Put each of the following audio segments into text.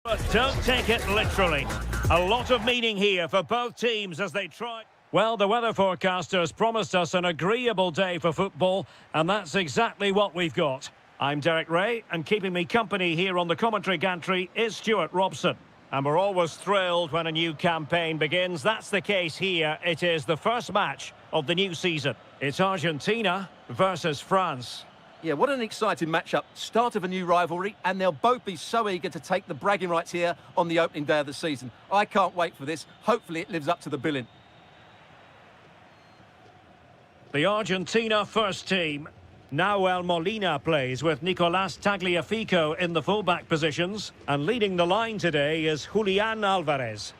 But don't take it literally. A lot of meaning here for both teams as they try. Well, the weather forecasters promised us an agreeable day for football, and that's exactly what we've got. I'm Derek Ray, and keeping me company here on the commentary gantry is Stuart Robson. And we're always thrilled when a new campaign begins. That's the case here. It is the first match of the new season. It's Argentina versus France. Yeah, what an exciting matchup. Start of a new rivalry, and they'll both be so eager to take the bragging rights here on the opening day of the season. I can't wait for this. Hopefully it lives up to the billing. The Argentina first team. Nahuel Molina plays with Nicolás Tagliafico in the fullback positions. And leading the line today is Julián Álvarez.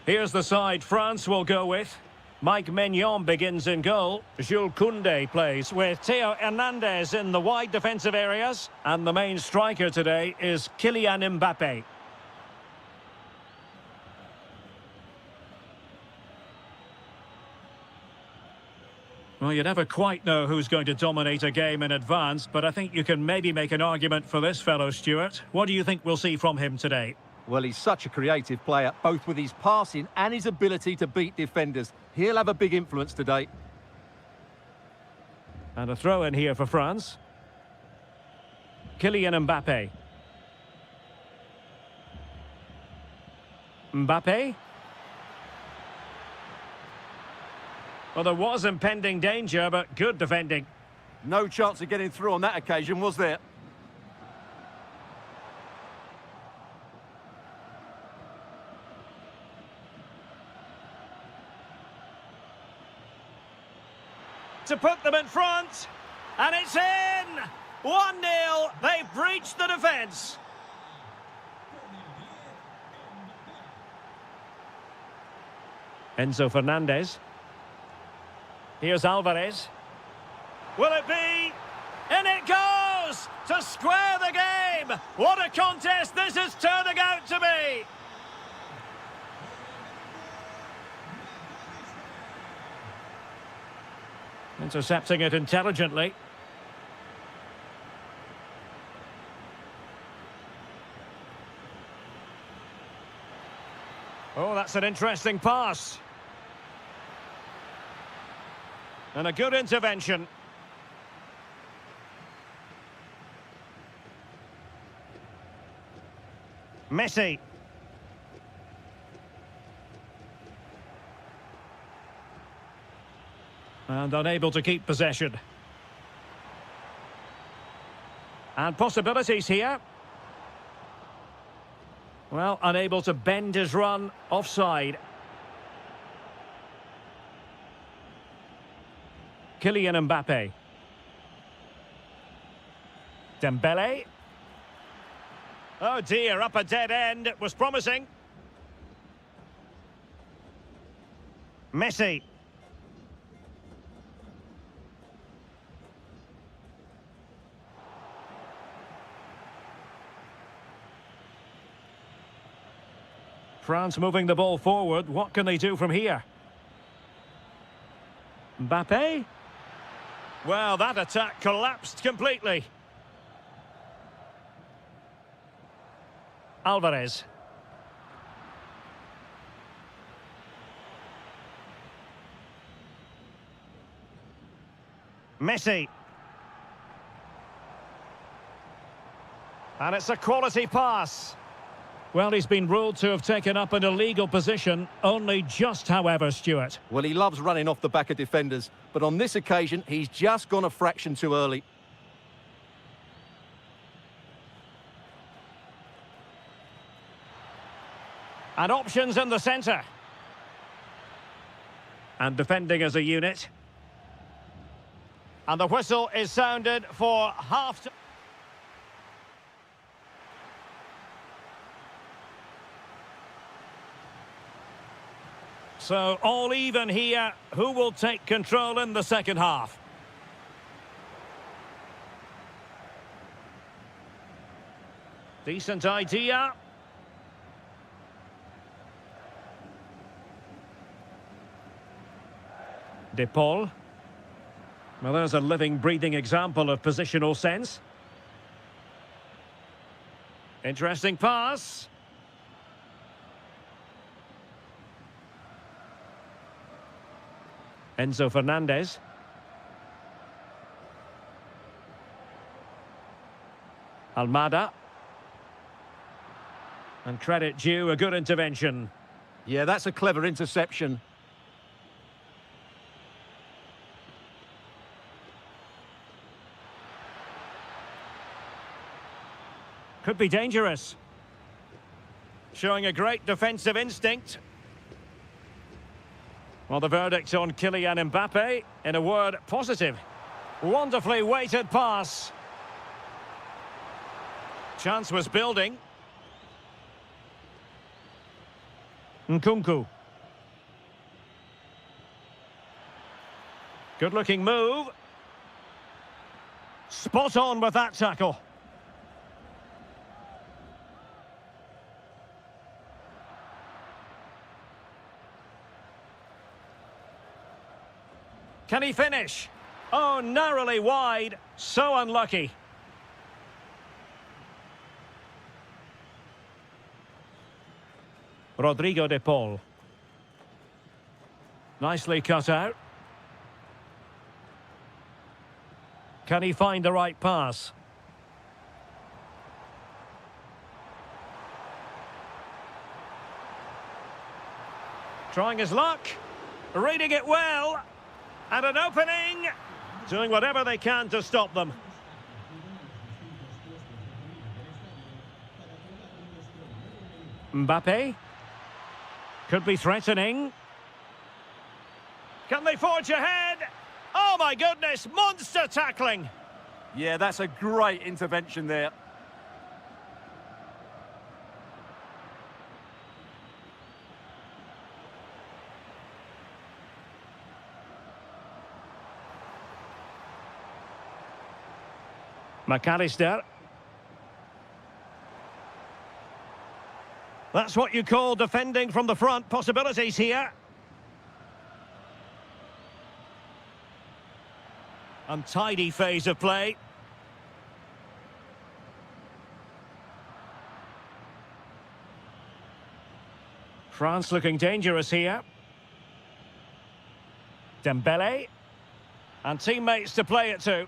Here's the side France will go with. Mike Maignan begins in goal. Jules Koundé plays with Theo Hernandez in the wide defensive areas. And the main striker today is Kylian Mbappé. Well, you never quite know who's going to dominate a game in advance, but I think you can maybe make an argument for this fellow, Stuart. What do you think we'll see from him today? Well, he's such a creative player, both with his passing and his ability to beat defenders. He'll have a big influence today. And a throw in here for France. Kylian Mbappé. Mbappé. Well, there was impending danger, but good defending. No chance of getting through on that occasion, was there? To put them in front, and it's in! 1-0, they've breached the defence. Enzo Fernandez. Here's Álvarez. Will it be? In it goes! To square the game! What a contest this is turning out to be! Intercepting it intelligently. Oh, that's an interesting pass. And a good intervention. Messi. And unable to keep possession. And possibilities here. Well, unable to bend his run. Offside. Kylian Mbappé. Dembele. Oh dear, up a dead end. It was promising. Messi. France moving the ball forward. What can they do from here? Mbappé? Well, that attack collapsed completely. Álvarez. Messi. And it's a quality pass. Well, he's been ruled to have taken up an illegal position, only just, however, Stuart. Well, he loves running off the back of defenders, but on this occasion, he's just gone a fraction too early. And options in the centre. And defending as a unit. And the whistle is sounded for half-time. So, all even here. Who will take control in the second half? Decent idea. De Paul. Well, there's a living, breathing example of positional sense. Interesting pass. Enzo Fernandez. Almada. And credit due, a good intervention. Yeah, that's a clever interception. Could be dangerous. Showing a great defensive instinct. Well, the verdict on Kylian Mbappe, in a word, positive. Wonderfully weighted pass. Chance was building. Nkunku. Good-looking move. Spot on with that tackle. Can he finish? Oh, narrowly wide. So unlucky. Rodrigo de Paul. Nicely cut out. Can he find the right pass? Trying his luck. Reading it well. And an opening. Doing whatever they can to stop them. Mbappe. Could be threatening. Can they forge ahead? Oh my goodness, monster tackling. Yeah, that's a great intervention there. McAllister. That's what you call defending from the front. Possibilities here. Untidy phase of play. France looking dangerous here. Dembele. And teammates to play it to.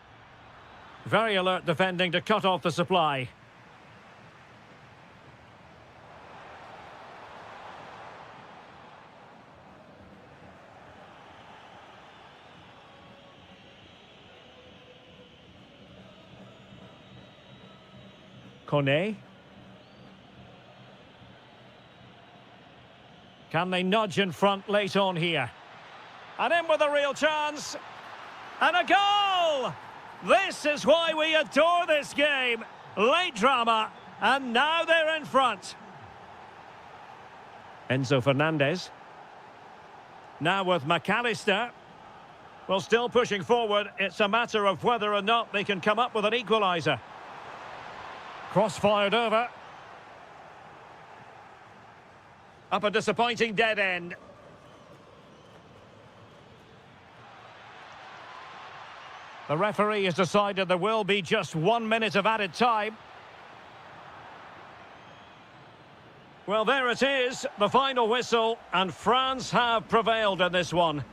Very alert defending to cut off the supply. Kone. Can they nudge in front late on here? And in with a real chance. And a goal! This is why we adore this game. Late drama, and now they're in front. Enzo Fernandez. Now with McAllister. Well, still pushing forward. It's a matter of whether or not they can come up with an equaliser. Cross-fired over. Up a disappointing dead end. The referee has decided there will be just 1 minute of added time. Well, there it is, the final whistle, and France have prevailed in this one.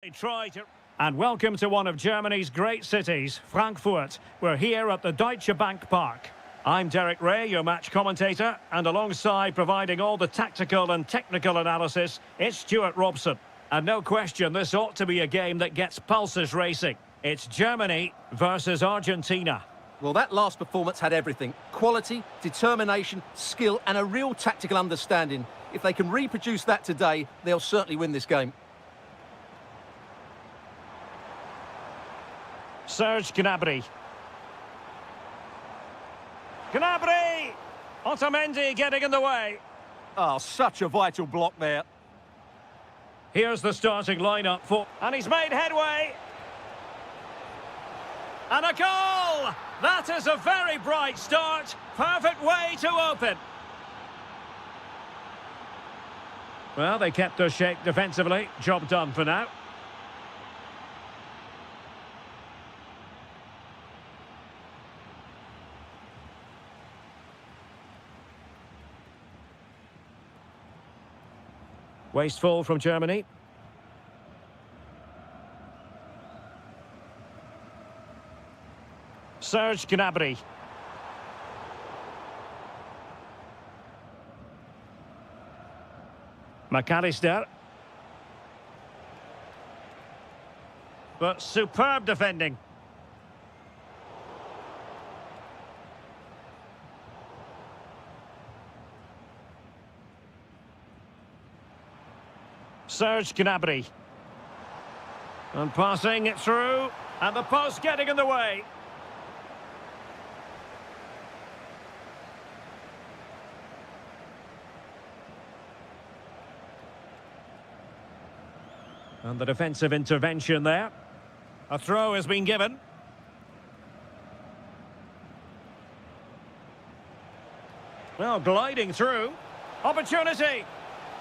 They try to... And welcome to one of Germany's great cities, Frankfurt. We're here at the Deutsche Bank Park. I'm Derek Ray, your match commentator, and alongside providing all the tactical and technical analysis, it's Stuart Robson. And no question, this ought to be a game that gets pulses racing. It's Germany versus Argentina. Well, that last performance had everything. Quality, determination, skill, and a real tactical understanding. If they can reproduce that today, they'll certainly win this game. Serge Gnabry. Gnabry! Otamendi getting in the way. Oh, such a vital block there. Here's the starting lineup for... And he's made headway. And a goal! That is a very bright start. Perfect way to open. Well, they kept their shape defensively. Job done for now. Wasteful from Germany. Serge Gnabry. McAllister. But superb defending. Serge Gnabry. And passing it through. And the post getting in the way. And the defensive intervention there. A throw has been given. Well, gliding through. Opportunity.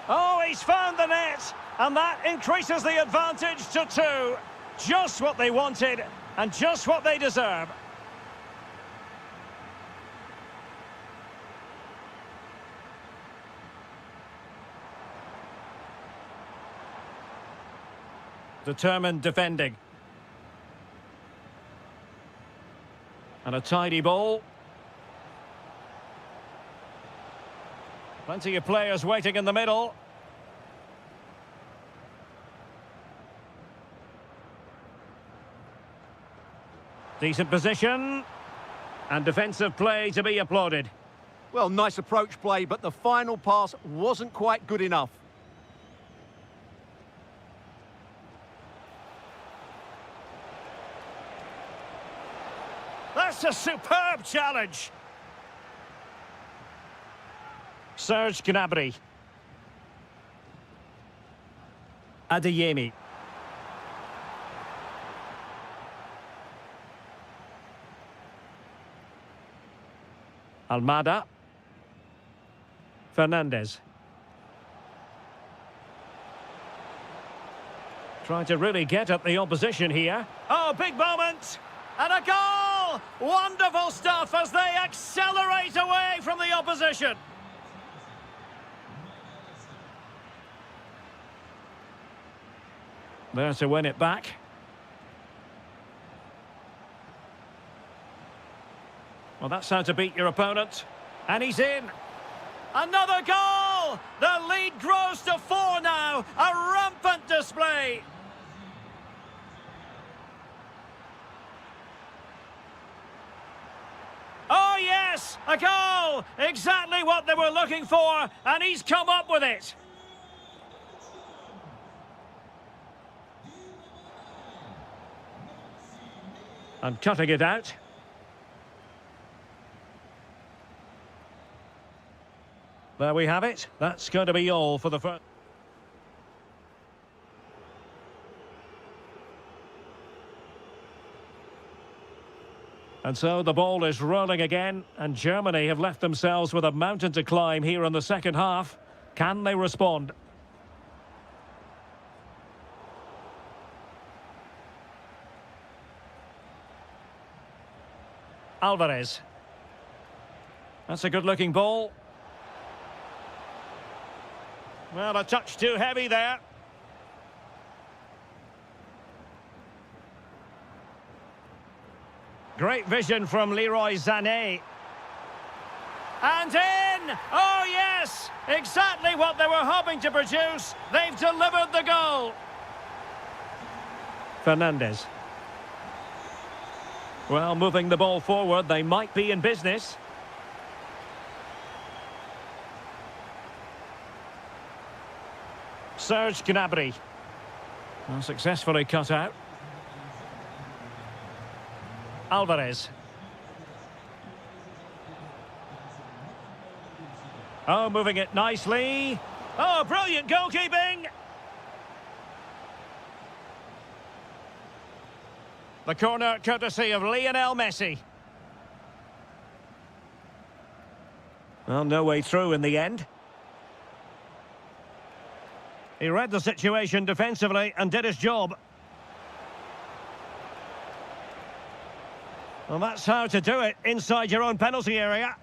Oh, he's found the net. And that increases the advantage to 2. Just what they wanted and just what they deserve. Determined defending. And a tidy ball. Plenty of players waiting in the middle. Decent position. And defensive play to be applauded. Well, nice approach play, but the final pass wasn't quite good enough. That's a superb challenge. Serge Gnabry. Adeyemi. Almada. Fernandez. Trying to really get at the opposition here. Oh, big moment! And a goal! Wonderful stuff as they accelerate away from the opposition. There to win it back. Well, that's how to beat your opponent. And he's in. Another goal! The lead grows to 4 now. A rampant display. Oh, yes! A goal! Exactly what they were looking for, and he's come up with it. And cutting it out. There we have it. That's going to be all for the first. And so the ball is rolling again, and Germany have left themselves with a mountain to climb here in the second half. Can they respond? Alvarez. That's a good-looking ball. Well, a touch too heavy there. Great vision from Leroy Sané. And in! Oh, yes! Exactly what they were hoping to produce. They've delivered the goal. Fernandez. Well, moving the ball forward, they might be in business. Serge Gnabry. Well, successfully cut out. Alvarez. Oh, moving it nicely. Oh, brilliant goalkeeping. The corner courtesy of Lionel Messi. Well, no way through in the end. He read the situation defensively and did his job. Well, that's how to do it inside your own penalty area.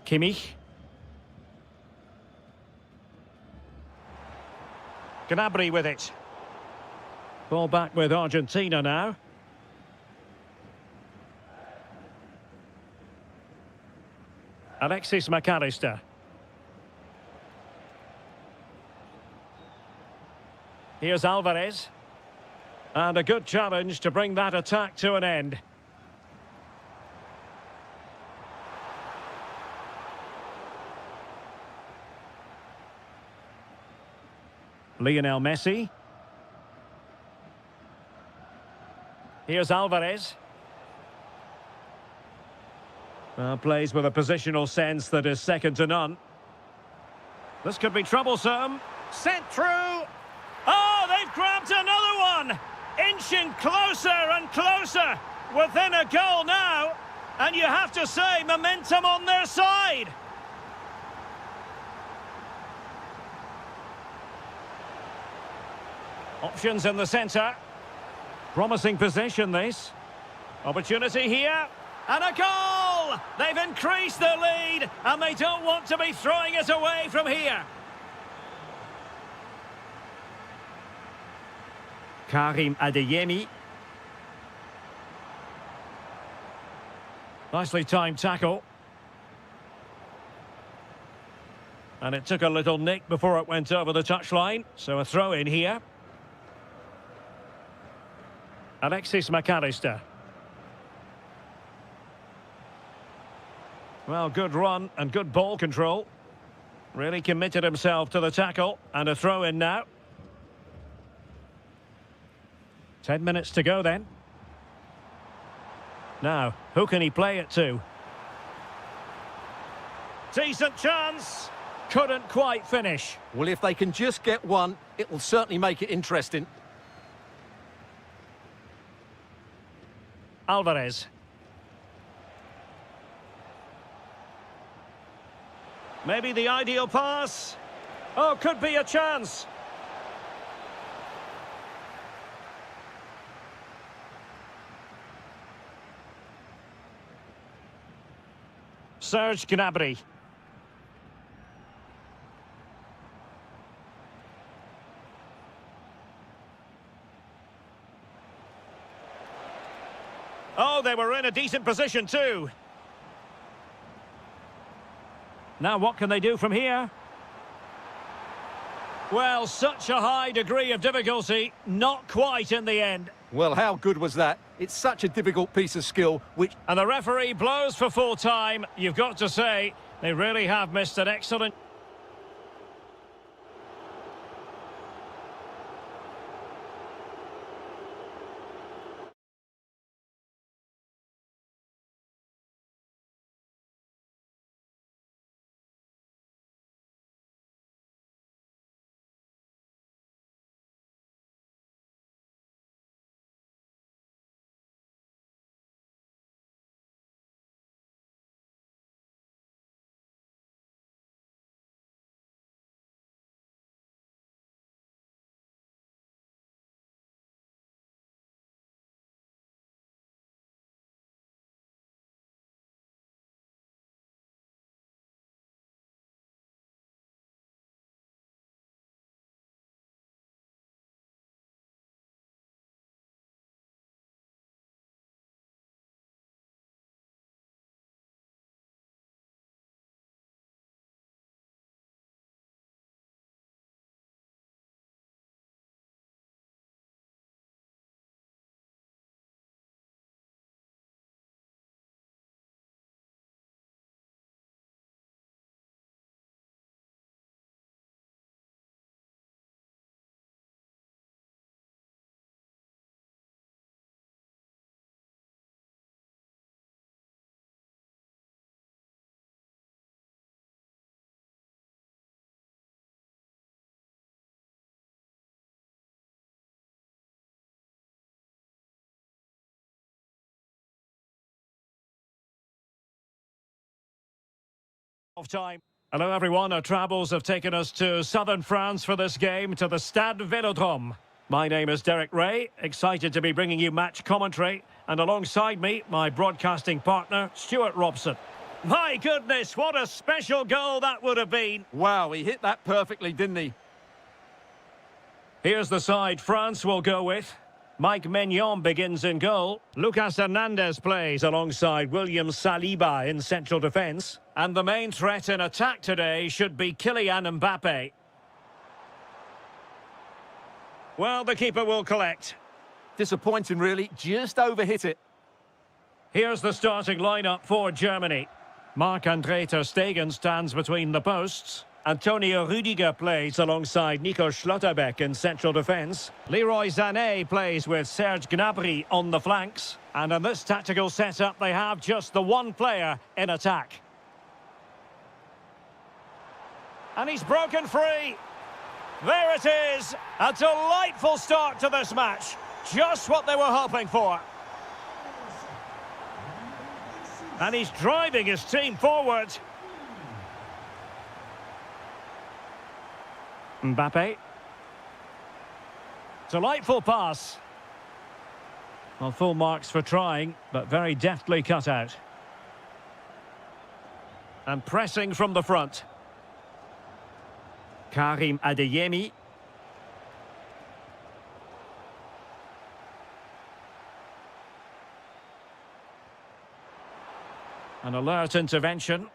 Kimmich. Gnabry with it. Ball back with Argentina now. Alexis McAllister. Here's Alvarez. And a good challenge to bring that attack to an end. Lionel Messi. Here's Alvarez. Plays with a positional sense that is second to none. This could be troublesome. Sent through. Oh, they've grabbed another one. Inching closer and closer. Within a goal now. And you have to say, momentum on their side. Options in the centre. Promising position, this. Opportunity here. And a goal! They've increased their lead, and they don't want to be throwing it away from here. Karim Adeyemi. Nicely timed tackle. And it took a little nick before it went over the touchline, so a throw in here. Alexis McAllister. Well, good run and good ball control. Really committed himself to the tackle, and a throw in now. 10 minutes to go then. Now, who can he play it to? Decent chance. Couldn't quite finish. Well, if they can just get one, it will certainly make it interesting. Alvarez. Maybe the ideal pass. Oh, could be a chance. Serge Gnabry. Oh, they were in a decent position too. Now what can they do from here? Well, such a high degree of difficulty, not quite in the end. Well, how good was that? It's such a difficult piece of skill, which... And the referee blows for full time. You've got to say, they really have missed an excellent... Of time. Hello everyone, our travels have taken us to southern France for this game, to the Stade Vélodrome. My name is Derek Ray, excited to be bringing you match commentary, and alongside me, my broadcasting partner, Stuart Robson. My goodness, what a special goal that would have been. Wow, he hit that perfectly, didn't he? Here's the side France will go with. Mike Maignan begins in goal. Lucas Hernandez plays alongside William Saliba in central defence. And the main threat in attack today should be Kylian Mbappe. Well, the keeper will collect. Disappointing, really. Just overhit it. Here's the starting lineup for Germany. Marc-André ter Stegen stands between the posts. Antonio Rüdiger plays alongside Nico Schlotterbeck in central defence. Leroy Sané plays with Serge Gnabry on the flanks. And in this tactical setup, they have just the one player in attack. And he's broken free. There it is. A delightful start to this match. Just what they were hoping for. And he's driving his team forward. Mbappe. Delightful pass. Well, full marks for trying, but very deftly cut out. And pressing from the front. Karim Adeyemi. An alert intervention.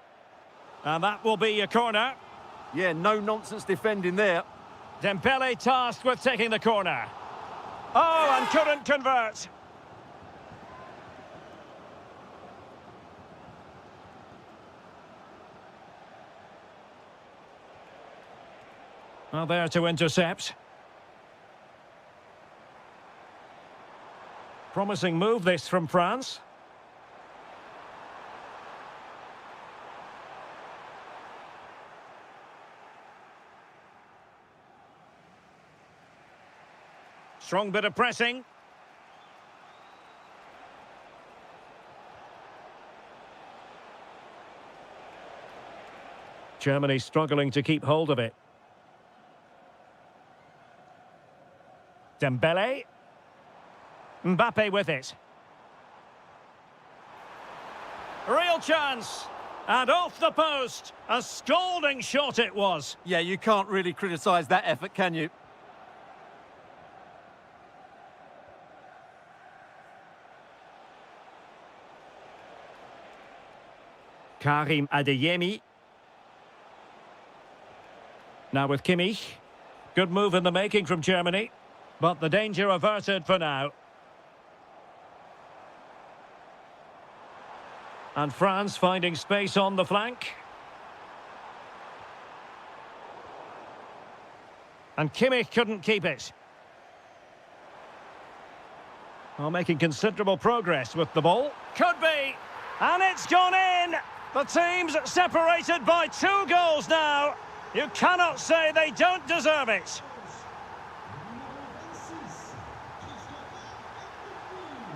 And that will be a corner. Yeah, no nonsense defending there. Dembele tasked with taking the corner. Oh, and couldn't convert. Well, there to intercept. Promising move this from France. Strong bit of pressing. Germany struggling to keep hold of it. Dembele. Mbappe with it. Real chance. And off the post. A scalding shot it was. Yeah, you can't really criticise that effort, can you? Karim Adeyemi. Now with Kimmich. Good move in the making from Germany. But the danger averted for now. And France finding space on the flank. And Kimmich couldn't keep it. Well, making considerable progress with the ball. Could be. And it's gone in. The team's separated by 2 goals now. You cannot say they don't deserve it.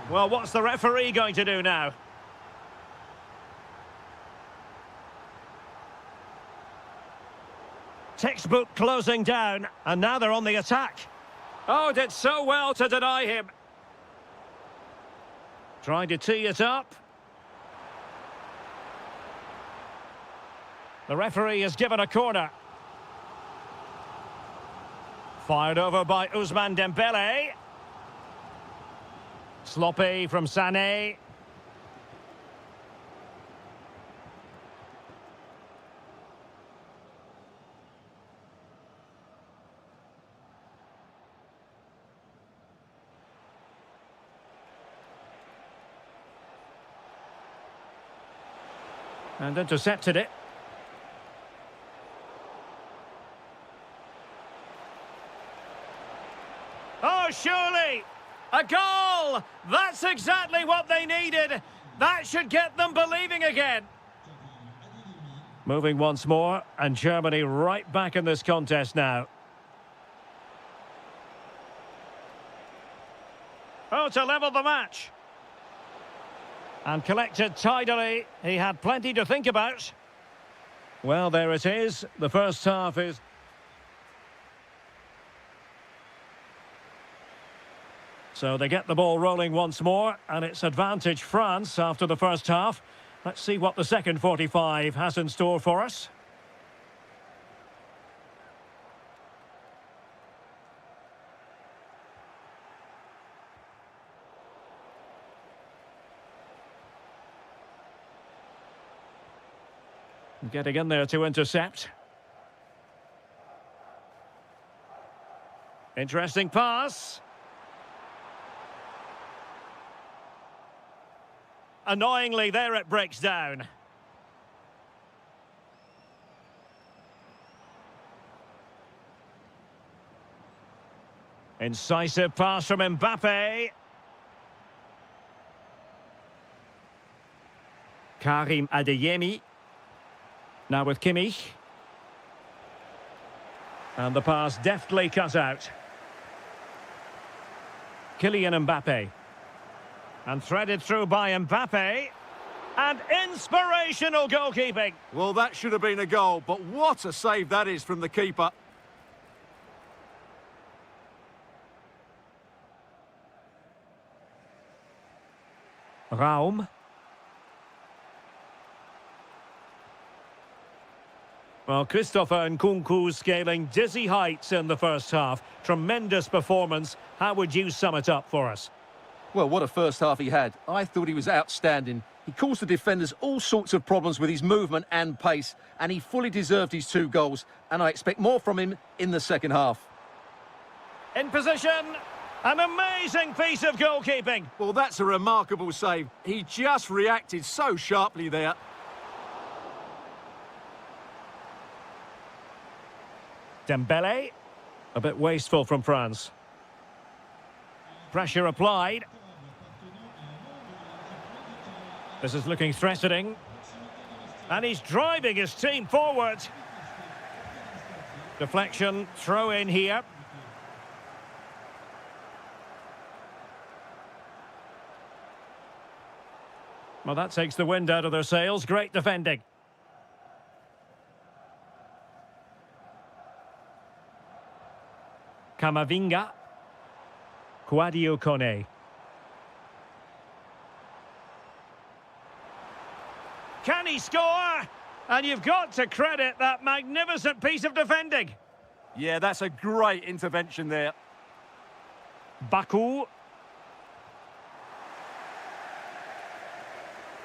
Well, what's the referee going to do now? Textbook closing down, and now they're on the attack. Oh, did so well to deny him. Trying to tee it up. The referee has given a corner. Fired over by Ousmane Dembele. Sloppy from Sané. And intercepted it. Oh, surely! A goal! That's exactly what they needed. That should get them believing again. Moving once more, and Germany right back in this contest now. Oh, to level the match. And collected tidily. He had plenty to think about. Well, there it is. The first half is... So they get the ball rolling once more, and it's advantage France after the first half. Let's see what the second 45 has in store for us. Getting in there to intercept. Interesting pass. Annoyingly, there it breaks down. Incisive pass from Mbappe. Karim Adeyemi. Now with Kimmich. And the pass deftly cut out. Kylian Mbappe. And threaded through by Mbappe. And inspirational goalkeeping. Well, that should have been a goal, but what a save that is from the keeper. Raum. Well, Christopher Nkunku scaling dizzy heights in the first half. Tremendous performance. How would you sum it up for us? Well, what a first half he had. I thought he was outstanding. He caused the defenders all sorts of problems with his movement and pace, and he fully deserved his 2 goals, and I expect more from him in the second half. In position. An amazing piece of goalkeeping. Well, that's a remarkable save. He just reacted so sharply there. Dembele. A bit wasteful from France. Pressure applied. This is looking threatening. And he's driving his team forward. Deflection, throw in here. Well, that takes the wind out of their sails. Great defending. Camavinga. Quadio Kone. Can he score? And you've got to credit that magnificent piece of defending. Yeah, that's a great intervention there. Baku.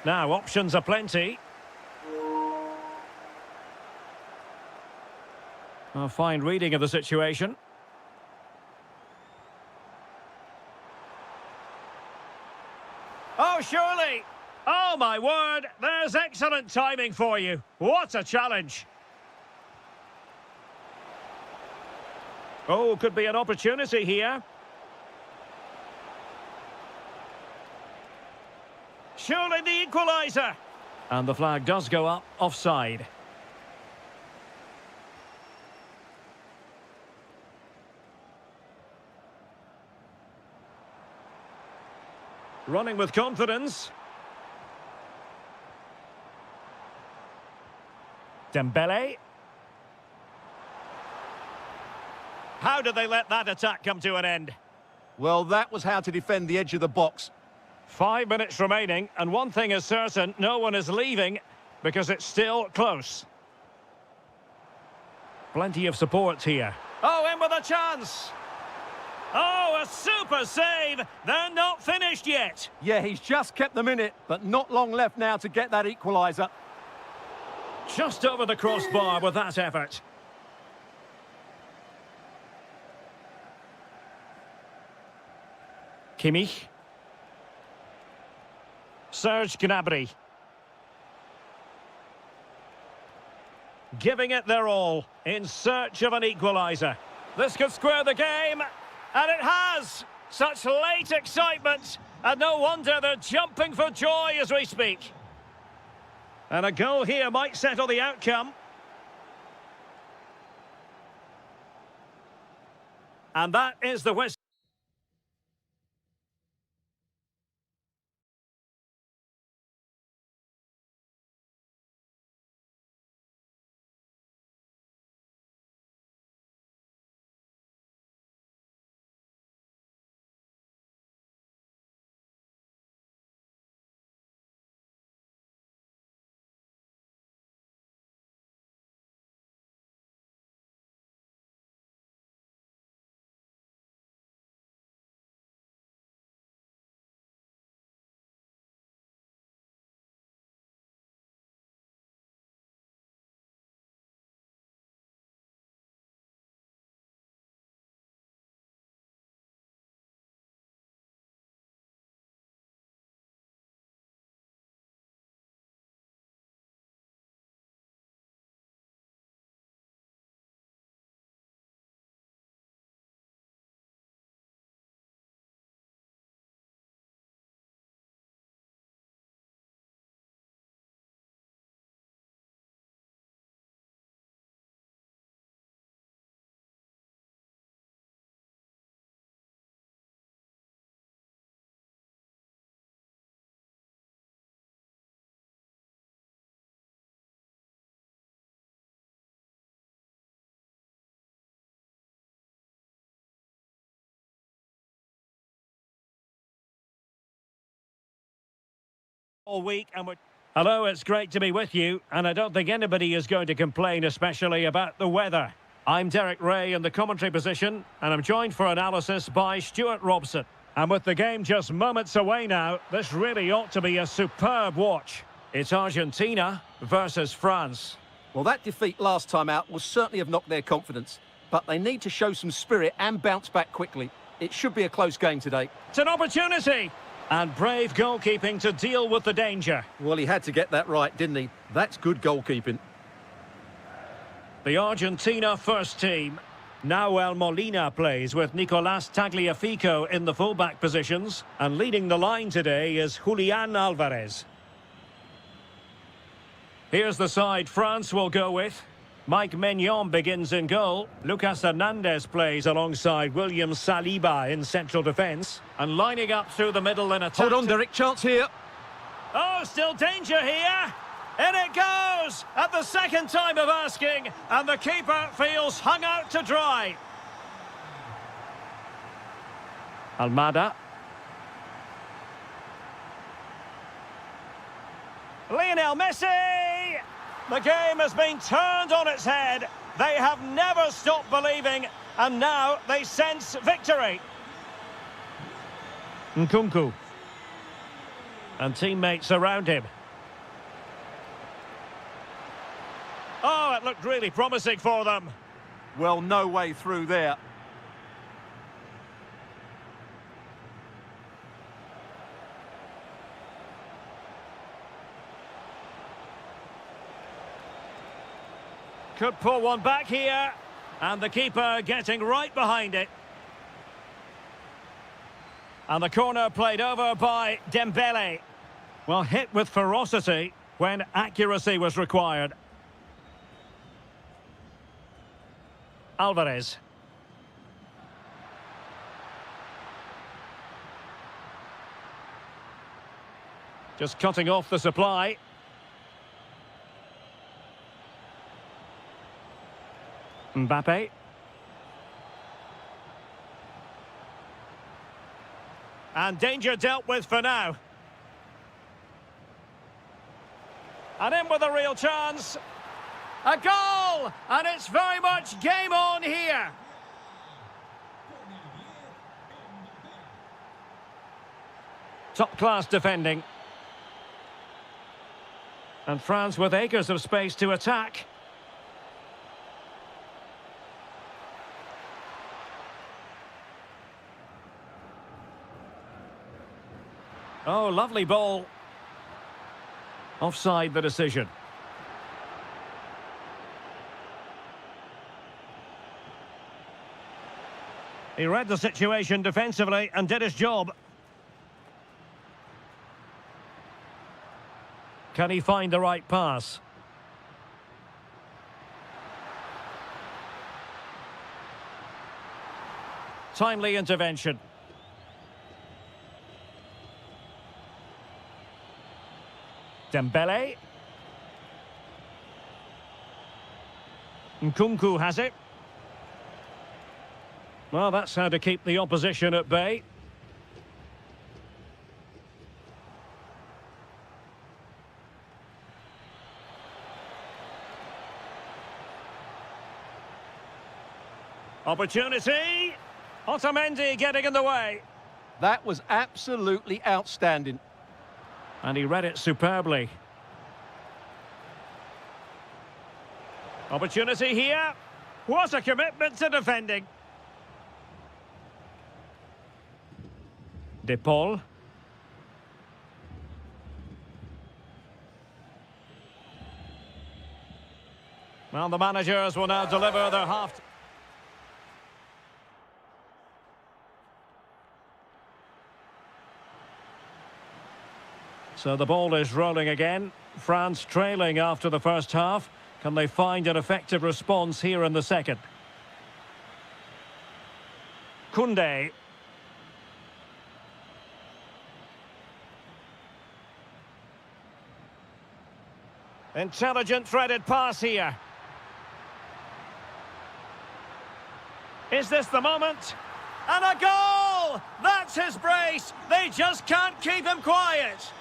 Now, options are plenty. A fine reading of the situation. Oh, surely! Oh, my word! There's excellent timing for you. What a challenge! Oh, could be an opportunity here. Surely the equaliser! And the flag does go up, offside. Running with confidence. Dembele. How did they let that attack come to an end? Well, that was how to defend the edge of the box. 5 minutes remaining, and one thing is certain, no one is leaving because it's still close. Plenty of support here. Oh, in with a chance! Oh, a super save! They're not finished yet. Yeah, he's just kept them in it, but not long left now to get that equaliser. Just over the crossbar with that effort. Kimmich. Serge Gnabry. Giving it their all in search of an equaliser. This could square the game, and it has! Such late excitement, and no wonder they're jumping for joy as we speak. And a goal here might settle the outcome. And that is the whistle. all week and we're... Hello, it's great to be with you, and I don't think anybody is going to complain, especially about the weather. I'm Derek Ray in the commentary position, and I'm joined for analysis by Stuart Robson. And with the game just moments away now, this really ought to be a superb watch. It's Argentina versus France. Well, that defeat last time out will certainly have knocked their confidence, but they need to show some spirit and bounce back quickly. It should be a close game today. It's an opportunity! And brave goalkeeping to deal with the danger. Well, he had to get that right, didn't he? That's good goalkeeping. The Argentina first team. Nahuel Molina plays with Nicolás Tagliafico in the fullback positions. And leading the line today is Julián Álvarez. Here's the side France will go with. Mike Maignan begins in goal. Lucas Hernandez plays alongside William Saliba in central defence. And lining up through the middle in attack. Hold on, Derek, chance here. Oh, still danger here. In it goes at the second time of asking. And the keeper feels hung out to dry. Almada. Lionel Messi! The game has been turned on its head. They have never stopped believing, and now they sense victory. Nkunku. And teammates around him. Oh, it looked really promising for them. Well, no way through there. Could pull one back here. And the keeper getting right behind it. And the corner played over by Dembele. Well, hit with ferocity when accuracy was required. Alvarez. Just cutting off the supply. Mbappe. And danger dealt with for now. And in with a real chance. A goal! And it's very much game on here. Top-class defending. And France with acres of space to attack. Oh, lovely ball. Offside the decision. He read the situation defensively and did his job. Can he find the right pass? Timely intervention. Dembele. Nkunku has it. Well, that's how to keep the opposition at bay. Opportunity. Otamendi getting in the way. That was absolutely outstanding. And he read it superbly. Opportunity here. What a commitment to defending. De Paul. Well, the managers will now deliver their half... So the ball is rolling again. France trailing after the first half. Can they find an effective response here in the second? Koundé. Intelligent threaded pass here. Is this the moment? And a goal! That's his brace! They just can't keep him quiet.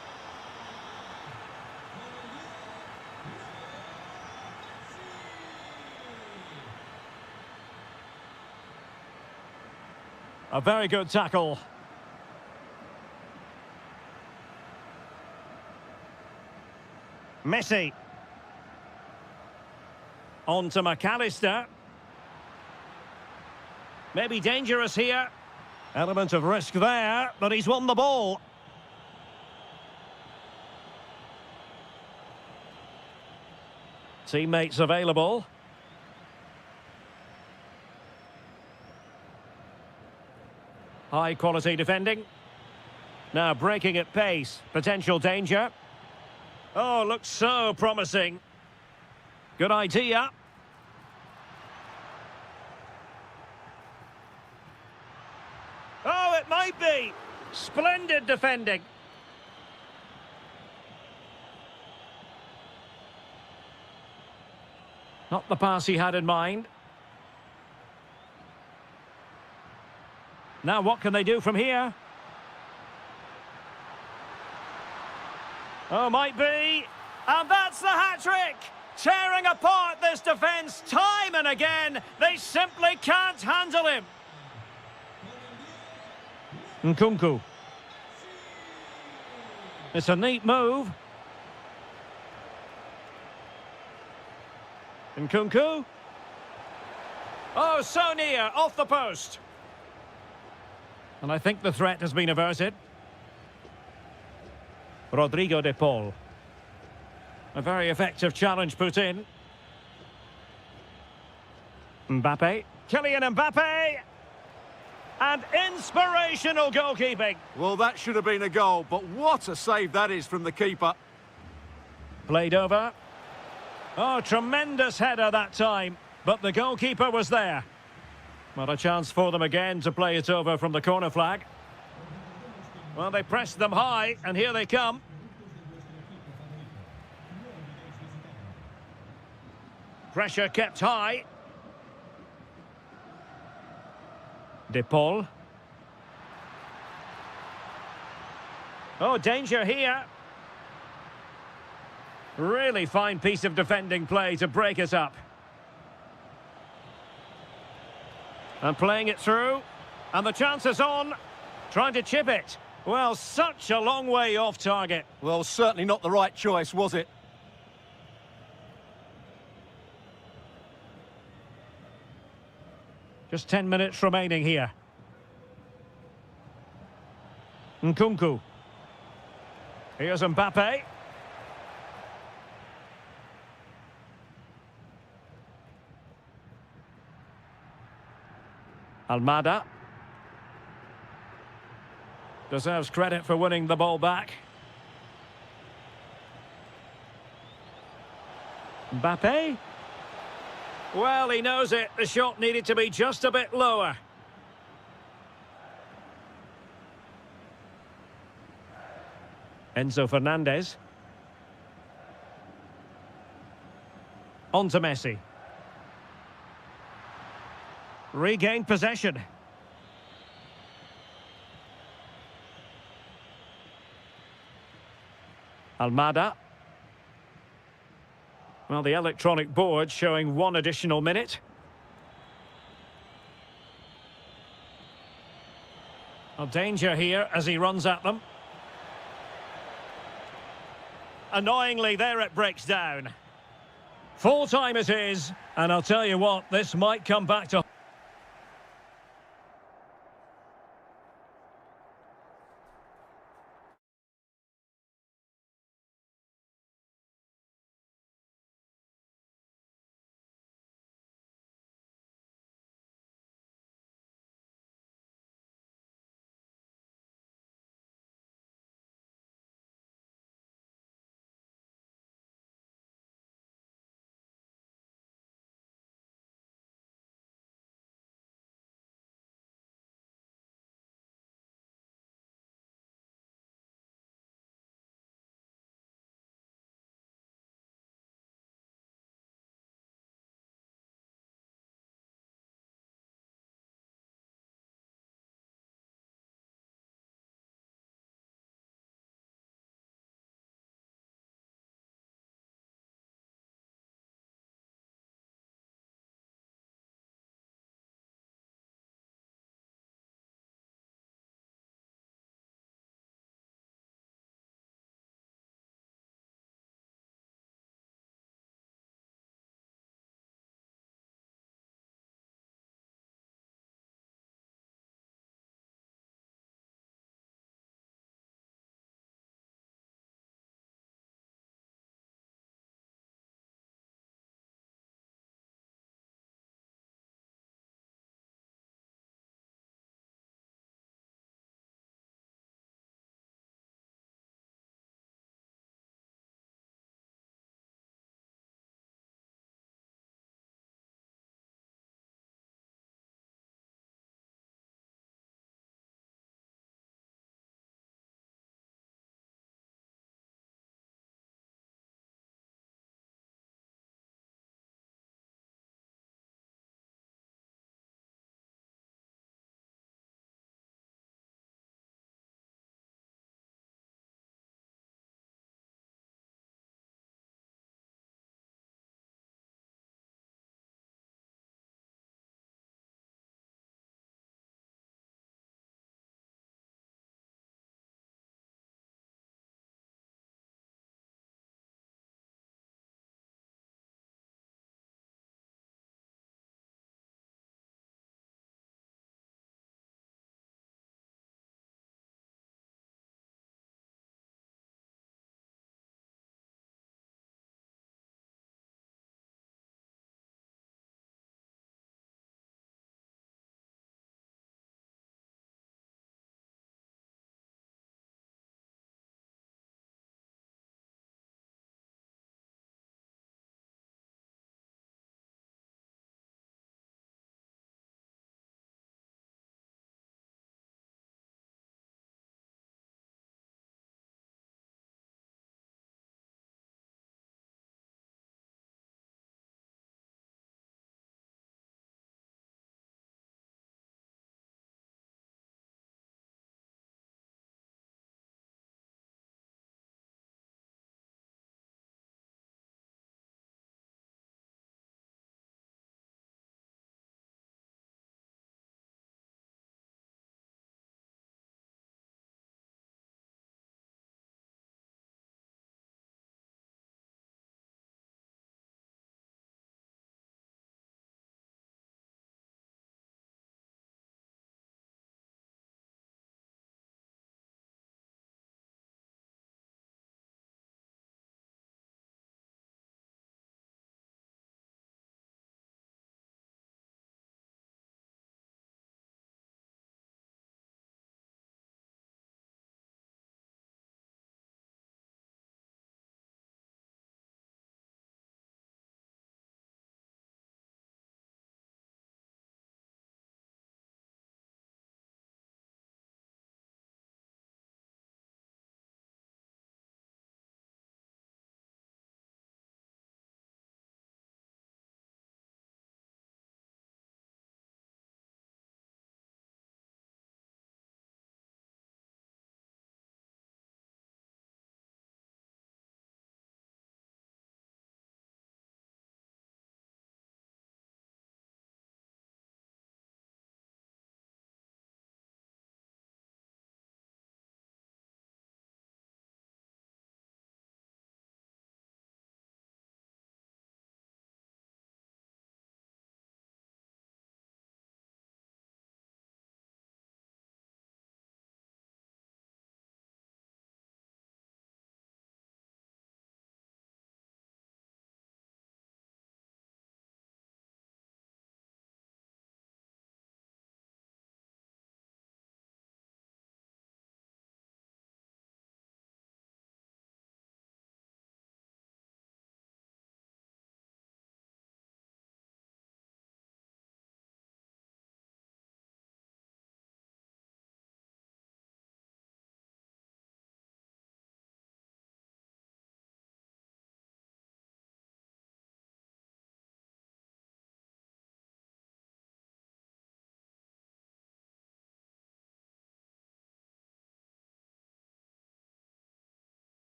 A very good tackle. Messi. On to McAllister. Maybe dangerous here. Element of risk there, but he's won the ball. Teammates available. High quality defending. Now breaking at pace. Potential danger. Oh, looks so promising. Good idea. Oh, it might be. Splendid defending. Not the pass he had in mind. Now what can they do from here? Oh, might be. And that's the hat-trick! Tearing apart this defence time and again. They simply can't handle him. Nkunku. It's a neat move. Nkunku. Oh, so near, off the post. And I think the threat has been averted. Rodrigo de Paul. A very effective challenge put in. Mbappe. Kylian Mbappe. And inspirational goalkeeping. Well, that should have been a goal, but what a save that is from the keeper. Played over. Oh, tremendous header that time, but the goalkeeper was there. Not a chance for them again to play it over from the corner flag. Well, they pressed them high, and here they come. Pressure kept high. De Paul. Oh, danger here. Really fine piece of defending play to break us up. And playing it through. And the chance is on. Trying to chip it. Well, such a long way off target. Well, certainly not the right choice, was it? Just 10 minutes remaining here. Nkunku. Here's Mbappe. Almada. Deserves credit for winning the ball back. Mbappe. Well, he knows it. The shot needed to be just a bit lower. Enzo Fernandez. On to Messi. Regained possession. Almada. Well, the electronic board showing 1 additional minute. A danger here as he runs at them. Annoyingly, there it breaks down. Full time it is, and I'll tell you what, this might come back to...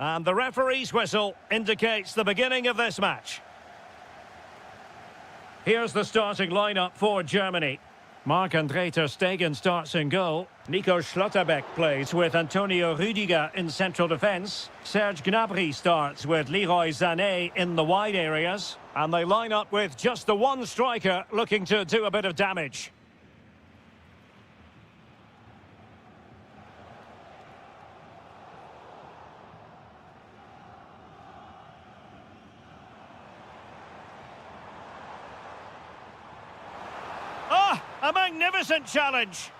And the referee's whistle indicates the beginning of this match. Here's the starting lineup for Germany. Marc-André ter Stegen starts in goal. Nico Schlotterbeck plays with Antonio Rüdiger in central defence. Serge Gnabry starts with Leroy Sané in the wide areas. And they line up with just the one striker looking to do a bit of damage. A magnificent challenge.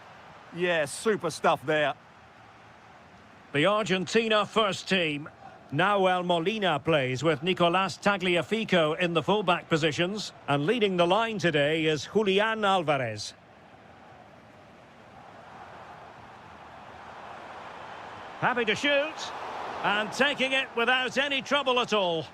Yeah, super stuff there. The Argentina first team. Nahuel Molina plays with Nicolás Tagliafico in the fullback positions. And leading the line today is Julián Álvarez. Happy to shoot. And taking it without any trouble at all.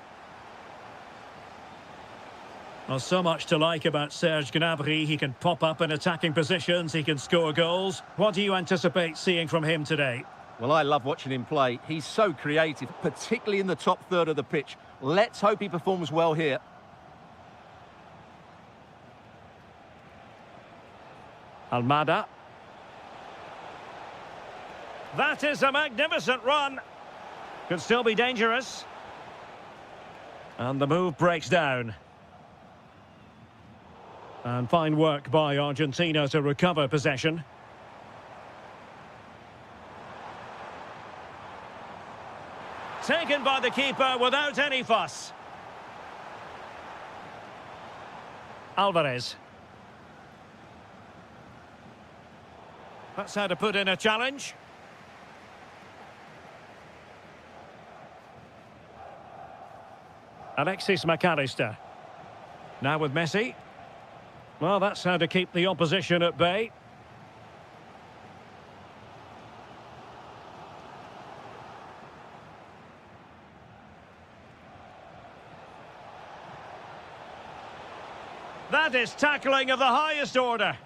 Well, so much to like about Serge Gnabry. He can pop up in attacking positions, he can score goals. What do you anticipate seeing from him today? Well, I love watching him play. He's so creative, particularly in the top third of the pitch. Let's hope he performs well here. Almada. That is a magnificent run. Could still be dangerous. And the move breaks down. And fine work by Argentina to recover possession. Taken by the keeper without any fuss. Alvarez. That's how to put in a challenge. Alexis McAllister. Now with Messi. Well, that's how to keep the opposition at bay. That is tackling of the highest order.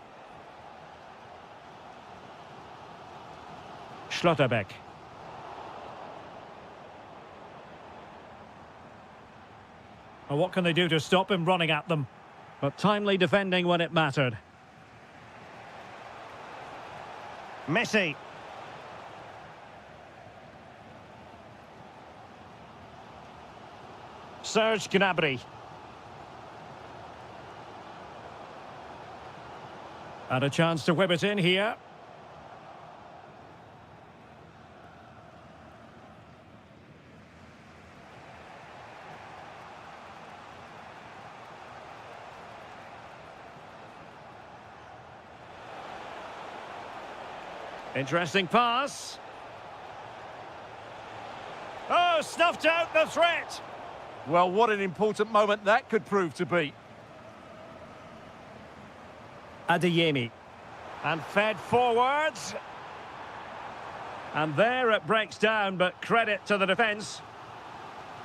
Schlotterbeck. Well, what can they do to stop him running at them? But timely defending when it mattered. Messi. Serge Gnabry. And a chance to whip it in here. Interesting pass. Oh, snuffed out the threat. Well, what an important moment that could prove to be. Adeyemi. And fed forwards. And there it breaks down, but credit to the defence.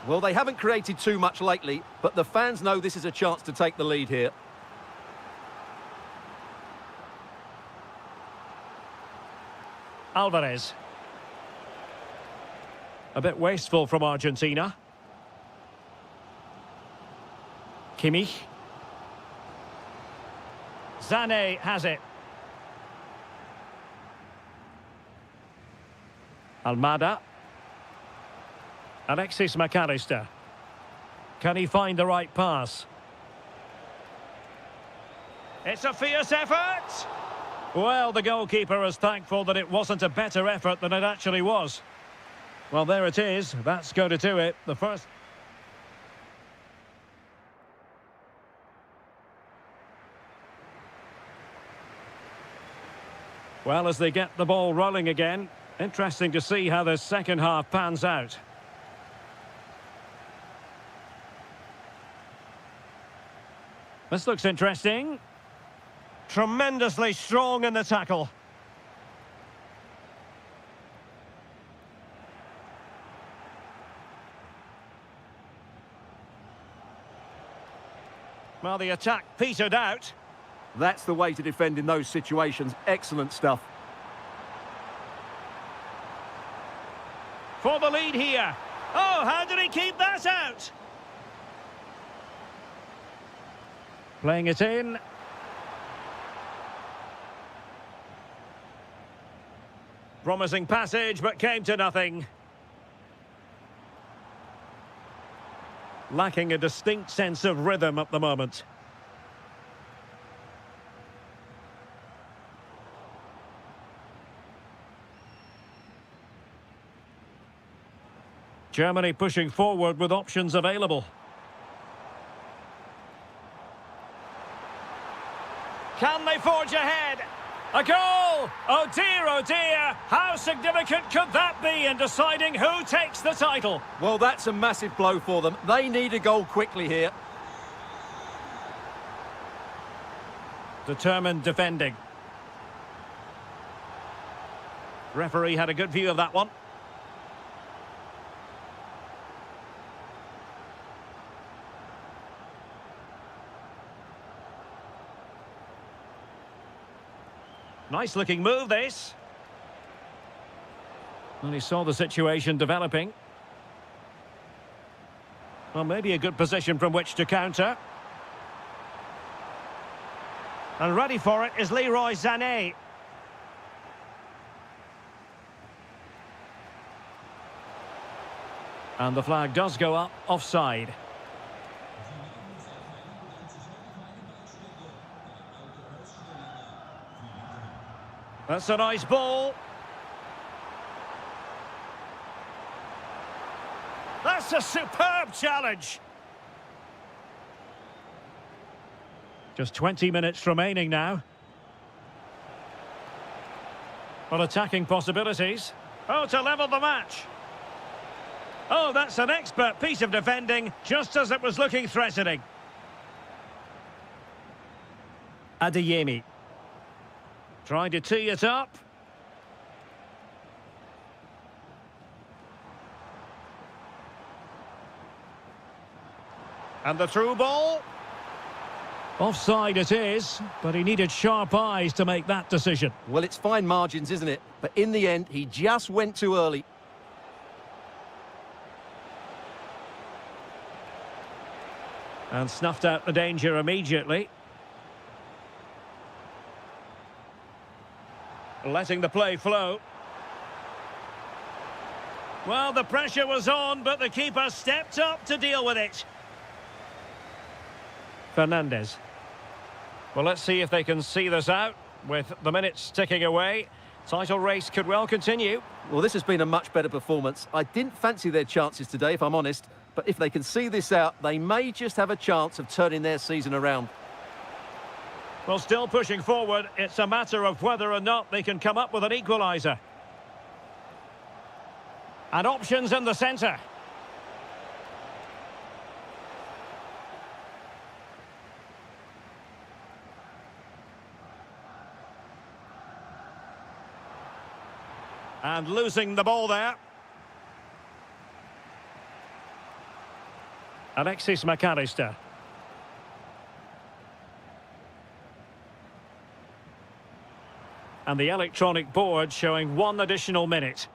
Well, they haven't created too much lately, but the fans know this is a chance to take the lead here. Alvarez. A bit wasteful from Argentina. Kimmich. Sané has it. Almada. Alexis McAllister. Can he find the right pass? It's a fierce effort! Well, the goalkeeper is thankful that it wasn't a better effort than it actually was. Well, there it is. That's going to do it. The first... Well, as they get the ball rolling again, interesting to see how the second half pans out. This looks interesting. Tremendously strong in the tackle. Well, the attack petered out. That's the way to defend in those situations. Excellent stuff. For the lead here. Oh, how did he keep that out? Playing it in. Promising passage, but came to nothing. Lacking a distinct sense of rhythm at the moment. Germany pushing forward with options available. Can they forge ahead? A goal! Oh dear, how significant could that be in deciding who takes the title? Well, that's a massive blow for them. They need a goal quickly here. Determined defending. Referee had a good view of that one. Nice looking move, this. And he saw the situation developing. Well, maybe a good position from which to counter. And ready for it is Leroy Sané. And the flag does go up, offside. That's a nice ball. That's a superb challenge. Just 20 minutes remaining now. Well, attacking possibilities. Oh, to level the match. Oh, that's an expert piece of defending, just as it was looking threatening. Adeyemi. Trying to tee it up. And the through ball. Offside it is, but he needed sharp eyes to make that decision. Well, it's fine margins, isn't it? But in the end, he just went too early. And snuffed out the danger immediately. Letting the play flow. Well, the pressure was on, but the keeper stepped up to deal with it. Fernandez. Well, let's see if they can see this out. With the minutes ticking away, title race could well continue. Well, this has been a much better performance. I didn't fancy their chances today, if I'm honest. But if they can see this out, they may just have a chance of turning their season around. Well, still pushing forward. It's a matter of whether or not they can come up with an equaliser. And options in the centre. And losing the ball there. Alexis McAllister. And the electronic board showing one additional minute.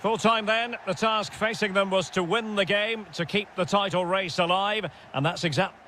Full time then, the task facing them was to win the game, to keep the title race alive, and that's exactly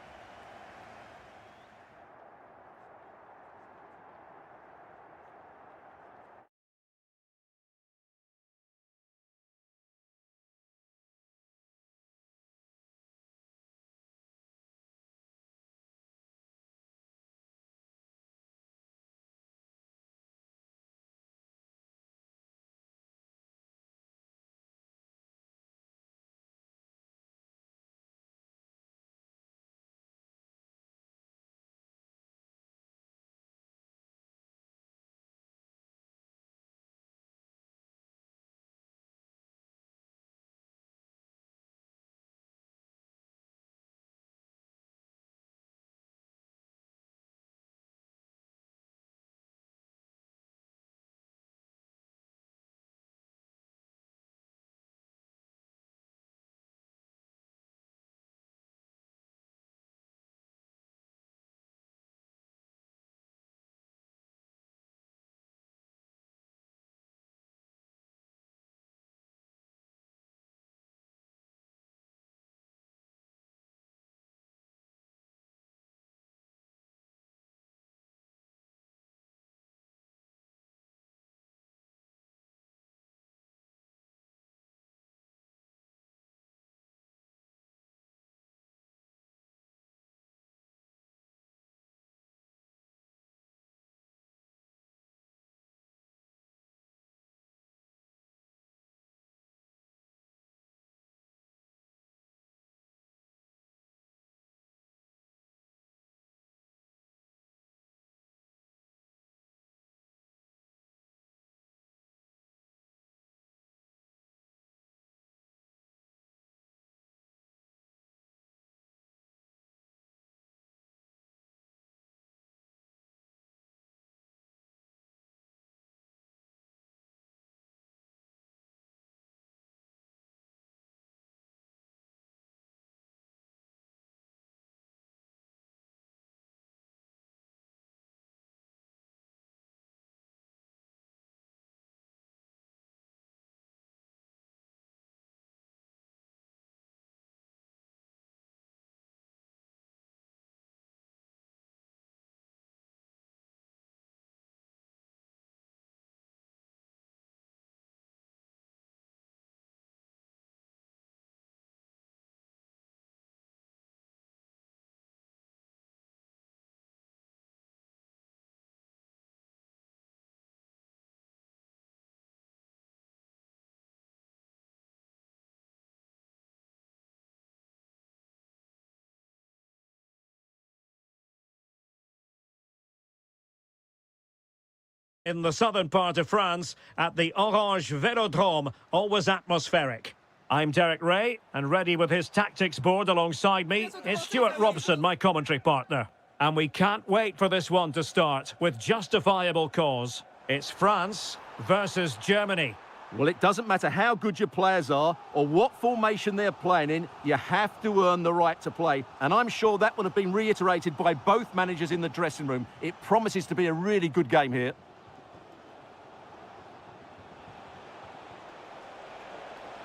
In the southern part of France, at the Orange Velodrome, always atmospheric. I'm Derek Ray, and ready with his tactics board alongside me is Stuart Robson, my commentary partner. And we can't wait for this one to start, with justifiable cause. It's France versus Germany. Well, it doesn't matter how good your players are or what formation they're playing in, you have to earn the right to play. And I'm sure that would have been reiterated by both managers in the dressing room. It promises to be a really good game here.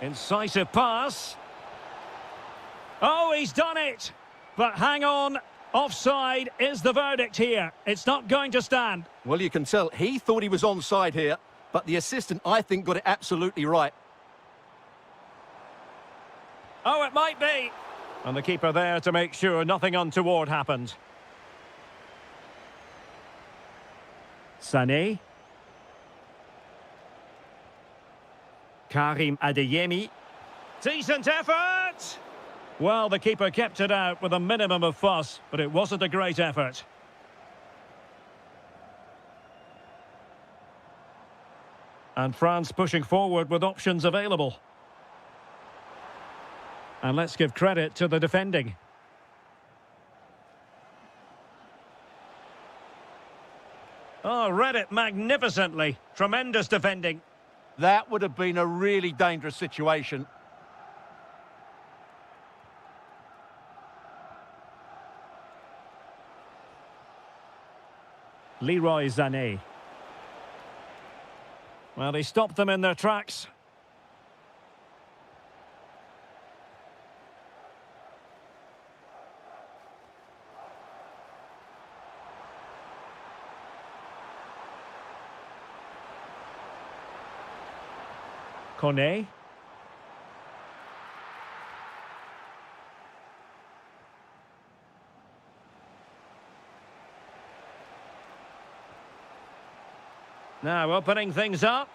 Incisive pass. Oh, he's done it! But hang on, offside is the verdict here. It's not going to stand. Well, you can tell he thought he was onside here, but the assistant, I think, got it absolutely right. Oh, it might be. And the keeper there to make sure nothing untoward happened. Sané. Karim Adeyemi. Decent effort! Well, the keeper kept it out with a minimum of fuss, but it wasn't a great effort. And France pushing forward with options available. And let's give credit to the defending. Oh, read it magnificently. Tremendous defending. That would have been a really dangerous situation. Leroy Sané. Well, he stopped them in their tracks. Kone. Now opening things up.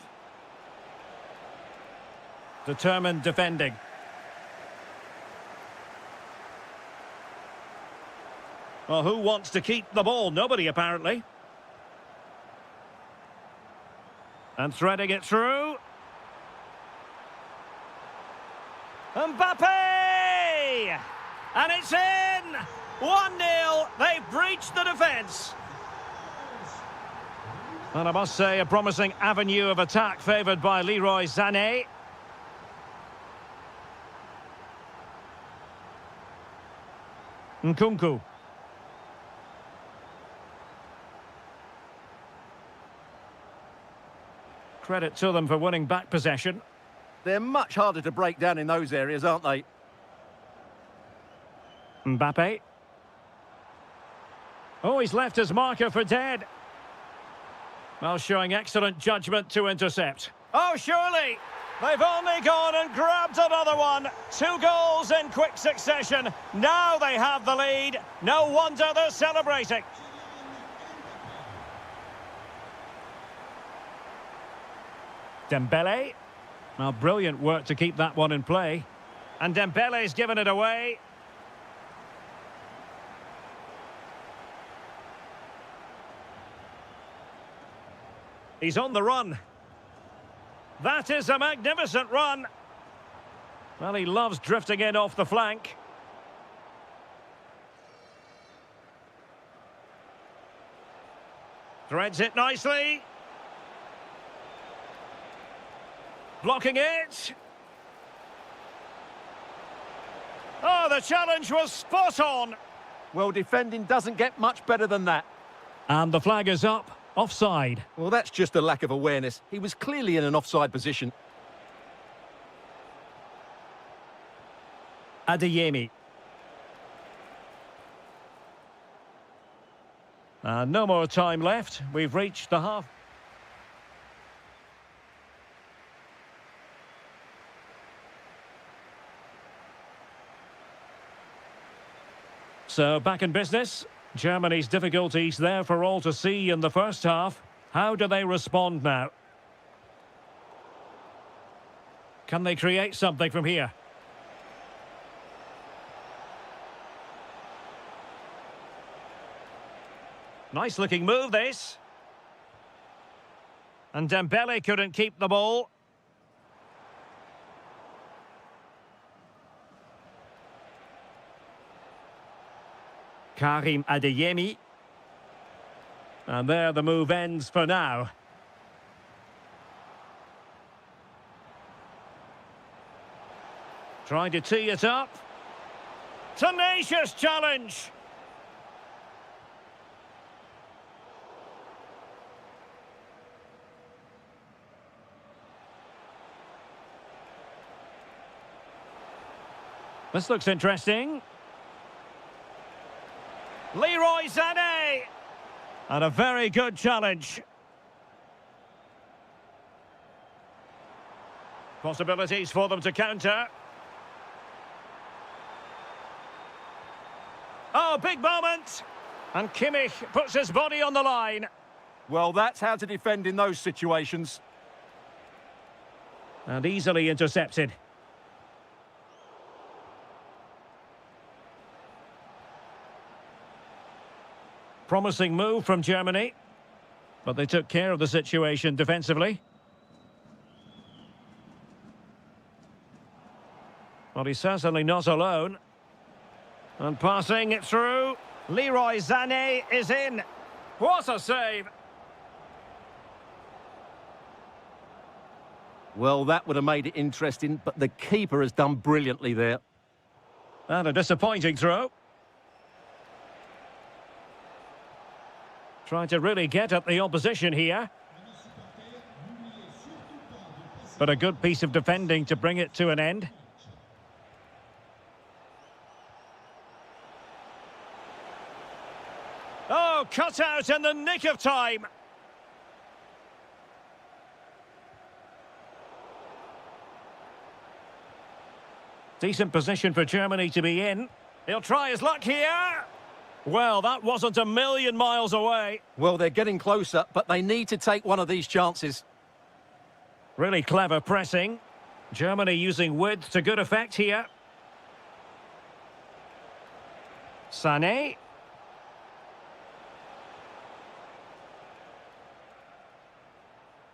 Determined defending. Well, who wants to keep the ball? Nobody, apparently. And threading it through. Mbappe! And it's in! 1-0. They've breached the defence. And I must say, a promising avenue of attack favoured by Leroy Sané. Nkunku. Credit to them for winning back possession. They're much harder to break down in those areas, aren't they? Mbappe. Oh, he's left his marker for dead. Well, showing excellent judgment to intercept. Oh, surely! They've only gone and grabbed another one. 2 goals in quick succession. Now they have the lead. No wonder they're celebrating. Dembele. Well, brilliant work to keep that one in play. And Dembele's given it away. He's on the run. That is a magnificent run. Well, he loves drifting in off the flank. Threads it nicely. Blocking it. Oh, the challenge was spot on. Well, defending doesn't get much better than that. And the flag is up. Offside. Well, that's just a lack of awareness. He was clearly in an offside position. Adeyemi. No more time left. We've reached the half. So, back in business. Germany's difficulties there for all to see in the first half. How do they respond now? Can they create something from here? Nice looking move, this. And Dembele couldn't keep the ball. Karim Adeyemi. And there the move ends for now. Trying to tee it up. Tenacious challenge. This looks interesting. Leroy Sané. And a very good challenge. Possibilities for them to counter. Oh, big moment. And Kimmich puts his body on the line. Well, that's how to defend in those situations. And easily intercepted. Promising move from Germany. But they took care of the situation defensively. Well, he's certainly not alone. And passing it through. Leroy Sané is in. What a save. Well, that would have made it interesting, but the keeper has done brilliantly there. And a disappointing throw. Trying to really get at the opposition here. But a good piece of defending to bring it to an end. Oh, cut out in the nick of time. Decent position for Germany to be in. He'll try his luck here. Well, that wasn't a million miles away. Well, they're getting closer, but they need to take one of these chances. Really clever pressing. Germany using width to good effect here. Sané.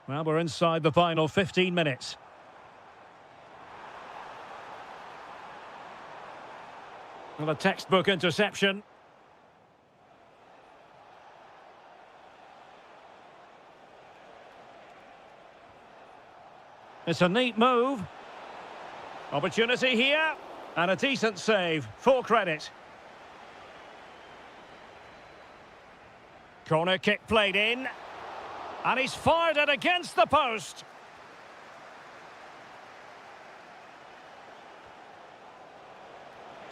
Well, we're inside the final 15 minutes. Well, a textbook interception. It's a neat move. Opportunity here. And a decent save. Full credit. Corner kick played in. And he's fired it against the post.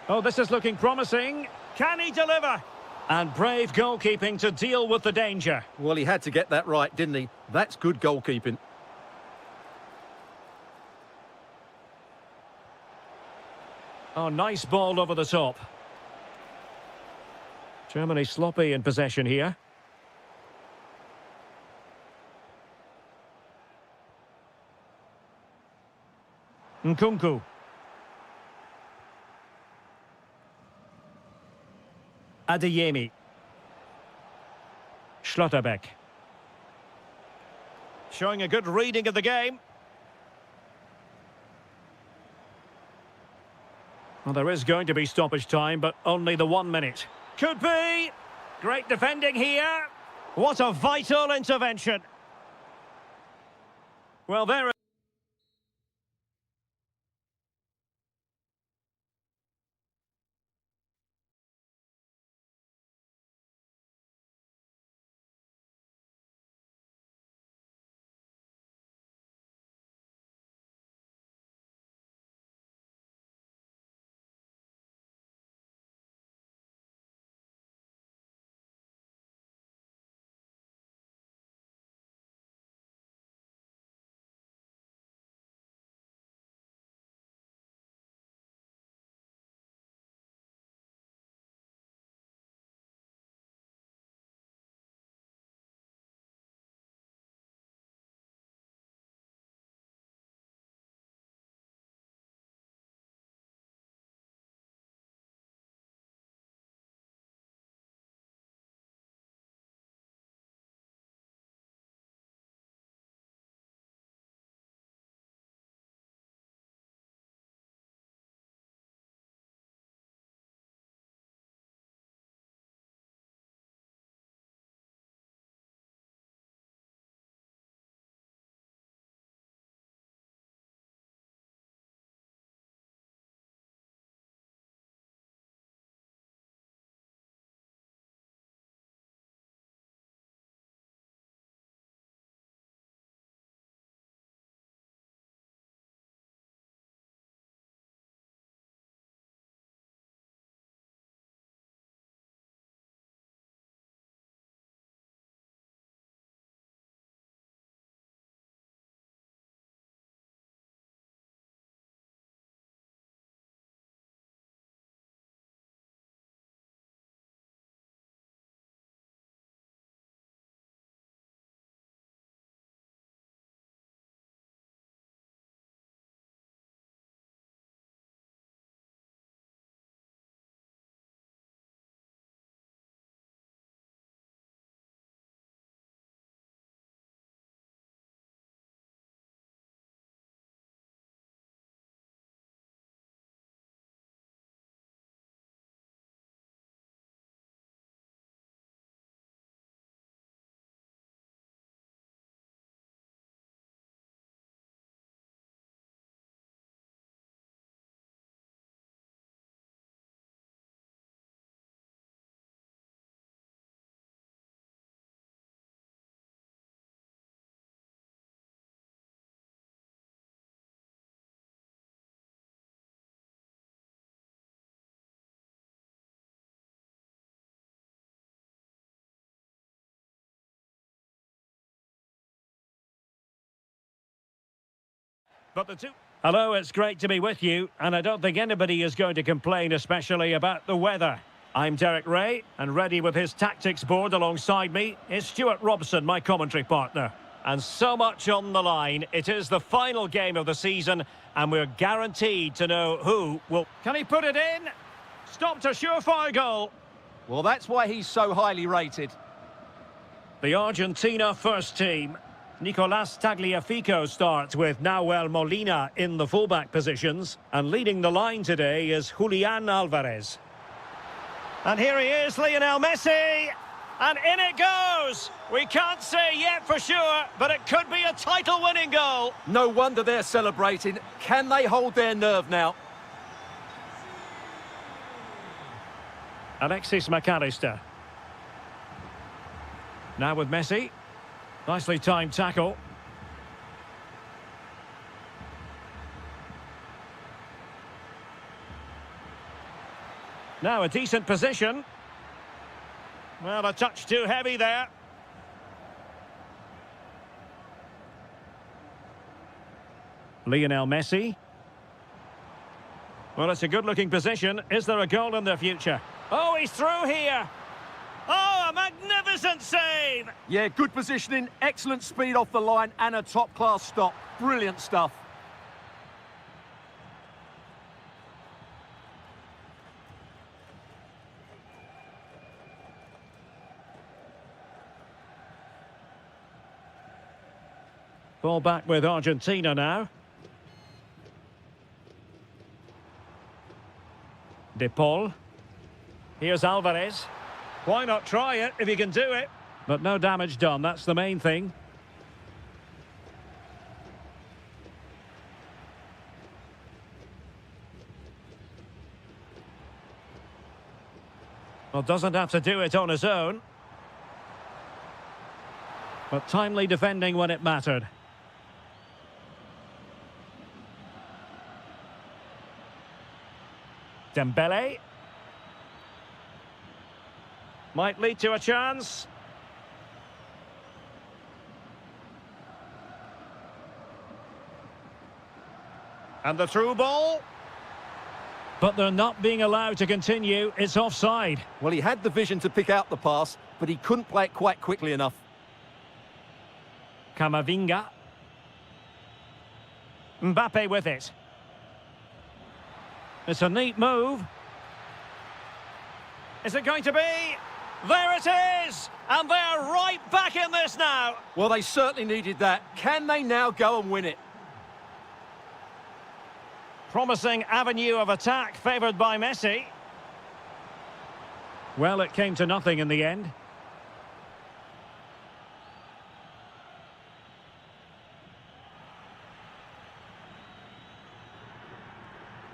Oh, this is looking promising. Can he deliver? And brave goalkeeping to deal with the danger. Well, he had to get that right, didn't he? That's good goalkeeping. Oh, nice ball over the top. Germany sloppy in possession here. Nkunku. Adeyemi. Schlotterbeck. Showing a good reading of the game. Well, there is going to be stoppage time, but only the 1 minute. Could be. Great defending here. What a vital intervention. Well, there but the two... Hello, it's great to be with you, and I don't think anybody is going to complain, especially about the weather. I'm Derek Ray, and ready with his tactics board alongside me is Stuart Robson, my commentary partner. And so much on the line. It is the final game of the season, and we're guaranteed to know who will... Can he put it in? Stopped a surefire goal. Well, that's why he's so highly rated. The Argentina first team. Nicolas Tagliafico starts with Nahuel Molina in the fullback positions. And leading the line today is Julian Alvarez. And here he is, Lionel Messi. And in it goes. We can't say yet for sure, but it could be a title-winning goal. No wonder they're celebrating. Can they hold their nerve now? Alexis McAllister. Now with Messi. Nicely timed tackle. Now a decent position. Well, a touch too heavy there. Lionel Messi. Well, it's a good-looking position. Is there a goal in the future? Oh, he's through here. Oh, a magnificent save. Yeah, good positioning, excellent speed off the line, and a top-class stop. Brilliant stuff. Ball back with Argentina now. De Paul. Here's Alvarez. Why not try it if you can do it? But no damage done, that's the main thing. Well, doesn't have to do it on his own. But timely defending when it mattered. Dembele. Might lead to a chance. And the through ball. But they're not being allowed to continue. It's offside. Well, he had the vision to pick out the pass, but he couldn't play it quite quickly enough. Camavinga. Mbappe with it. It's a neat move. Is it going to be? There it is! And they're right back in this now. Well, they certainly needed that. Can they now go and win it? Promising avenue of attack favoured by Messi. Well, it came to nothing in the end.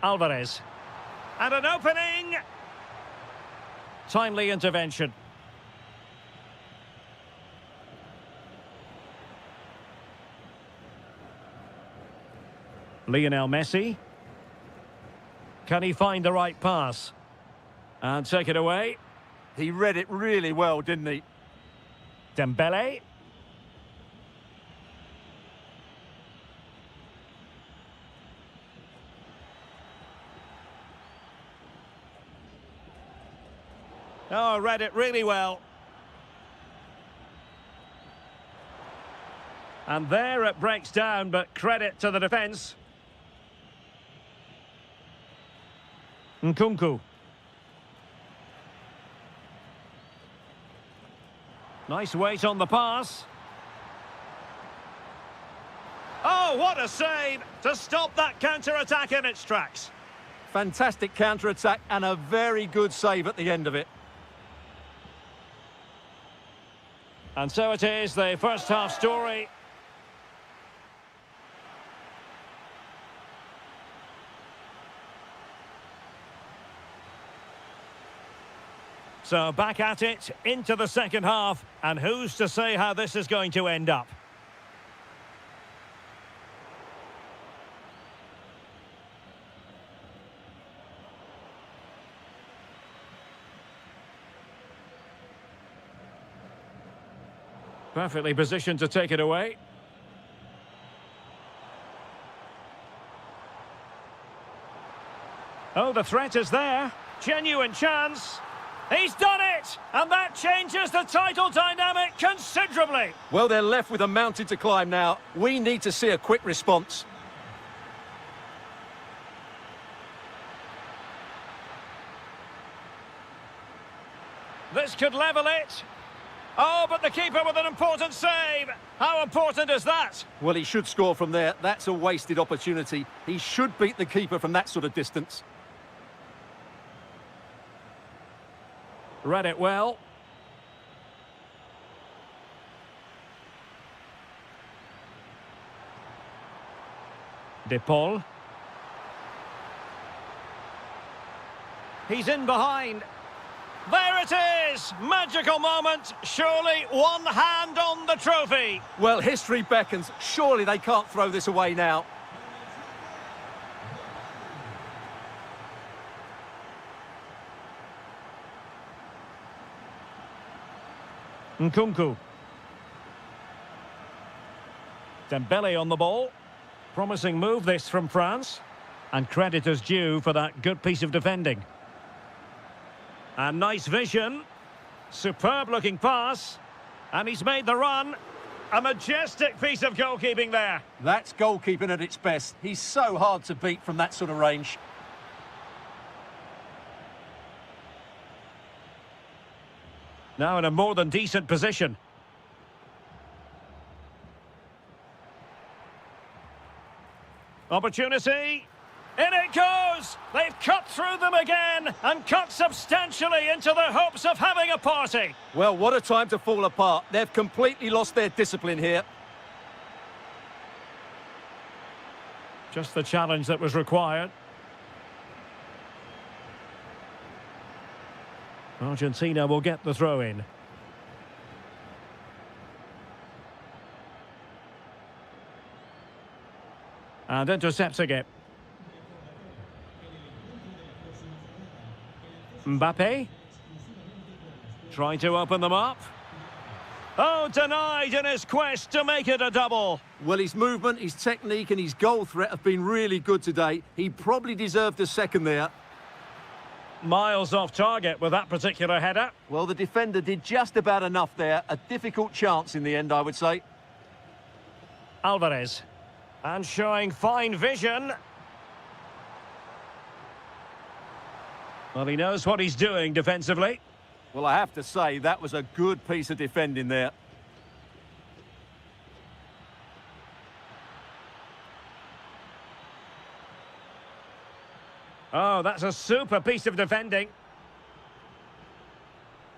Alvarez. And an opening! Timely intervention. Lionel Messi. Can he find the right pass? And take it away. He read it really well, didn't he? Dembele. Oh, read it really well. And there it breaks down, but credit to the defence. Nkunku. Nice weight on the pass. Oh, what a save to stop that counter-attack in its tracks. Fantastic counter-attack and a very good save at the end of it. And so it is, the first half story. So back at it, into the second half, and who's to say how this is going to end up? Perfectly positioned to take it away. Oh, the threat is there. Genuine chance. He's done it! And that changes the title dynamic considerably. Well, they're left with a mountain to climb now. We need to see a quick response. This could level it. Oh, but the keeper with an important save. How important is that? Well, he should score from there. That's a wasted opportunity. He should beat the keeper from that sort of distance. Read it well. De Paul. He's in behind. There it is! Magical moment. Surely one hand on the trophy. Well, history beckons. Surely they can't throw this away now. Nkunku. Dembele on the ball. Promising move this from France. And credit is due for that good piece of defending. And nice vision. Superb looking pass. And he's made the run. A majestic piece of goalkeeping there. That's goalkeeping at its best. He's so hard to beat from that sort of range. Now in a more than decent position. Opportunity. In it goes! They've cut through them again and cut substantially into the hopes of having a party. Well, what a time to fall apart. They've completely lost their discipline here. Just the challenge that was required. Argentina will get the throw in. And intercepting it. Mbappe. Trying to open them up. Oh, denied in his quest to make it a double. Well, his movement, his technique and his goal threat have been really good today. He probably deserved a second there. Miles off target with that particular header. Well, the defender did just about enough there. A difficult chance in the end, I would say. Alvarez. And showing fine vision. Well, he knows what he's doing defensively. Well, I have to say, that was a good piece of defending there. Oh, that's a super piece of defending.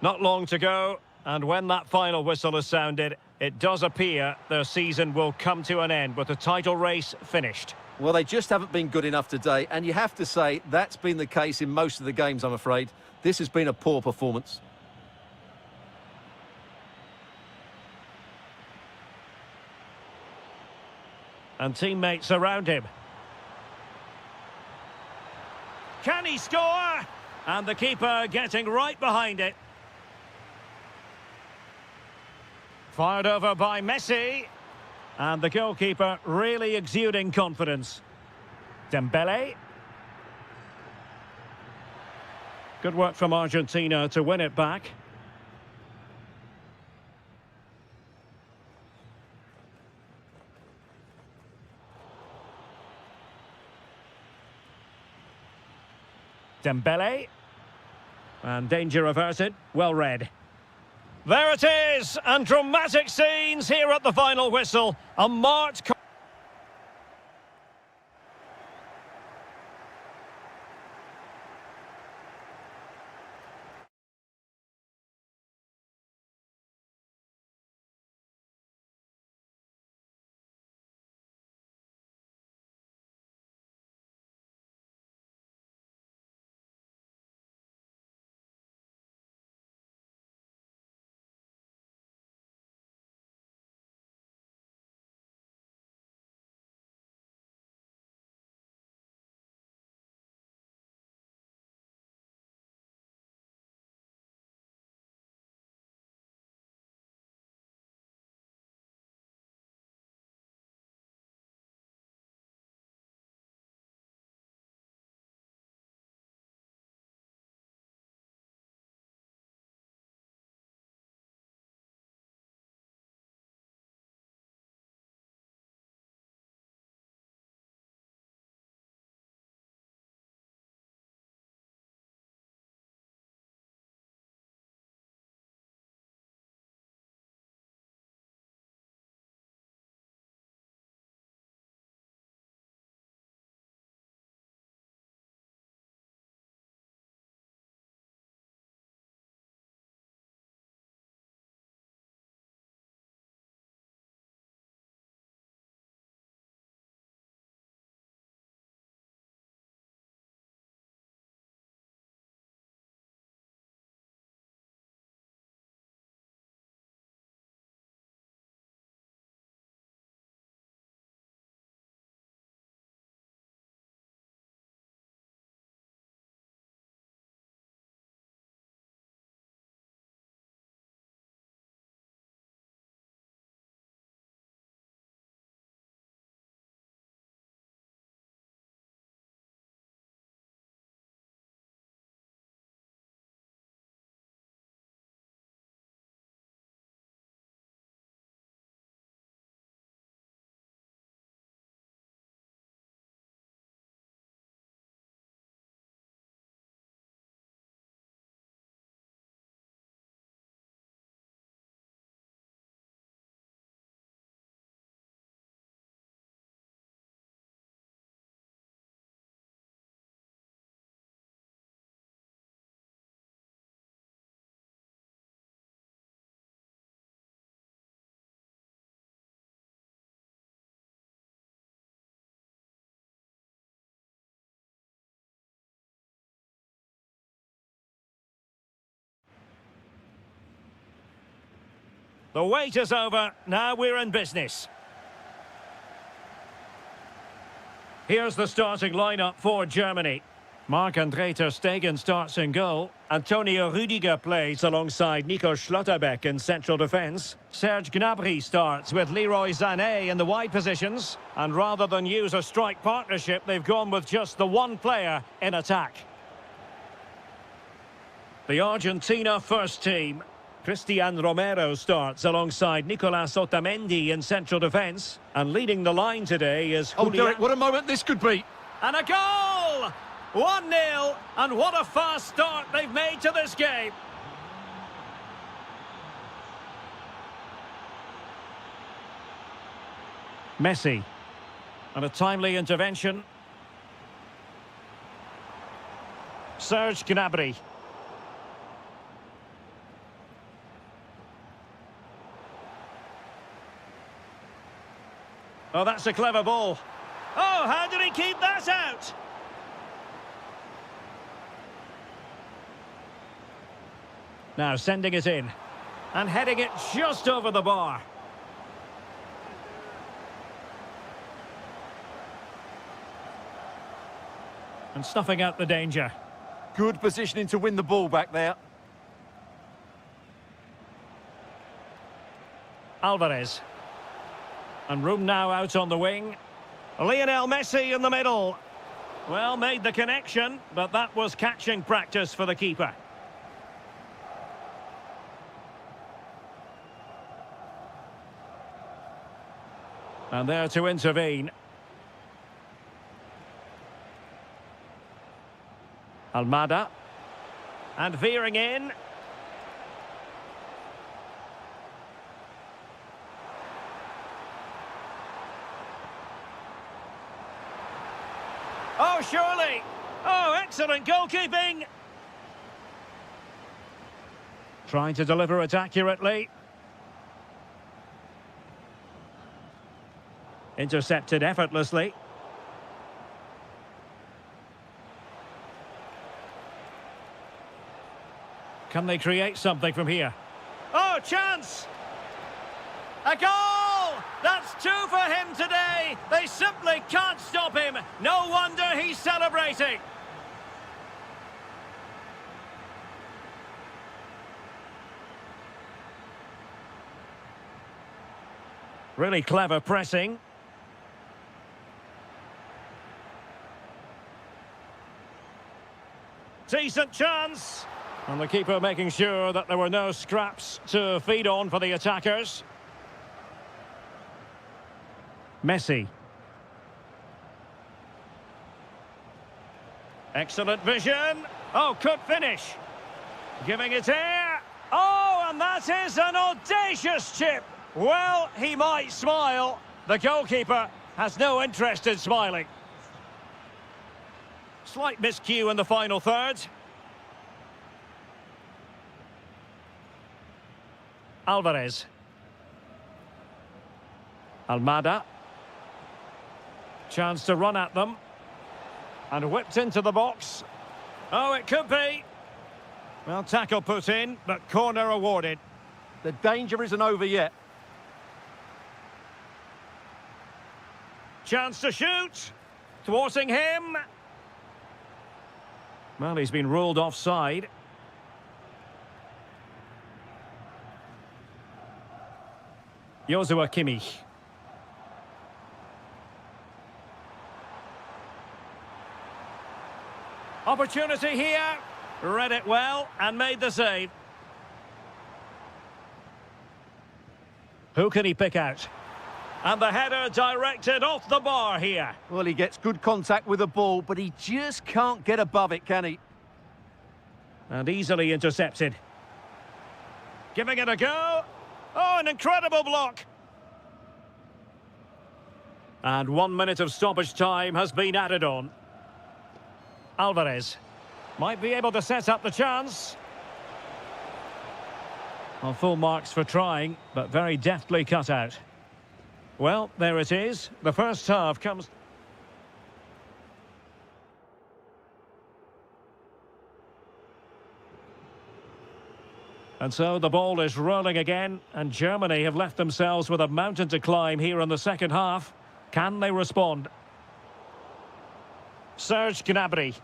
Not long to go, and when that final whistle is sounded, it does appear their season will come to an end with the title race finished. Well, they just haven't been good enough today, and you have to say that's been the case in most of the games, I'm afraid. This has been a poor performance. And teammates around him. Can he score? And the keeper getting right behind it. Fired over by Messi. And the goalkeeper really exuding confidence. Dembele. Good work from Argentina to win it back. Dembele. And danger averted. Well read. There it is, and dramatic scenes here at the final whistle. A marked The wait is over. Now we're in business. Here's the starting lineup for Germany. Marc-André ter Stegen starts in goal. Antonio Rüdiger plays alongside Nico Schlotterbeck in central defence. Serge Gnabry starts with Leroy Sané in the wide positions. And rather than use a strike partnership, they've gone with just the one player in attack. The Argentina first team. Christian Romero starts alongside Nicolas Otamendi in central defence. And leading the line today is Oh, Julian... Derek, what a moment this could be. And a goal! 1-0, and what a fast start they've made to this game. Messi, and a timely intervention. Serge Gnabry. Oh, that's a clever ball. Oh, how did he keep that out? Now sending it in. And heading it just over the bar. And snuffing out the danger. Good positioning to win the ball back there. Alvarez. And room now out on the wing. Lionel Messi in the middle. Well, made the connection, but that was catching practice for the keeper. And there to intervene. Almada. And veering in. Oh, surely. Oh, excellent goalkeeping. Trying to deliver it accurately. Intercepted effortlessly. Can they create something from here? Oh, chance! A goal! That's 2 for him today. They simply can't stop him. No wonder he's celebrating. Really clever pressing. Decent chance. And the keeper making sure that there were no scraps to feed on for the attackers. Messi. Excellent vision. Oh, could finish. Giving it air. Oh, and that is an audacious chip. Well, he might smile. The goalkeeper has no interest in smiling. Slight miscue in the final third. Alvarez. Almada. Chance to run at them. And whipped into the box. Oh, it could be. Well, tackle put in, but corner awarded. The danger isn't over yet. Chance to shoot. Thwarting him. Well, he's been ruled offside. Joshua Kimmich. Opportunity here. Read it well and made the save. Who can he pick out? And the header directed off the bar here. Well, he gets good contact with the ball, but he just can't get above it, can he? And easily intercepted. Giving it a go. Oh, an incredible block. And 1 minute of stoppage time has been added on. Alvarez might be able to set up the chance. Well, full marks for trying, but very deftly cut out. Well, there it is. The first half comes... And so the ball is rolling again, and Germany have left themselves with a mountain to climb here in the second half. Can they respond? Serge Gnabry.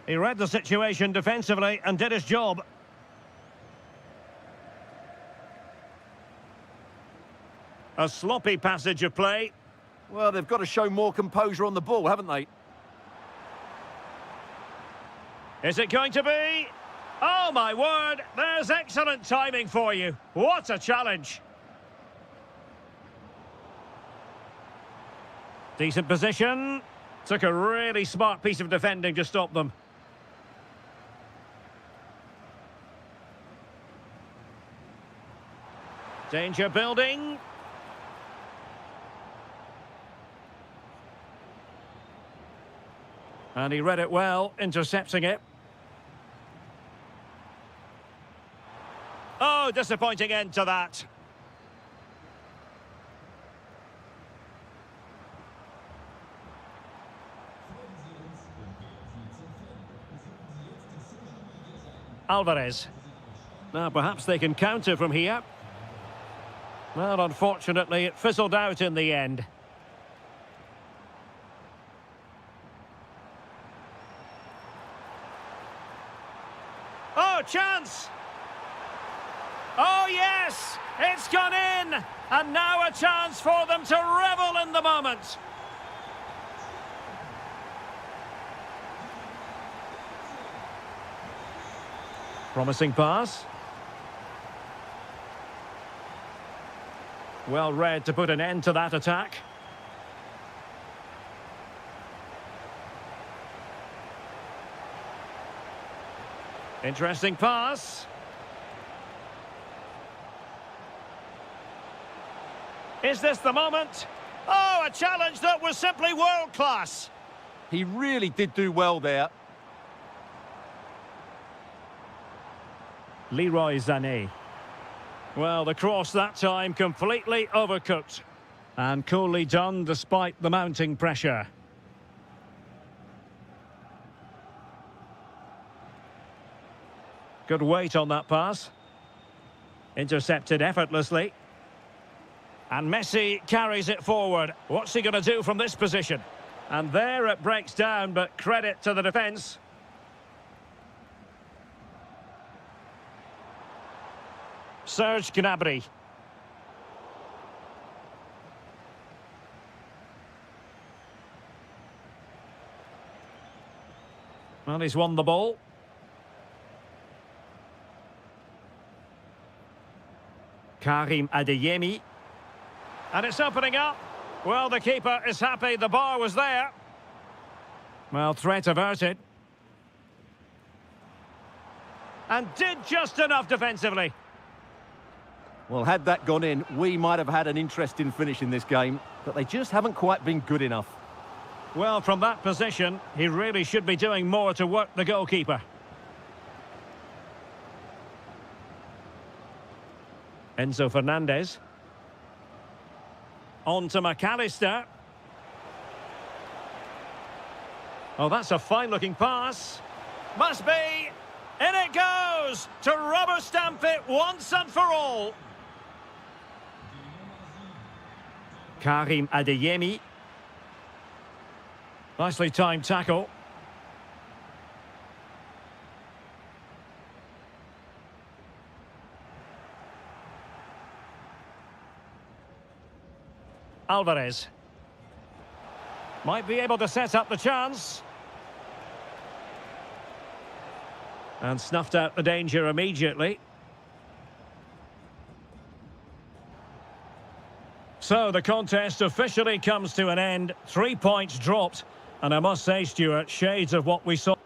He read the situation defensively and did his job. A sloppy passage of play. Well, they've got to show more composure on the ball, haven't they? Is it going to be? Oh, my word, there's excellent timing for you. What a challenge. Decent position. Took a really smart piece of defending to stop them. Danger building. And he read it well, intercepting it. Oh, disappointing end to that. Alvarez. Now, perhaps they can counter from here. Well, unfortunately, it fizzled out in the end. Oh, chance! Oh, yes! It's gone in! And now a chance for them to revel in the moment. Promising pass. Well read to put an end to that attack. Interesting pass. Is this the moment? Oh, a challenge that was simply world-class. He really did do well there. Leroy Sané. Well, the cross that time completely overcooked. And coolly done despite the mounting pressure. Good weight on that pass. Intercepted effortlessly. And Messi carries it forward. What's he going to do from this position? And there it breaks down, but credit to the defence. Serge Gnabry. Well, he's won the ball. Karim Adeyemi. And it's opening up. Well, the keeper is happy the bar was there. Well, threat averted. And did just enough defensively. Well, had that gone in, we might have had an interesting finish in this game, but they just haven't quite been good enough. Well, from that position, he really should be doing more to work the goalkeeper. Enzo Fernandez. On to McAllister. Oh, that's a fine-looking pass. Must be. In it goes to rubber stamp it once and for all. Karim Adeyemi. Nicely timed tackle. Alvarez. Might be able to set up the chance. And snuffed out the danger immediately. So the contest officially comes to an end. 3 points dropped. And I must say, Stuart, shades of what we saw.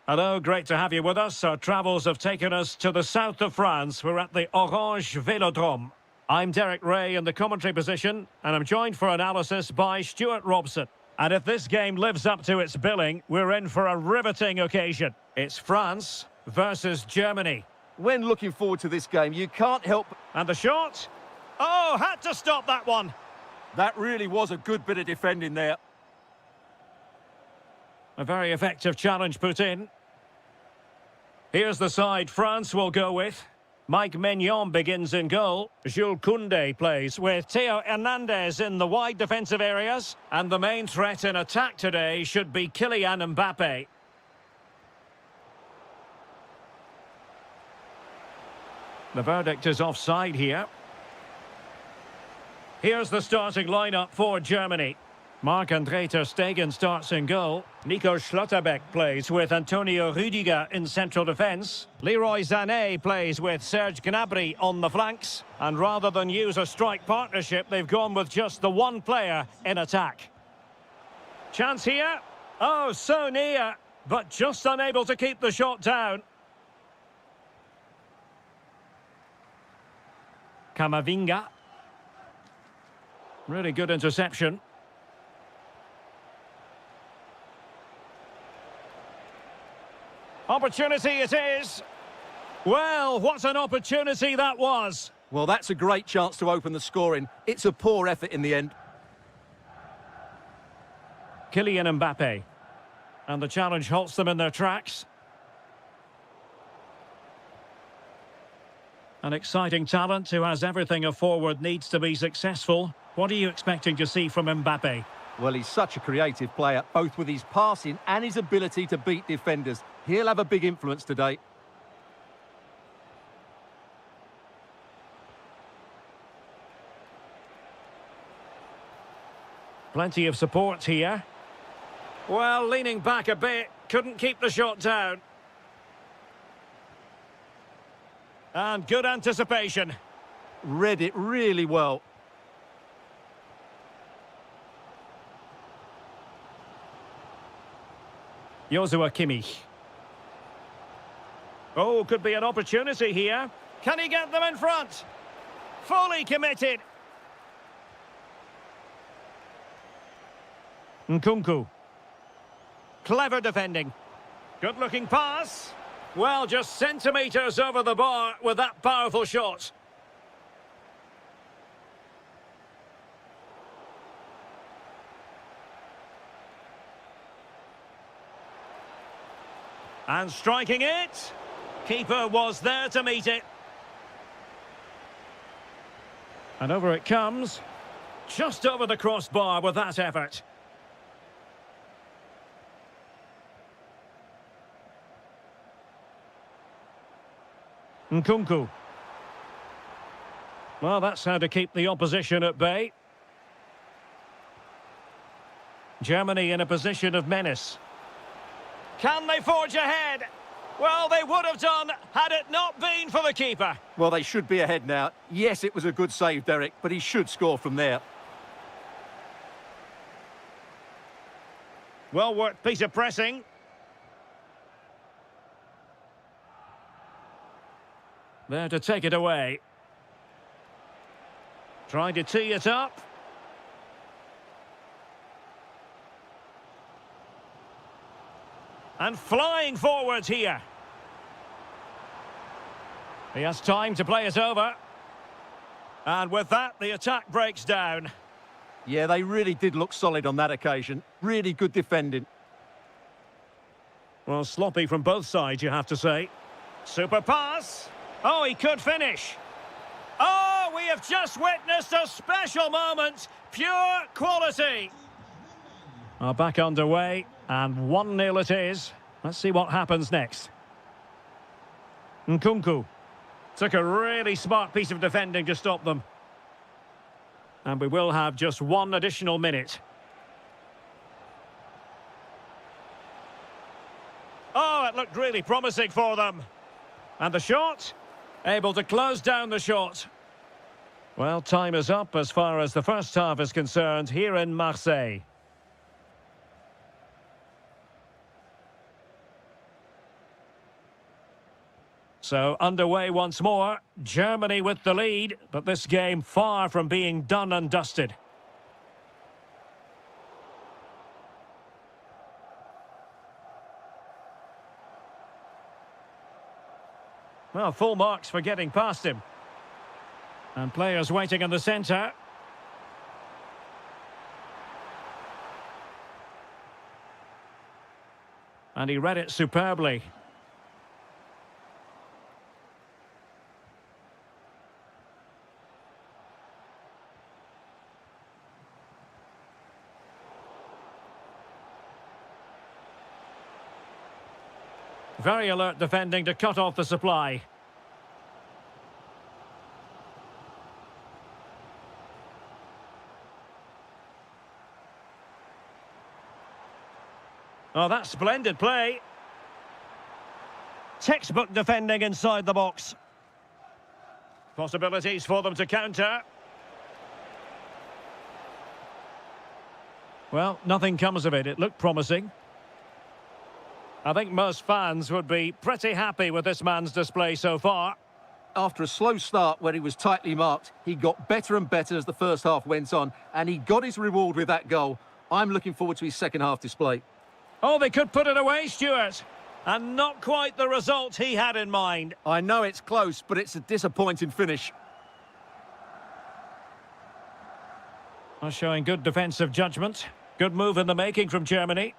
Hello, great to have you with us. Our travels have taken us to the south of France. We're at the Orange Velodrome. I'm Derek Ray in the commentary position, and I'm joined for analysis by Stuart Robson. And if this game lives up to its billing, we're in for a riveting occasion. It's France versus Germany. When looking forward to this game, you can't help... And the shot? Oh, had to stop that one. That really was a good bit of defending there. A very effective challenge put in. Here's the side France will go with. Mike Maignan begins in goal. Jules Koundé plays with Theo Hernandez in the wide defensive areas. And the main threat in attack today should be Kylian Mbappe. The verdict is offside here. Here's the starting lineup for Germany. Marc-André ter Stegen starts in goal. Nico Schlotterbeck plays with Antonio Rüdiger in central defence. Leroy Sané plays with Serge Gnabry on the flanks. And rather than use a strike partnership, they've gone with just the one player in attack. Chance here. Oh, so near, but just unable to keep the shot down. Camavinga. Really good interception. Opportunity it is. Well, what an opportunity that was. Well, that's a great chance to open the scoring. It's a poor effort in the end. Kylian Mbappe. And the challenge halts them in their tracks. An exciting talent who has everything a forward needs to be successful. What are you expecting to see from Mbappe? Well, he's such a creative player, both with his passing and his ability to beat defenders. He'll have a big influence today. Plenty of support here. Well, leaning back a bit, couldn't keep the shot down. And good anticipation. Read it really well. Joshua Kimmich. Oh, could be an opportunity here. Can he get them in front? Fully committed. Nkunku. Clever defending. Good-looking pass. Well, just centimetres over the bar with that powerful shot. And striking it. Keeper was there to meet it. And over it comes. Just over the crossbar with that effort. Nkunku. Well, that's how to keep the opposition at bay. Germany in a position of menace. Can they forge ahead? Well, they would have done had it not been for the keeper. Well, they should be ahead now. Yes, it was a good save, Derek, but he should score from there. Well-worked piece of pressing. There to take it away. Trying to tee it up. And flying forwards here. He has time to play it over. And with that, the attack breaks down. Yeah, they really did look solid on that occasion. Really good defending. Well, sloppy from both sides, you have to say. Super pass. Oh, he could finish. Oh, we have just witnessed a special moment. Pure quality. Are back underway, and 1-0 it is. Let's see what happens next. Nkunku. Took a really smart piece of defending to stop them. And we will have just one additional minute. Oh, it looked really promising for them. And the shot? Able to close down the shot. Well, time is up as far as the first half is concerned here in Marseille. So underway once more. Germany with the lead, but this game far from being done and dusted. Well, full marks for getting past him. And players waiting in the centre. And he read it superbly. Very alert defending to cut off the supply. Oh, that's splendid play. Textbook defending inside the box. Possibilities for them to counter. Well, nothing comes of it. It looked promising. I think most fans would be pretty happy with this man's display so far. After a slow start where he was tightly marked, he got better and better as the first half went on, and he got his reward with that goal. I'm looking forward to his second half display. Oh, they could put it away, Stuart. And not quite the result he had in mind. I know it's close, but it's a disappointing finish. Well, showing good defensive judgment. Good move in the making from Germany.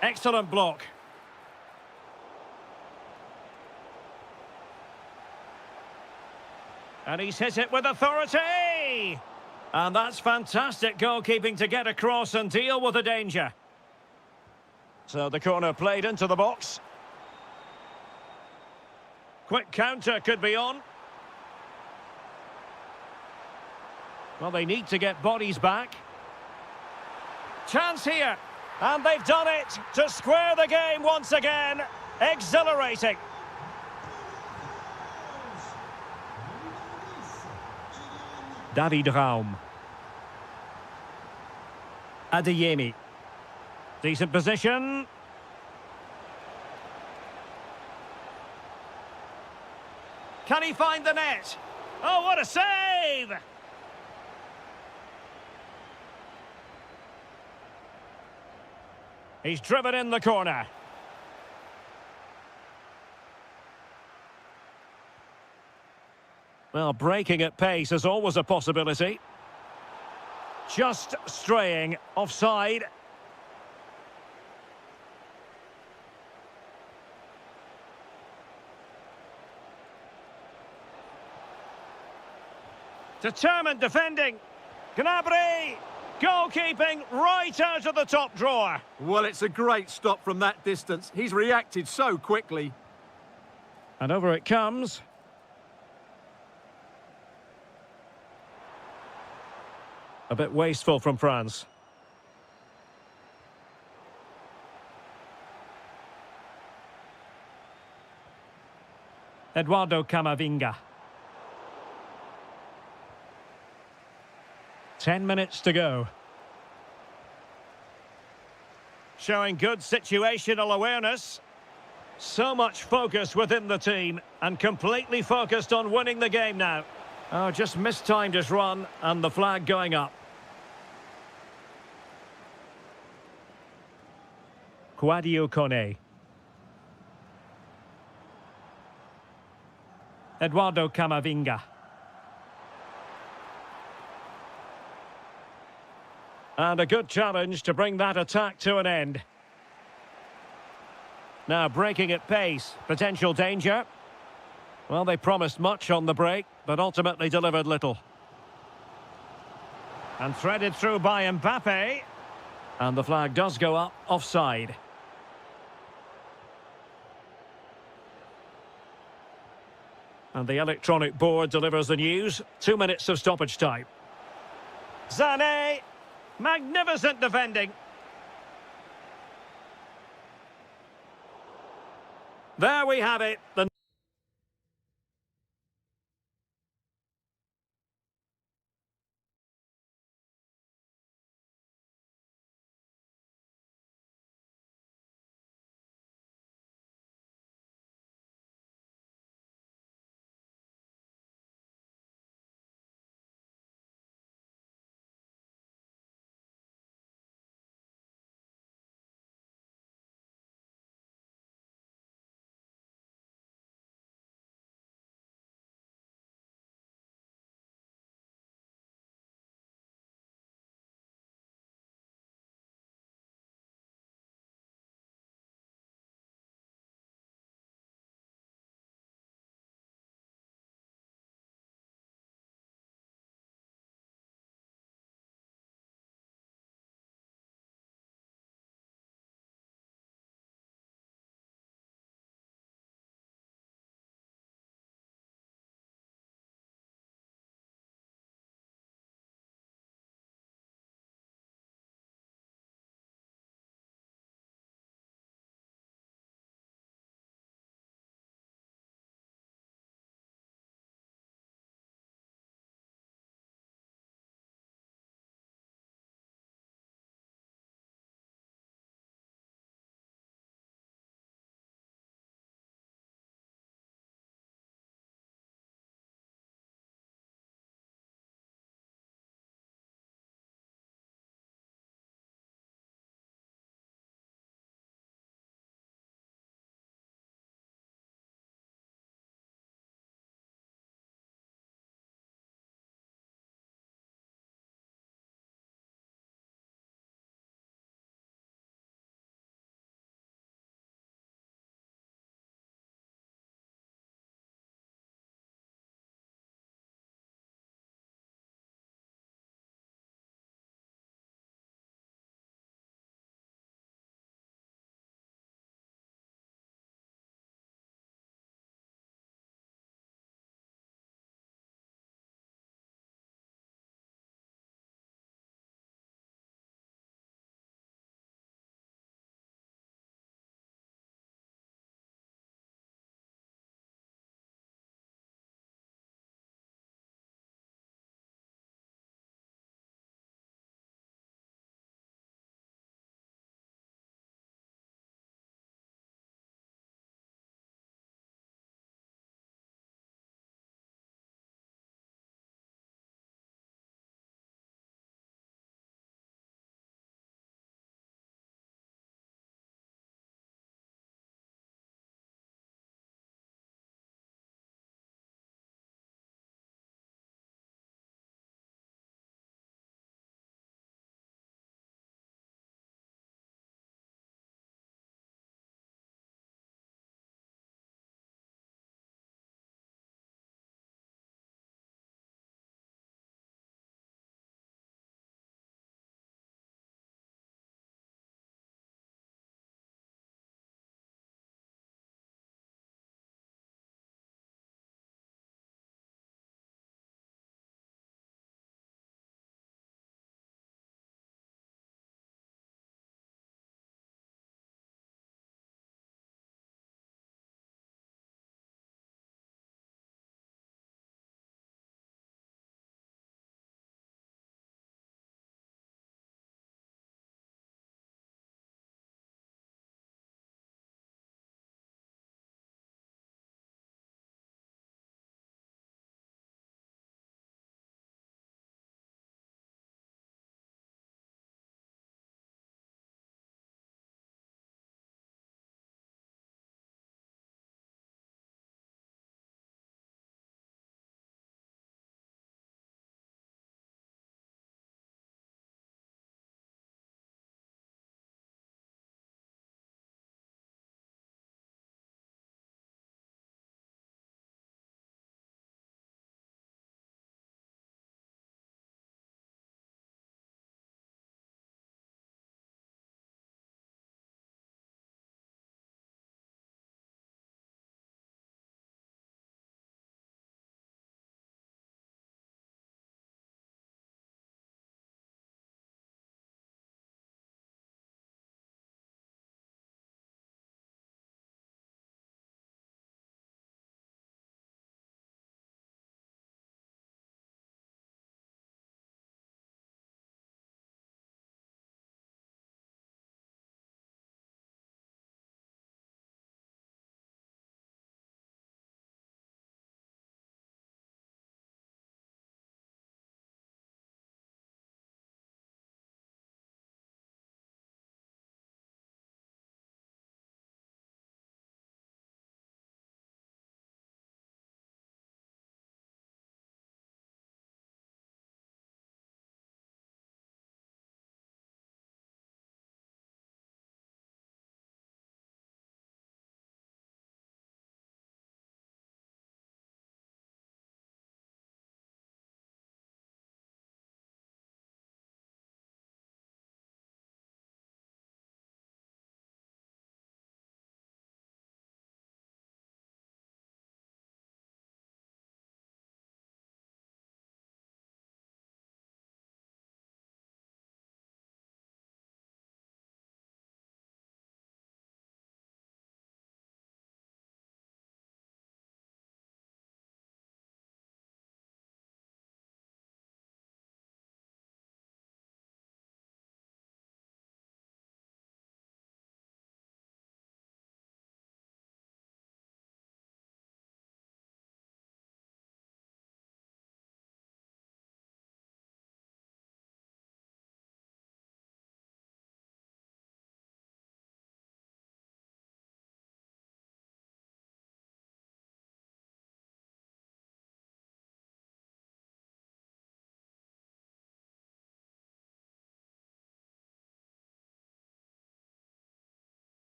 Excellent block. And he's hit it with authority! And that's fantastic goalkeeping to get across and deal with the danger. So the corner played into the box. Quick counter could be on. Well, they need to get bodies back. Chance here. And they've done it to square the game once again. Exhilarating. David Raum. Adeyemi. Decent position. Can he find the net? Oh, what a save! He's driven in the corner. Well, breaking at pace is always a possibility. Just straying offside. Determined defending. Gnabry! Goalkeeping right out of the top drawer. Well, it's a great stop from that distance. He's reacted so quickly. And over it comes. A bit wasteful from France. Eduardo Camavinga. 10 minutes to go. Showing good situational awareness. So much focus within the team and completely focused on winning the game now. Oh, just mistimed his run and the flag going up. Quadio Kone. Eduardo Camavinga. And a good challenge to bring that attack to an end. Now breaking at pace, potential danger. Well, they promised much on the break, but ultimately delivered little. And threaded through by Mbappe. And the flag does go up, offside. And the electronic board delivers the news. 2 minutes of stoppage time. Sané! Magnificent defending. There we have it. The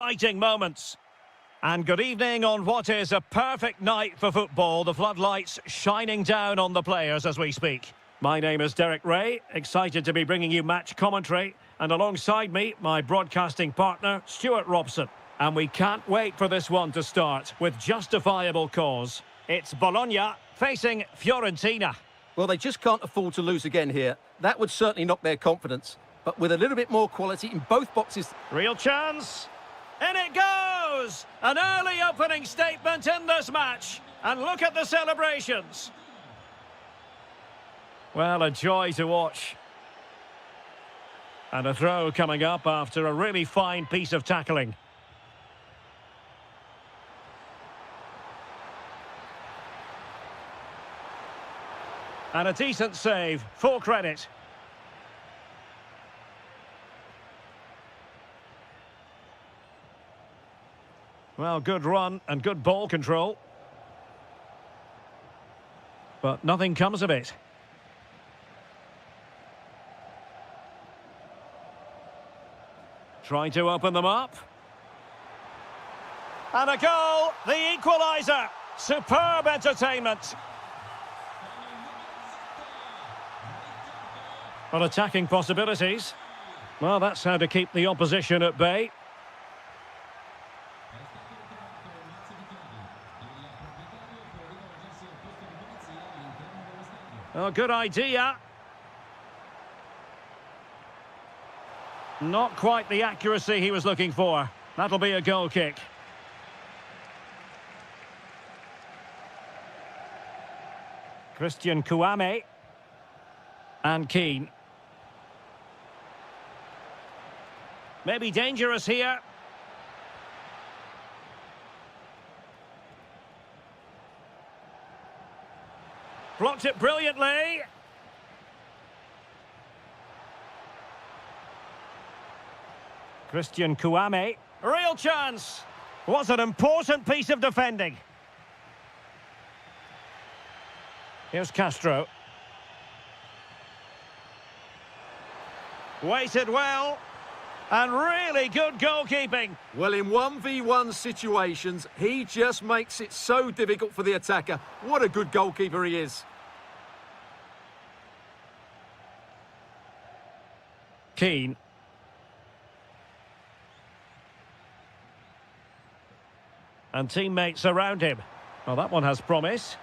Exciting moments. And good evening on what is a perfect night for football. The floodlights shining down on the players as we speak. My name is Derek Ray, excited to be bringing you match commentary. And alongside me, my broadcasting partner, Stuart Robson. And we can't wait for this one to start with justifiable cause. It's Bologna facing Fiorentina. Well, they just can't afford to lose again here. That would certainly knock their confidence. But with a little bit more quality in both boxes... Real chance. In it goes! An early opening statement in this match. And look at the celebrations. Well, a joy to watch. And a throw coming up after a really fine piece of tackling. And a decent save, full credit. Well, good run and good ball control. But nothing comes of it. Trying to open them up. And a goal, the equaliser. Superb entertainment. Well, attacking possibilities. Well, that's how to keep the opposition at bay. Oh, good idea. Not quite the accuracy he was looking for. That'll be a goal kick. Christian Kouame. And Keane. Maybe dangerous here. Blocked it brilliantly. Christian Kouame. Real chance. What an important piece of defending. Here's Castro. Waited well. And really good goalkeeping. Well, in 1v1 situations, he just makes it so difficult for the attacker. What a good goalkeeper he is. Keane. And teammates around him. Well, that one has promise.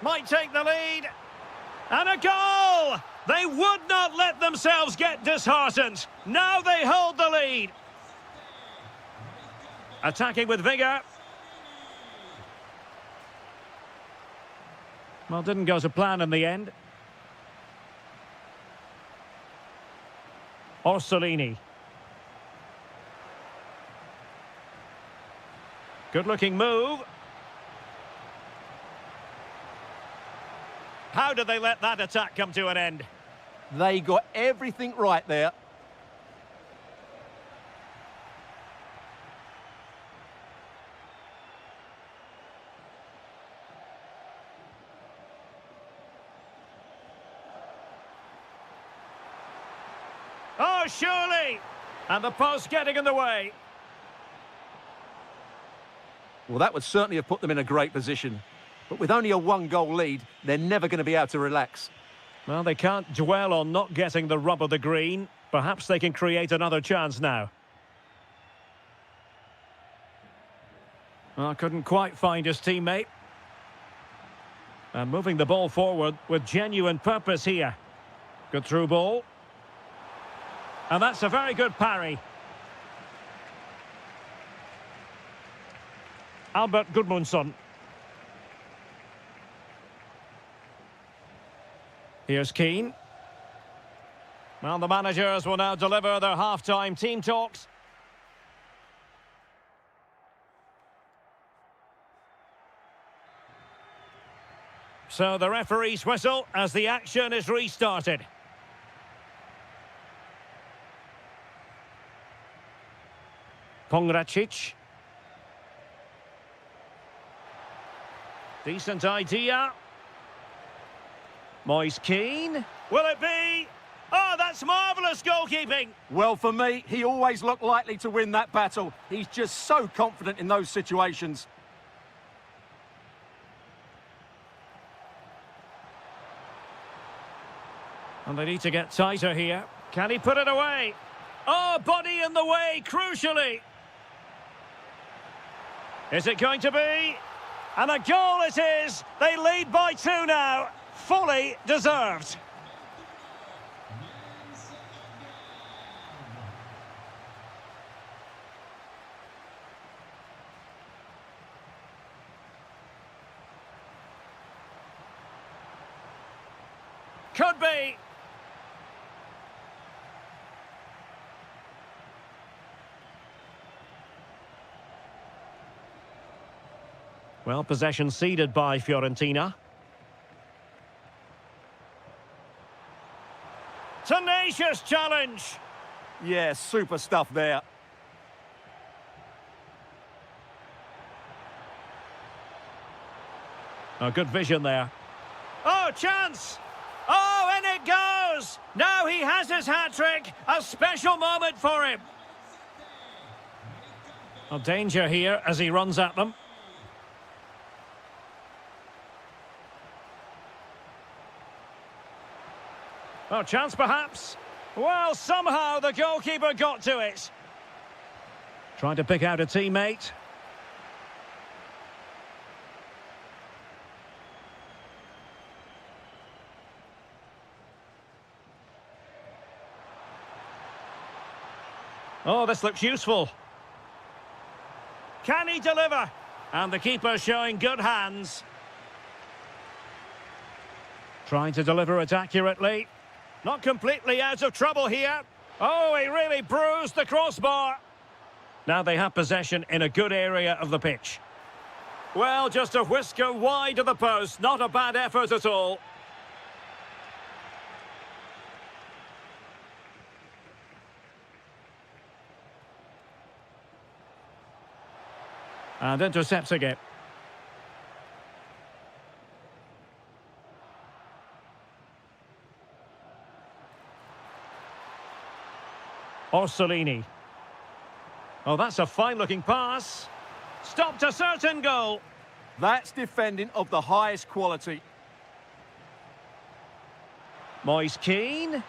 Might take the lead. And a goal! They would not let themselves get disheartened. Now they hold the lead. Attacking with vigour. Well, didn't go to plan in the end. Orsolini. Good-looking move. How did they let that attack come to an end? They got everything right there. Oh, surely! And the post getting in the way. Well, that would certainly have put them in a great position. But with only a one-goal lead, they're never going to be able to relax. Well, they can't dwell on not getting the rub of the green. Perhaps they can create another chance now. Well, couldn't quite find his teammate. And moving the ball forward with genuine purpose here. Good through ball. And that's a very good parry. Albert Gudmundsson. Here's Keane. Well, the managers will now deliver their half-time team talks. So the referee's whistle as the action is restarted. Pongracic. Decent idea. Moise Keane. Will it be? Oh, that's marvellous goalkeeping. Well, for me, he always looked likely to win that battle. He's just so confident in those situations. And they need to get tighter here. Can he put it away? Oh, body in the way, crucially. Is it going to be? And a goal it is. They lead by 2 now. Fully deserved. Could be. Well, possession ceded by Fiorentina. Tenacious challenge. Yeah, super stuff there. Oh, good vision there. Oh, chance! Oh, and it goes! Now he has his hat-trick. A special moment for him. Oh, danger here as he runs at them. Oh, chance perhaps. Well, somehow the goalkeeper got to it. Trying to pick out a teammate. Oh, this looks useful. Can he deliver? And the keeper showing good hands. Trying to deliver it accurately. Not completely out of trouble here. Oh, he really bruised the crossbar. Now they have possession in a good area of the pitch. Well, just a whisker wide of the post. Not a bad effort at all. And intercepting it. Orsolini. Oh, that's a fine-looking pass. Stopped a certain goal. That's defending of the highest quality. Moise Keane.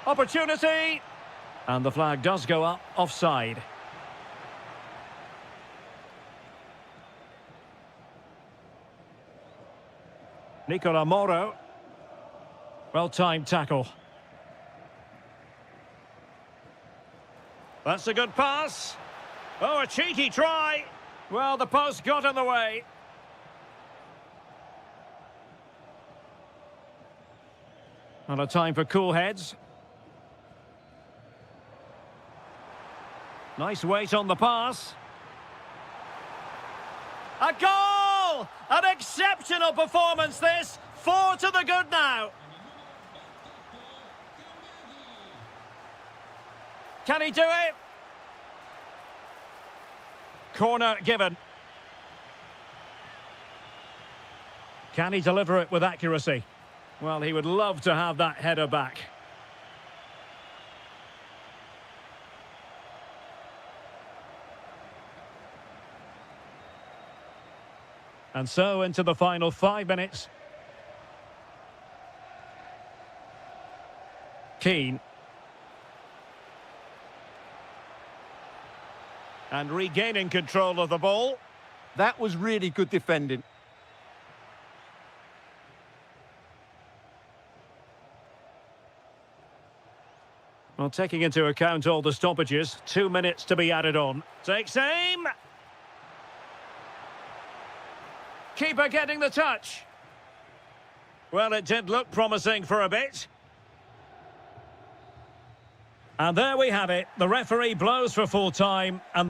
Opportunity. And the flag does go up offside. Nicola Moro. Well-timed tackle. That's a good pass. Oh, a cheeky try. Well, the post got in the way. And a time for cool heads. Nice weight on the pass. A goal! An exceptional performance, this. 4 to the good now. Can he do it? Corner given. Can he deliver it with accuracy? Well, he would love to have that header back. And so into the final 5 minutes. Keane. And regaining control of the ball. That was really good defending. Well, taking into account all the stoppages, 2 minutes to be added on. Takes aim. Keeper getting the touch. Well, it did look promising for a bit. And there we have it. The referee blows for full time and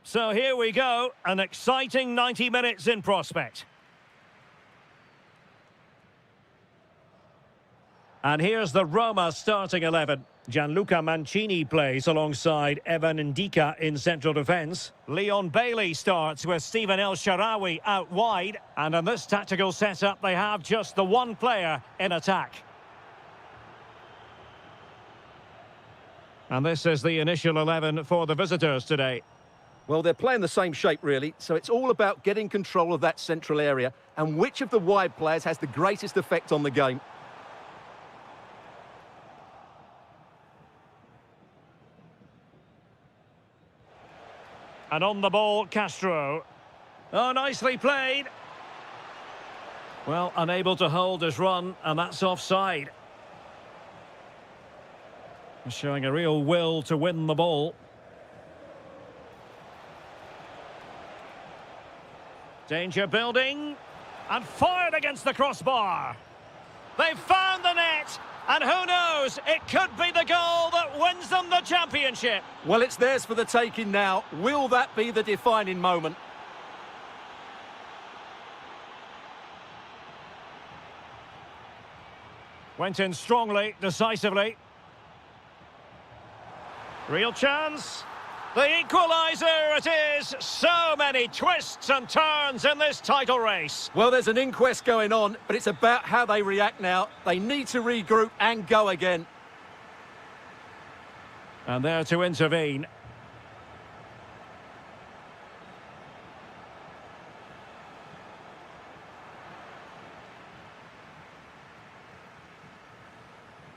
So here we go, an exciting 90 minutes in prospect. And here's the Roma starting 11. Gianluca Mancini plays alongside Evan Ndika in central defence. Leon Bailey starts with Stephen El Shaarawy out wide. And in this tactical setup, they have just the one player in attack. And this is the initial 11 for the visitors today. Well, they're playing the same shape, really, so it's all about getting control of that central area and which of the wide players has the greatest effect on the game. And on the ball, Castro. Oh, nicely played. Well, unable to hold his run, and that's offside. Showing a real will to win the ball. Danger building. And fired against the crossbar. They've found the net. And who knows, it could be the goal that wins them the championship. Well, it's theirs for the taking now. Will that be the defining moment? Went in strongly, decisively. Real chance. The equaliser it is. So many twists and turns in this title race. Well, there's an inquest going on, but it's about how they react now. They need to regroup and go again. And there to intervene.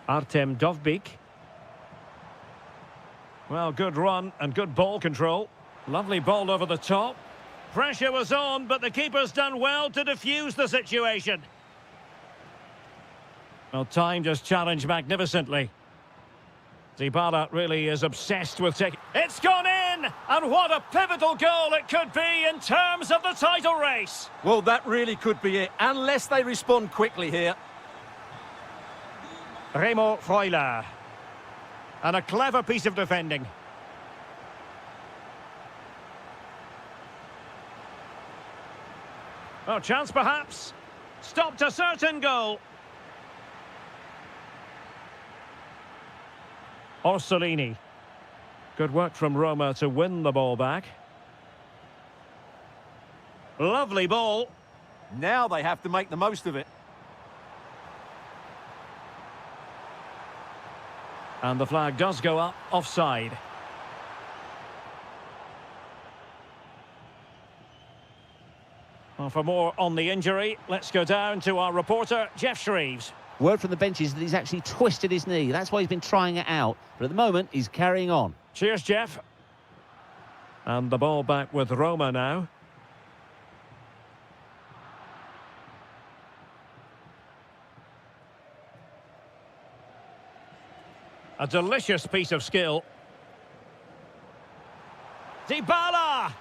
Artem Dovbyk. Well, good run and good ball control. Lovely ball over the top. Pressure was on, but the keeper's done well to defuse the situation. Well, timed his challenge magnificently. Dybala really is obsessed with taking... It's gone in! And what a pivotal goal it could be in terms of the title race. Well, that really could be it, unless they respond quickly here. Remo Freuler. And a clever piece of defending. Oh, chance perhaps. Stopped a certain goal. Orsolini. Good work from Roma to win the ball back. Lovely ball. Now they have to make the most of it. And the flag does go up, offside. Well, for more on the injury, let's go down to our reporter, Jeff Shreves. Word from the bench is that he's actually twisted his knee. That's why he's been trying it out. But at the moment, he's carrying on. Cheers, Jeff. And the ball back with Roma now. A delicious piece of skill. Dybala!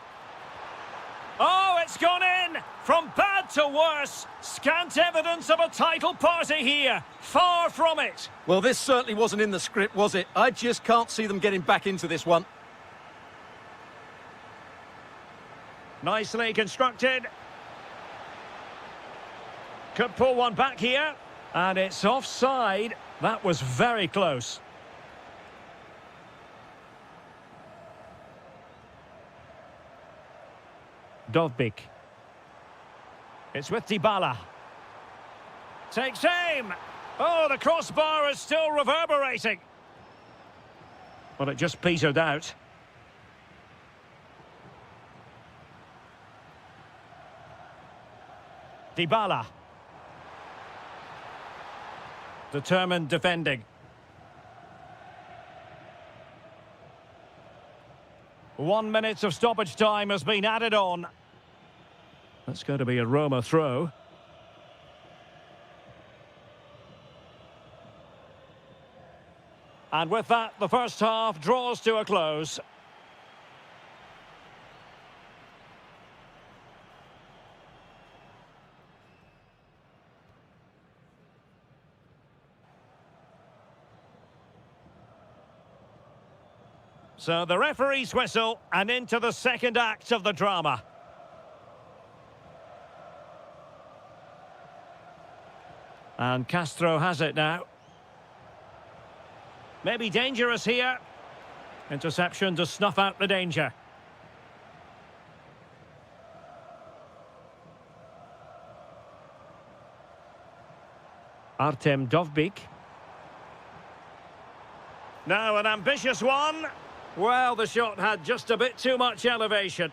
Oh, it's gone in! From bad to worse. Scant evidence of a title party here. Far from it. Well, this certainly wasn't in the script, was it? I just can't see them getting back into this one. Nicely constructed. Could pull one back here. And it's offside. That was very close. Dovbyk. It's with Dybala. Takes aim. Oh, the crossbar is still reverberating. Well, it just petered out. Dybala. Determined defending. One minute of stoppage time has been added on. That's going to be a Roma throw. And with that, the first half draws to a close. So the referee's whistle and into the second act of the drama. And Castro has it now. Maybe dangerous here. Interception to snuff out the danger. Artem Dovbyk. Now an ambitious one. Well, the shot had just a bit too much elevation.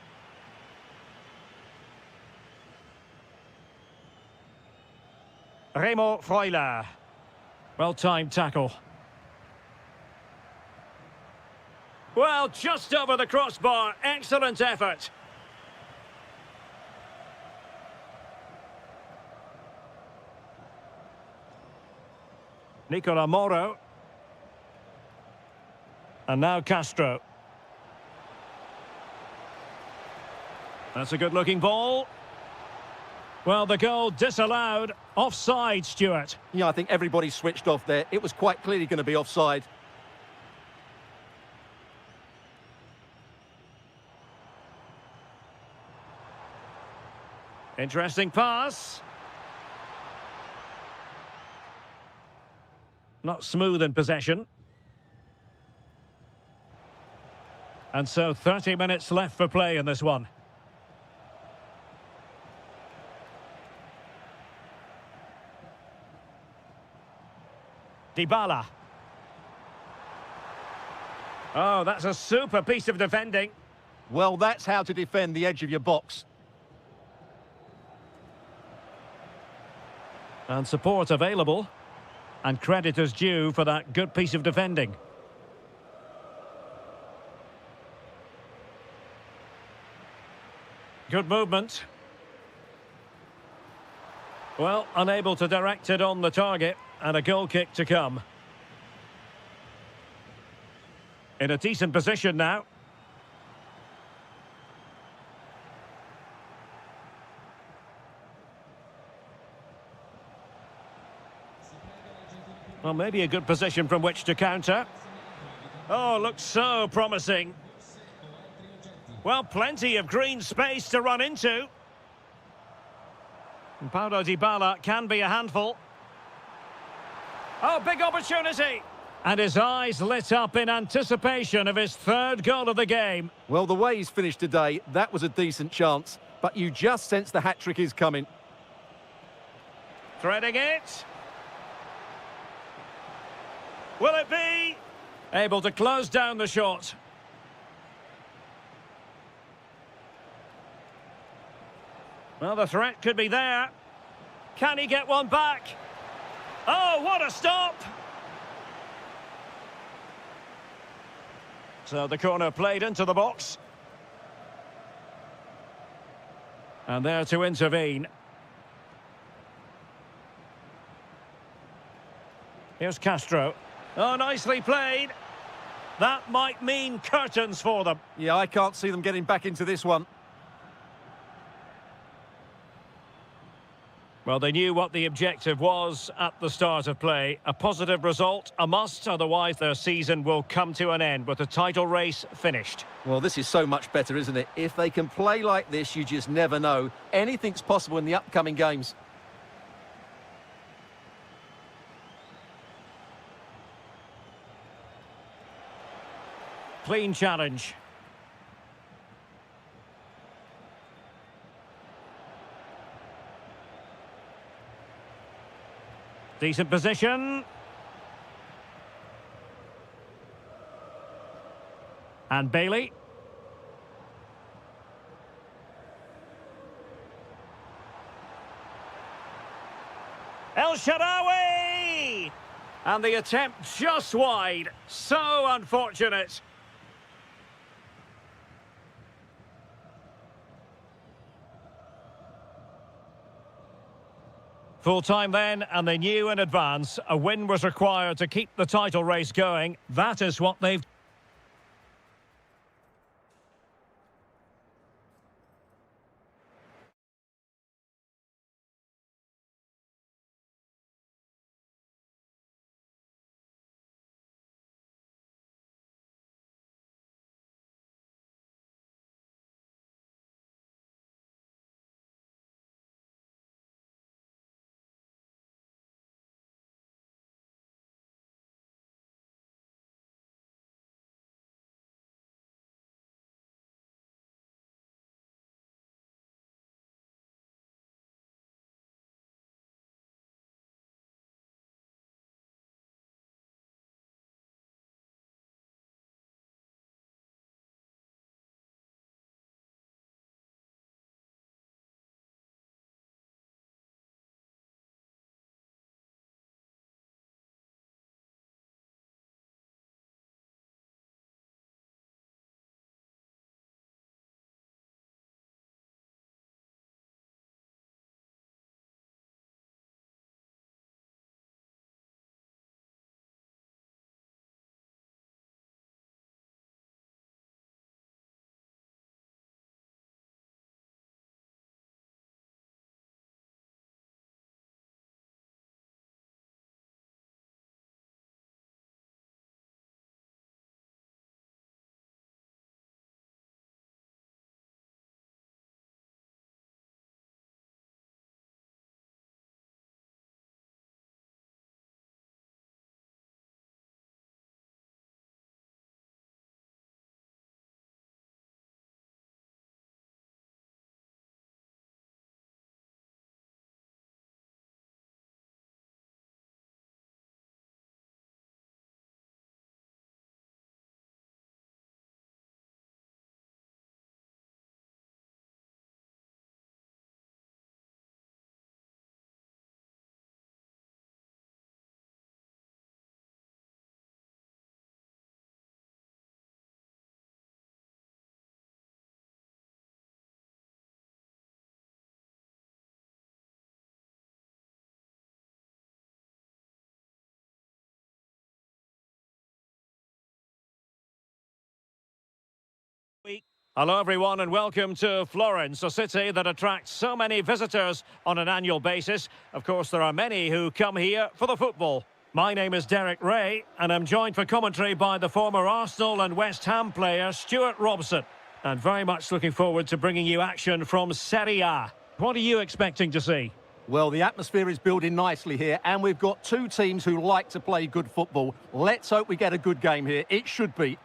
Remo Freuler. Well-timed tackle. Well, just over the crossbar. Excellent effort. Nicola Moro. And now Castro. That's a good-looking ball. Well, the goal disallowed. Offside, Stuart. Yeah, I think everybody switched off there. It was quite clearly going to be offside. Interesting pass. Not smooth in possession. And so 30 minutes left for play in this one. Dybala. Oh, that's a super piece of defending. Well, that's how to defend the edge of your box. And support available. And credit is due for that good piece of defending. Good movement. Well, unable to direct it on the target, and a goal kick to come. In a decent position now. Well, maybe a good position from which to counter. Oh, looks so promising. Well, plenty of green space to run into. And Paulo Dybala can be a handful. Oh, big opportunity. And his eyes lit up in anticipation of his third goal of the game. Well, the way he's finished today, that was a decent chance. But you just sense the hat-trick is coming. Threading it. Will it be? Able to close down the shot. Well, the threat could be there. Can he get one back? Oh, what a stop! So the corner played into the box. And there to intervene. Here's Castro. Oh, nicely played. That might mean curtains for them. Yeah, I can't see them getting back into this one. Well, they knew what the objective was at the start of play. A positive result, a must, otherwise their season will come to an end with the title race finished. Well, this is so much better, isn't it? If they can play like this, you just never know. Anything's possible in the upcoming games. Clean challenge. Decent position. And Bailey. El Shaarawy! And the attempt just wide. So unfortunate. Full time then, and they knew in advance a win was required to keep the title race going. That is what they've Hello everyone and welcome to Florence, a city that attracts so many visitors on an annual basis. Of course, there are many who come here for the football. My name is Derek Ray and I'm joined for commentary by the former Arsenal and West Ham player Stuart Robson. And very much looking forward to bringing you action from Serie A. What are you expecting to see? Well, the atmosphere is building nicely here, and we've got two teams who like to play good football. Let's hope we get a good game here. It should be.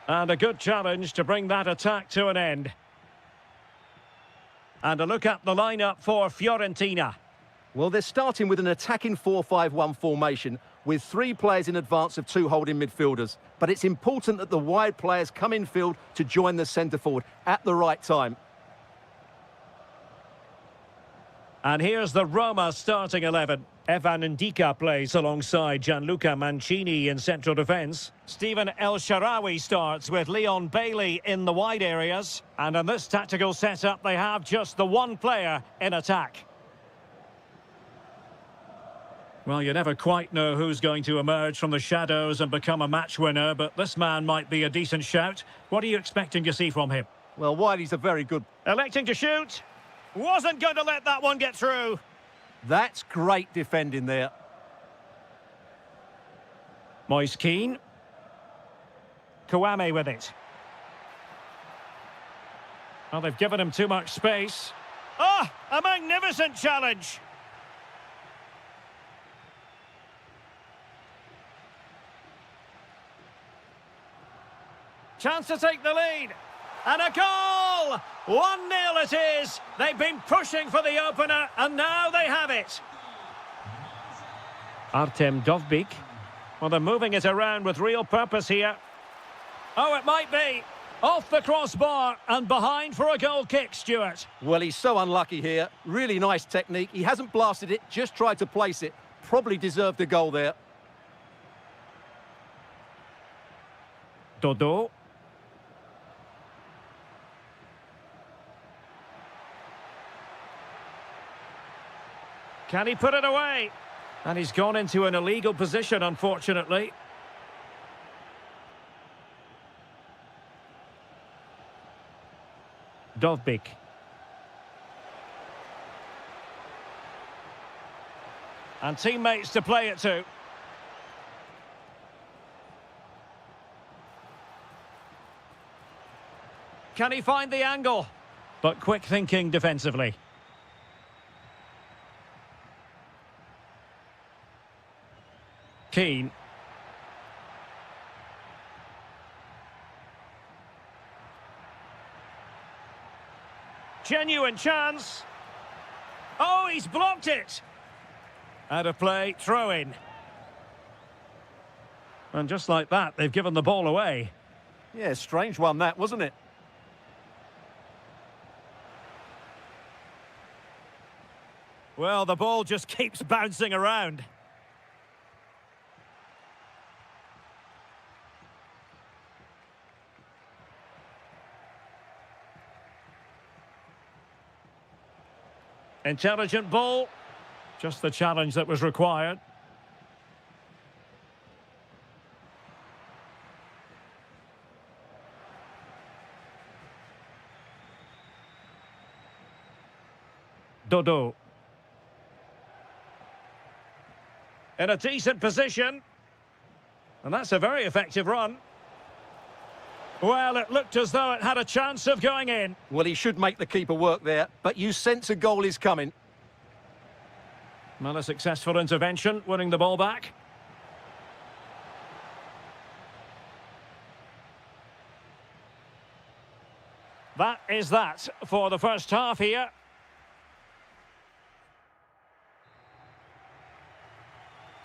And a good challenge to bring that attack to an end. And a look at the lineup for Fiorentina. Well, they're starting with an attacking 4-5-1 formation with three players in advance of two holding midfielders. But it's important that the wide players come in field to join the centre forward at the right time. And here's the Roma starting 11. Evan Ndika plays alongside Gianluca Mancini in central defence. Stephen El Shaarawy starts with Leon Bailey in the wide areas. And in this tactical setup, they have just the one player in attack. Well, you never quite know who's going to emerge from the shadows and become a match winner, but this man might be a decent shout. What are you expecting to see from him? Well, Wiley's a very good... Electing to shoot. Wasn't going to let that one get through. That's great defending there. Moise Keane. Kouame with it. Well, they've given him too much space. Ah, a magnificent challenge. Chance to take the lead. And a goal! 1-0 it is. They've been pushing for the opener, and now they have it. Artem Dovbyk. Well, they're moving it around with real purpose here. Oh, it might be. Off the crossbar and behind for a goal kick, Stuart. Well, he's so unlucky here. Really nice technique. He hasn't blasted it, just tried to place it. Probably deserved a goal there. Dodo. Can he put it away? And he's gone into an illegal position, unfortunately. Dovbyk. And teammates to play it to. Can he find the angle? But quick thinking defensively. Keane. Genuine chance. Oh, he's blocked it. Out of play, throw in. And just like that, they've given the ball away. Yeah, strange one that, wasn't it? Well, the ball just keeps bouncing around. Intelligent ball. Just the challenge that was required. Dodo. In a decent position. And that's a very effective run. Well, it looked as though it had a chance of going in. Well, he should make the keeper work there, but you sense a goal is coming. Well, a successful intervention, winning the ball back. That is that for the first half here.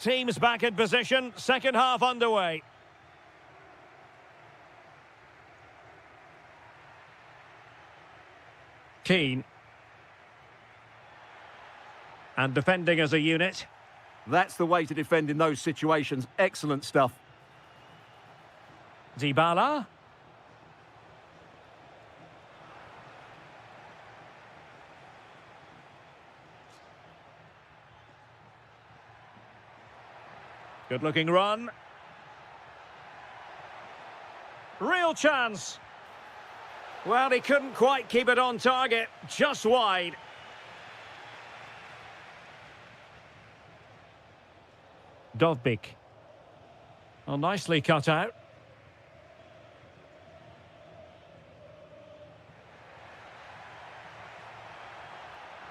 Teams back in position, second half underway. Keane. And defending as a unit. That's the way to defend in those situations. Excellent stuff. Dybala. Good looking run. Real chance. Well, he couldn't quite keep it on target, just wide. Dovbik. Oh, nicely cut out.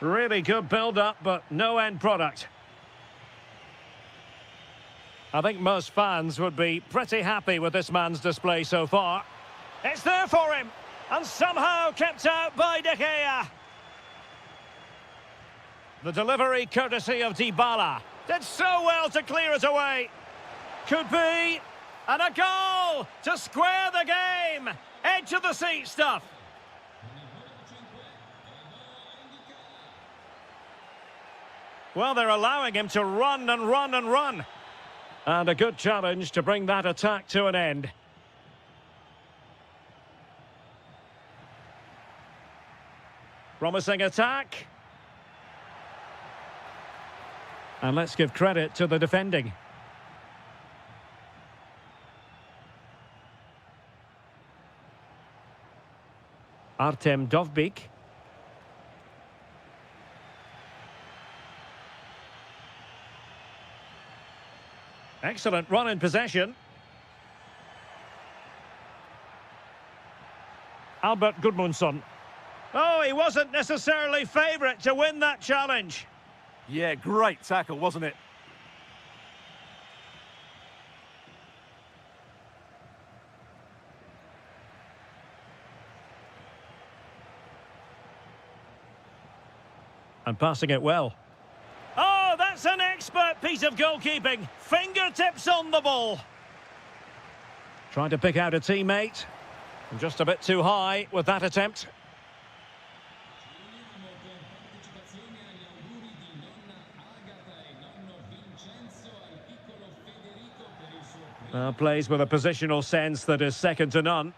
Really good build-up, but no end product. I think most fans would be pretty happy with this man's display so far. It's there for him, and somehow kept out by De Gea. The delivery courtesy of Dybala. Did so well to clear it away. Could be. And a goal to square the game. Edge of the seat stuff. Well, they're allowing him to run and run and run. And a good challenge to bring that attack to an end. Promising attack. And let's give credit to the defending. Artem Dovbik. Excellent run in possession. Albert Gudmundsson. Oh, he wasn't necessarily favourite to win that challenge. Yeah, great tackle, wasn't it? And passing it well. Oh, that's an expert piece of goalkeeping. Fingertips on the ball. Trying to pick out a teammate. Just a bit too high with that attempt. Plays with a positional sense that is second to none.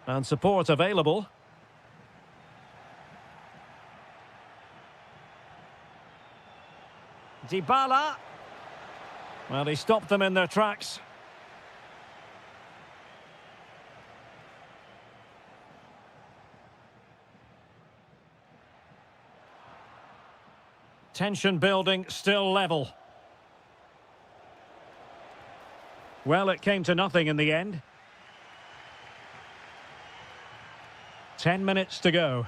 And support available. Dybala. Well, he stopped them in their tracks. Tension building, still level. Well, it came to nothing in the end. 10 minutes to go.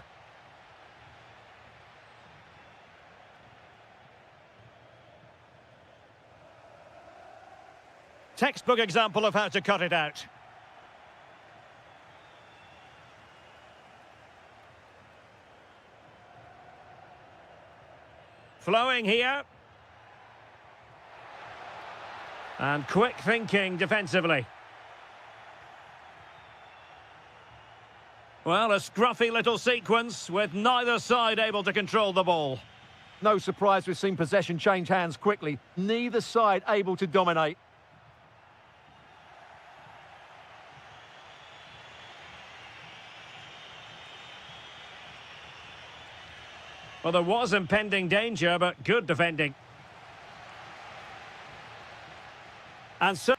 Textbook example of how to cut it out. Flowing here. And quick thinking defensively. Well, a scruffy little sequence with neither side able to control the ball. No surprise we've seen possession change hands quickly. Neither side able to dominate. Well, there was impending danger, but good defending. And so...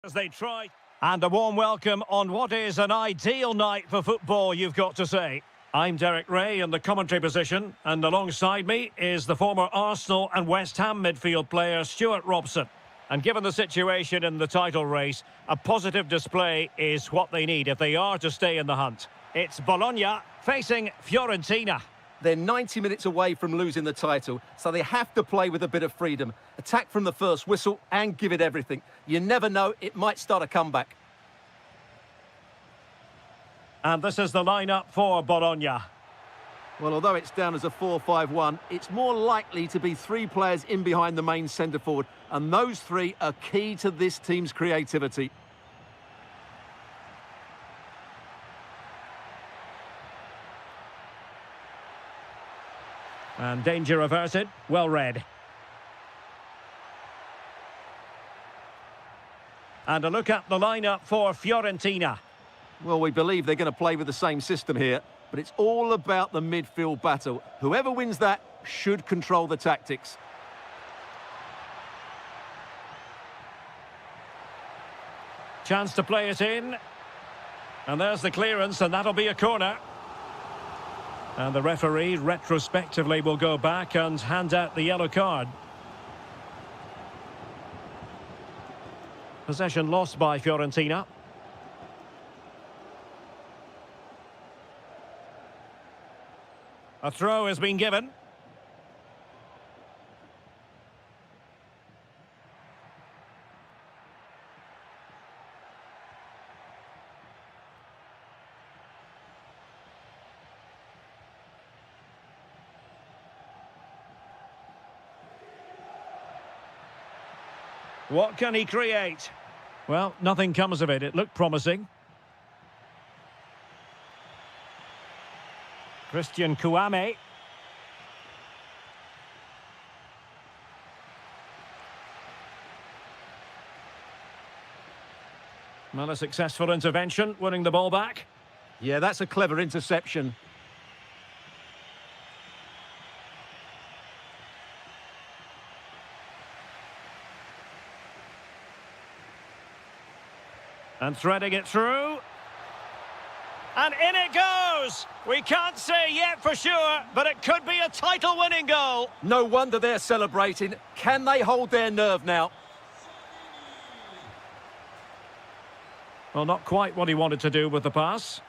As they try. And a warm welcome on what is an ideal night for football, you've got to say. I'm Derek Ray in the commentary position, and alongside me is the former Arsenal and West Ham midfield player Stuart Robson. And given the situation in the title race, a positive display is what they need if they are to stay in the hunt. It's Bologna facing Fiorentina. They're 90 minutes away from losing the title, so they have to play with a bit of freedom. Attack from the first whistle and give it everything. You never know, it might start a comeback. And this is the lineup for Bologna. Well, although it's down as a 4-5-1, it's more likely to be three players in behind the main centre forward, and those three are key to this team's creativity. And danger averted, well read. And a look at the lineup for Fiorentina. Well, we believe they're going to play with the same system here, but it's all about the midfield battle. Whoever wins that should control the tactics. Chance to play it in. And there's the clearance, and that'll be a corner. And the referee retrospectively will go back and hand out the yellow card. Possession lost by Fiorentina. A throw has been given. What can he create? Well, nothing comes of it. It looked promising. Christian Kouame. Well, a successful intervention, winning the ball back. Yeah, that's a clever interception. And threading it through. And in it goes! We can't say yet for sure, but it could be a title-winning goal. No wonder they're celebrating. Can they hold their nerve now? Well, not quite what he wanted to do with the pass.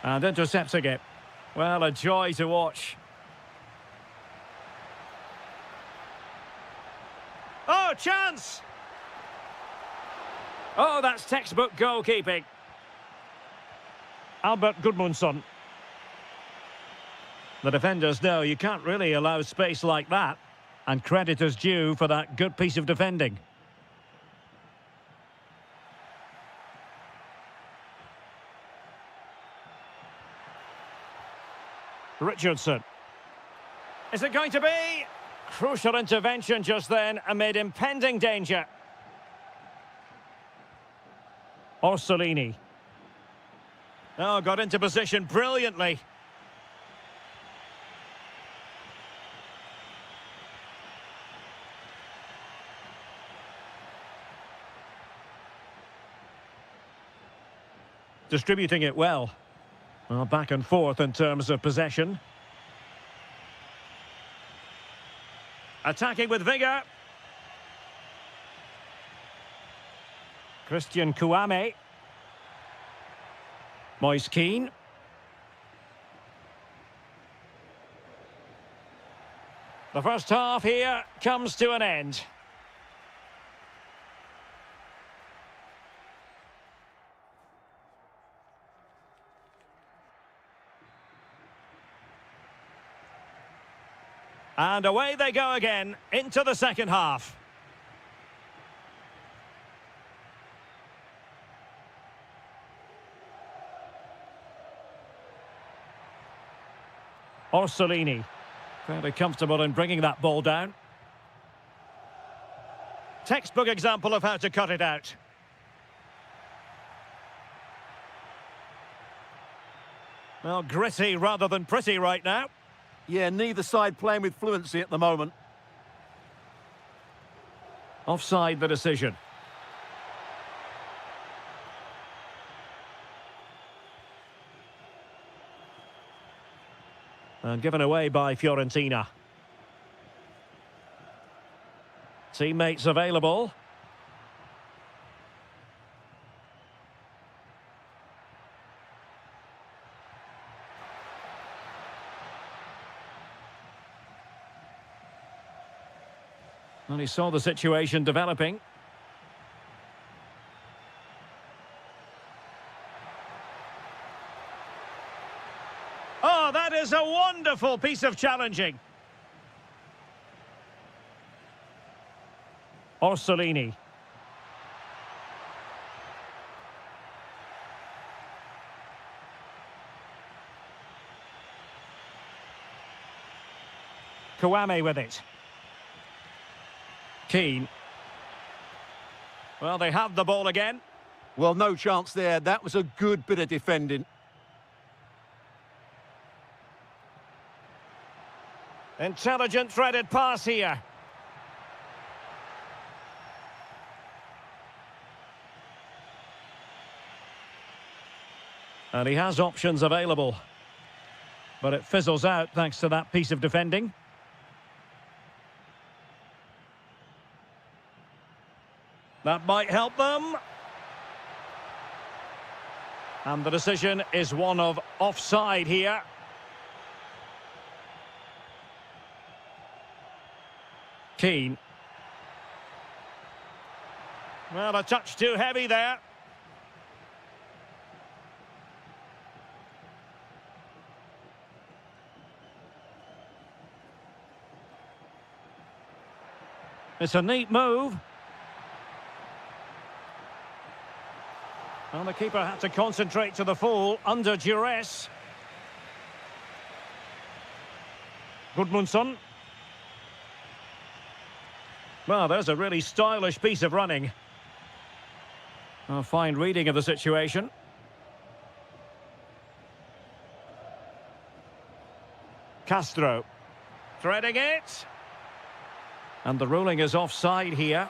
And intercepting it. Well, a joy to watch. Oh, chance! Oh, that's textbook goalkeeping. Albert Gudmundsson. The defenders know you can't really allow space like that. And credit is due for that good piece of defending. Richardson. Is it going to be? Crucial intervention just then amid impending danger. Orsolini. Oh, got into position brilliantly. Distributing it well. Well, back and forth in terms of possession. Attacking with vigour. Christian Kouame. Moise Keane. The first half here comes to an end. And away they go again into the second half. Orsolini, fairly comfortable in bringing that ball down. Textbook example of how to cut it out. Well, gritty rather than pretty right now. Yeah, neither side playing with fluency at the moment. Offside the decision. And given away by Fiorentina. Teammates available. And he saw the situation developing. Oh, that is a wonderful piece of challenging. Orsolini. Kouame with it. Keane. Well, they have the ball again. Well, no chance there. That was a good bit of defending. Intelligent threaded pass here. And he has options available. But it fizzles out thanks to that piece of defending. That might help them. And the decision is one of offside here. Keane. Well, a touch too heavy there. It's a neat move. Well, the keeper had to concentrate to the full under duress. Gudmundsson. Well, there's a really stylish piece of running. A fine reading of the situation. Castro. Threading it. And the ruling is offside here.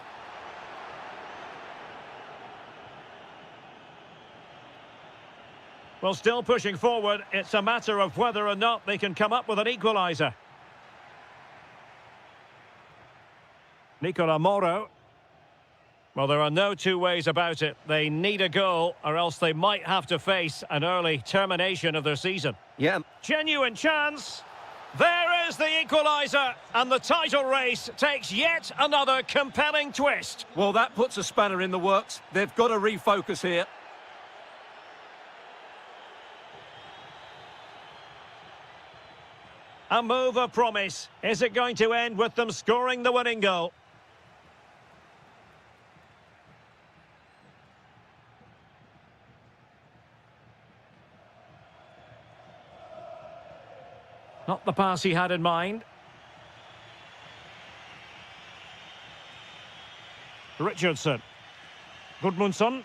Well, still pushing forward. It's a matter of whether or not they can come up with an equaliser. Nicola Moro. Well, there are no two ways about it. They need a goal, or else they might have to face an early termination of their season. Yeah. Genuine chance. There is the equaliser, and the title race takes yet another compelling twist. Well, that puts a spanner in the works. They've got to refocus here. A move of promise. Is it going to end with them scoring the winning goal? Not the pass he had in mind. Richardson. Gudmundsson.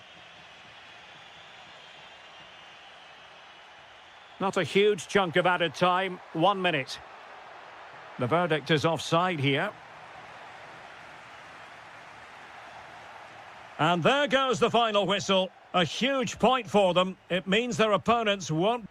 Not a huge chunk of added time. 1 minute. The verdict is offside here. And there goes the final whistle. A huge point for them. It means their opponents won't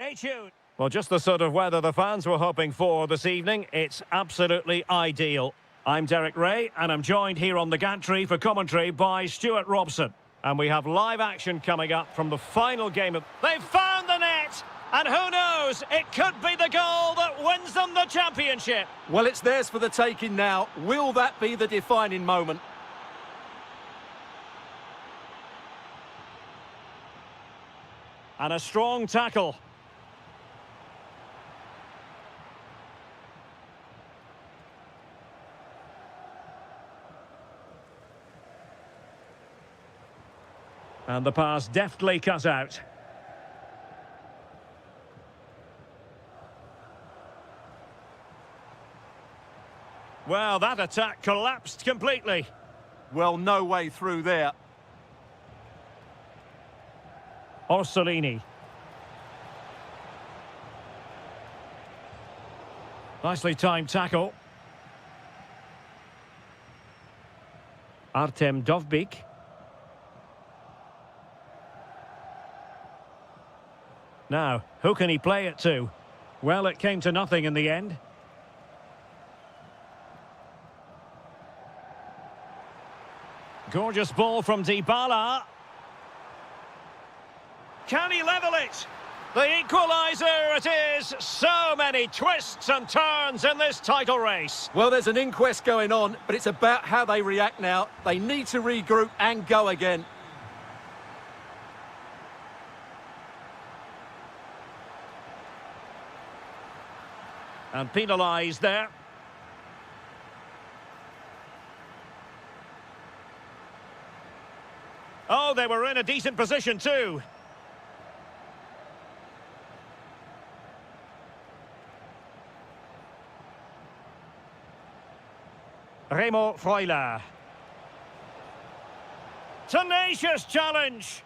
Hey, tune. Well, just the sort of weather the fans were hoping for this evening. It's absolutely ideal. I'm Derek Ray, and I'm joined here on the gantry for commentary by Stuart Robson. And we have live action coming up from the final game of... They've found the net! And who knows, it could be the goal that wins them the championship. Well, it's theirs for the taking now. Will that be the defining moment? And a strong tackle. And the pass deftly cut out. Well, that attack collapsed completely. Well, no way through there. Orsolini. Nicely timed tackle. Artem Dovbyk. Now, who can he play it to? Well, it came to nothing in the end. Gorgeous ball from Dybala. Can he level it? The equaliser it is. So many twists and turns in this title race. Well, there's an inquest going on, but it's about how they react now. They need to regroup and go again. And penalised there. Oh, they were in a decent position too. Remo Freuler. Tenacious challenge.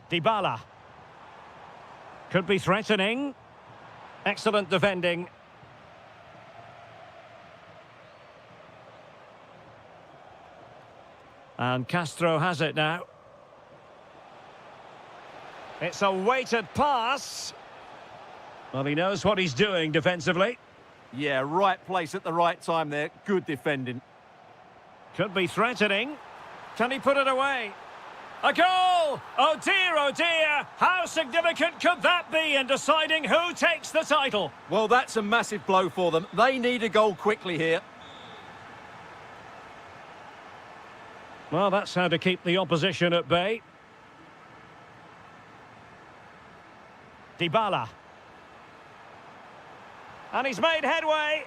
Dybala. Could be threatening. Excellent defending. And Castro has it now. It's a weighted pass. Well, he knows what he's doing defensively. Yeah, right place at the right time there. Good defending. Could be threatening. Can he put it away? A goal! Oh dear, how significant could that be in deciding who takes the title? Well, that's a massive blow for them. They need a goal quickly here. Well, that's how to keep the opposition at bay. Dybala. And he's made headway.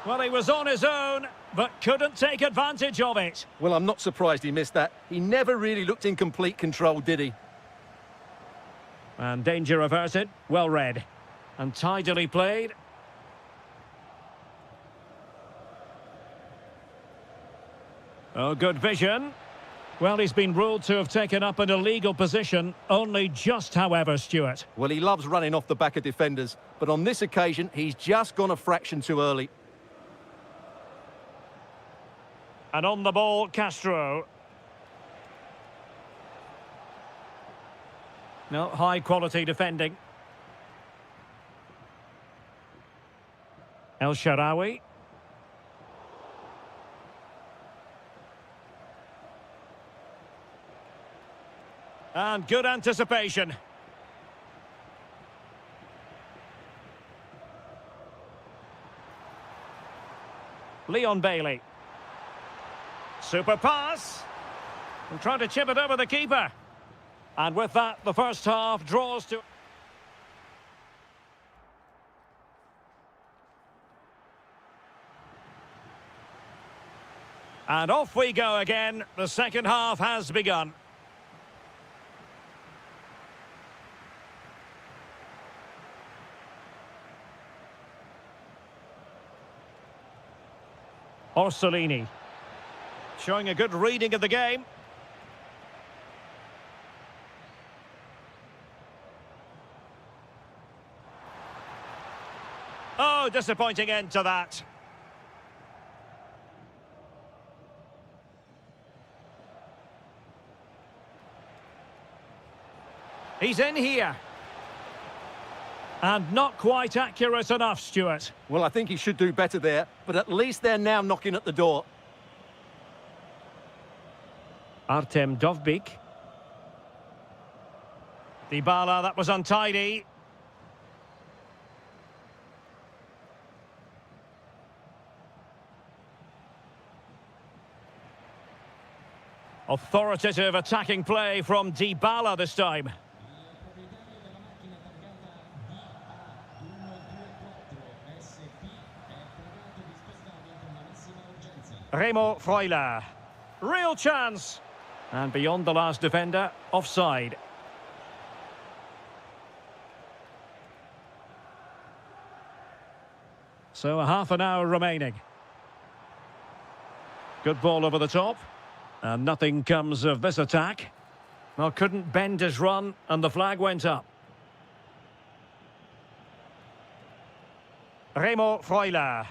Well, he was on his own, but couldn't take advantage of it. Well, I'm not surprised he missed that. He never really looked in complete control, did he? And danger averted. Well read. And tidily played. Oh, good vision. Well, he's been ruled to have taken up an illegal position. Only just, however, Stuart. Well, he loves running off the back of defenders. But on this occasion, he's just gone a fraction too early. And on the ball, Castro. No, high-quality defending. El Shaarawy. And good anticipation. Leon Bailey. Super pass. And trying to chip it over the keeper. And with that, the first half draws to... And off we go again. The second half has begun. Orsolini. Showing a good reading of the game. Oh, disappointing end to that. He's in here. And not quite accurate enough, Stuart. Well, I think he should do better there, but at least they're now knocking at the door. Artem Dovbyk. Dybala, that was untidy. Authoritative attacking play from Dybala this time. Remo Freuler. Real chance. And beyond the last defender, offside. So a half an hour remaining. Good ball over the top. And nothing comes of this attack. Well, couldn't bend his run, and the flag went up. Remo Freuler.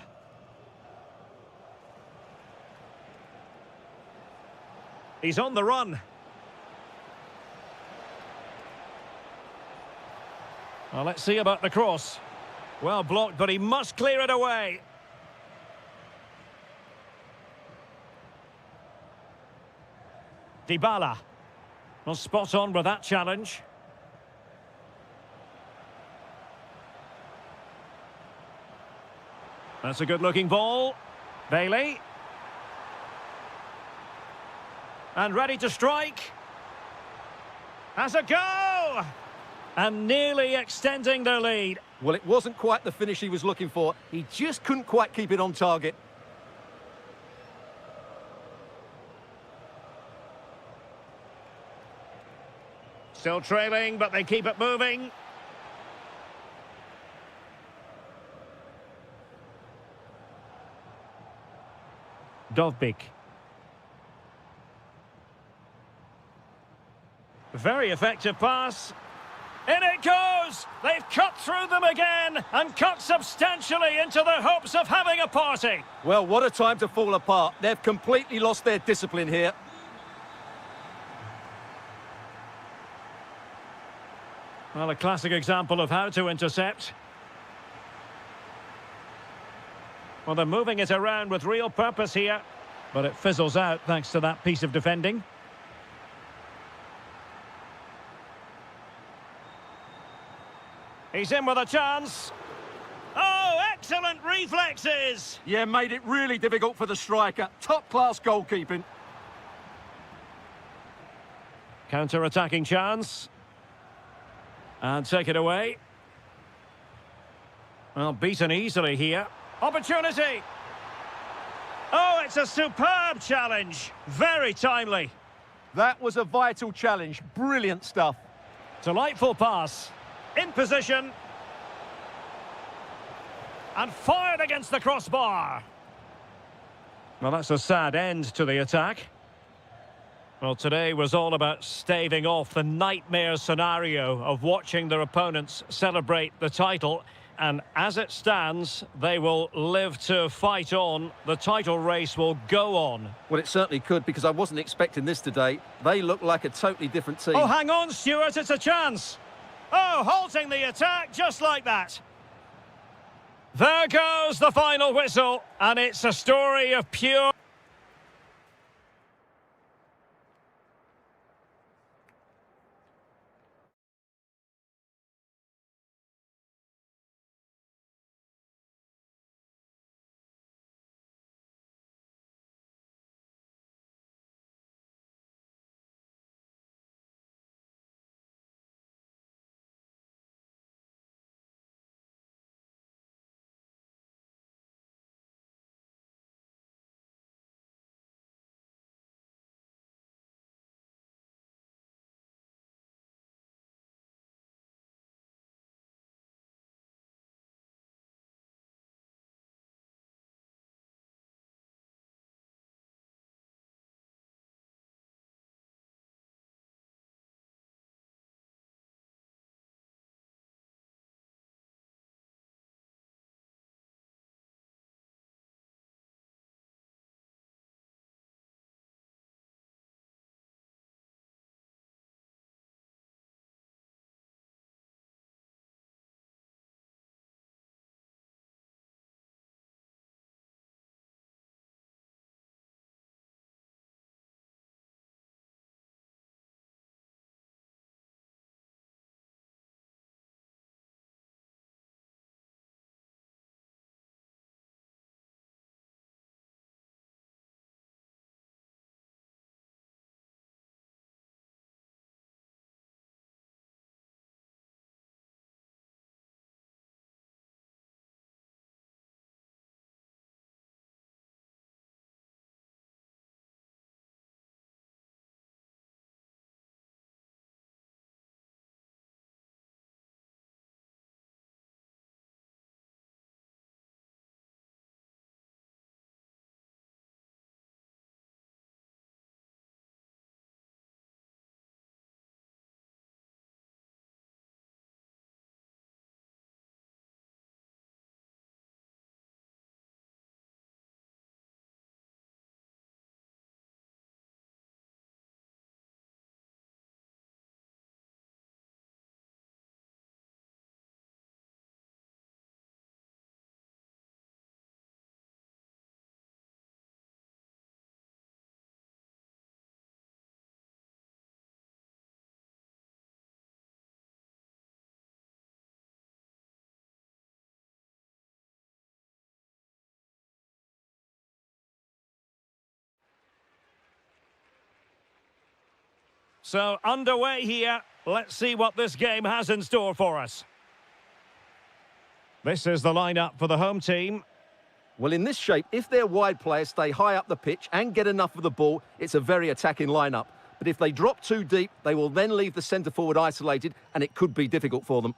He's on the run. Well, let's see about the cross. Well blocked, but he must clear it away. Dybala. Well, spot on with that challenge. That's a good-looking ball. Bailey. And ready to strike. Has a go! And nearly extending their lead. Well, it wasn't quite the finish he was looking for. He just couldn't quite keep it on target. Still trailing, but they keep it moving. Dovbyk. Very effective pass. In it goes! They've cut through them again and cut substantially into their hopes of having a party. Well, what a time to fall apart. They've completely lost their discipline here. Well, a classic example of how to intercept. Well, they're moving it around with real purpose here, but it fizzles out thanks to that piece of defending. He's in with a chance. Oh, excellent reflexes! Yeah, made it really difficult for the striker. Top-class goalkeeping. Counter-attacking chance. And take it away. Well, beaten easily here. Opportunity! Oh, it's a superb challenge. Very timely. That was a vital challenge. Brilliant stuff. Delightful pass. In position. And fired against the crossbar. Well, that's a sad end to the attack. Well, today was all about staving off the nightmare scenario of watching their opponents celebrate the title. And as it stands, they will live to fight on. The title race will go on. Well, it certainly could, because I wasn't expecting this today. They look like a totally different team. Oh, hang on, Stuart, it's a chance. Oh, halting the attack just like that. There goes the final whistle, and it's a story of pure... So, underway here. Let's see what this game has in store for us. This is the lineup for the home team. Well, in this shape, if their wide players stay high up the pitch and get enough of the ball, it's a very attacking lineup. But if they drop too deep, they will then leave the centre-forward isolated, and it could be difficult for them.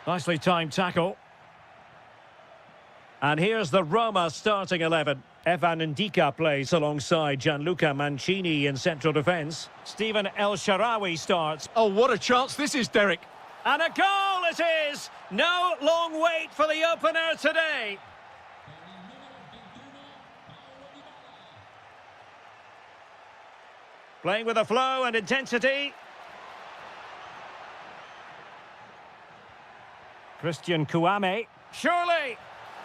Nicely timed tackle. And here's the Roma starting 11. Evan Ndika plays alongside Gianluca Mancini in central defence. Stephen El Shaarawy starts. Oh, what a chance this is, Derek. And a goal it is! No long wait for the opener today. Playing with a flow and intensity. Christian Kouame. Surely!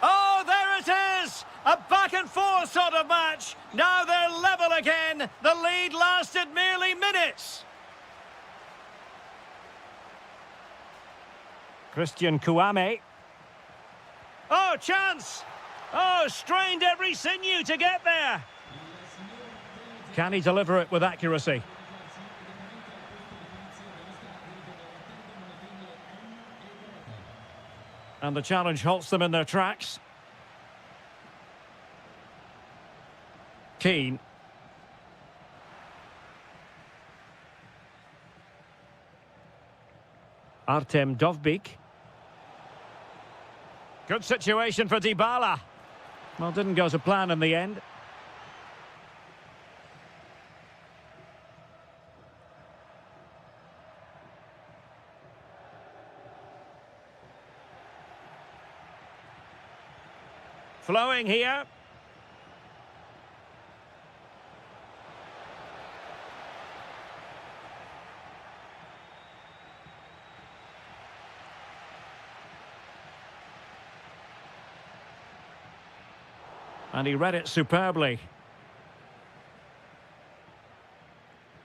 Oh, there it is! A back-and-forth sort of match. Now they're level again. The lead lasted merely minutes. Christian Kouame. Oh, chance! Oh, strained every sinew to get there. Can he deliver it with accuracy? And the challenge halts them in their tracks. Keane. Artem Dovbyk. Good situation for Dybala. Well, didn't go to plan in the end. Flowing here. And he read it superbly.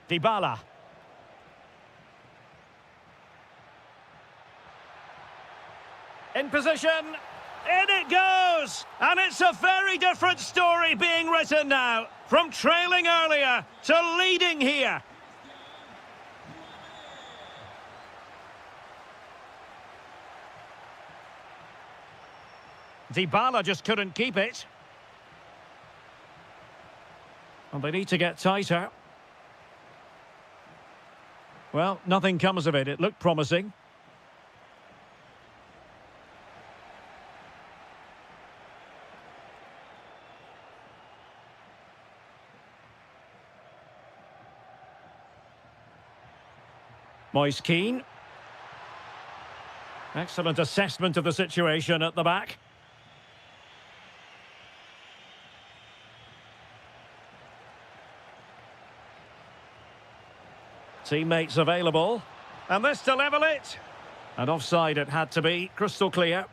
Dybala. In position. In it goes! And it's a very different story being written now. From trailing earlier to leading here. Dybala just couldn't keep it. And they need to get tighter. Well, nothing comes of it. It looked promising. Moise Keane. Excellent assessment of the situation at the back. Teammates available. And this to level it. And offside it had to be, crystal clear.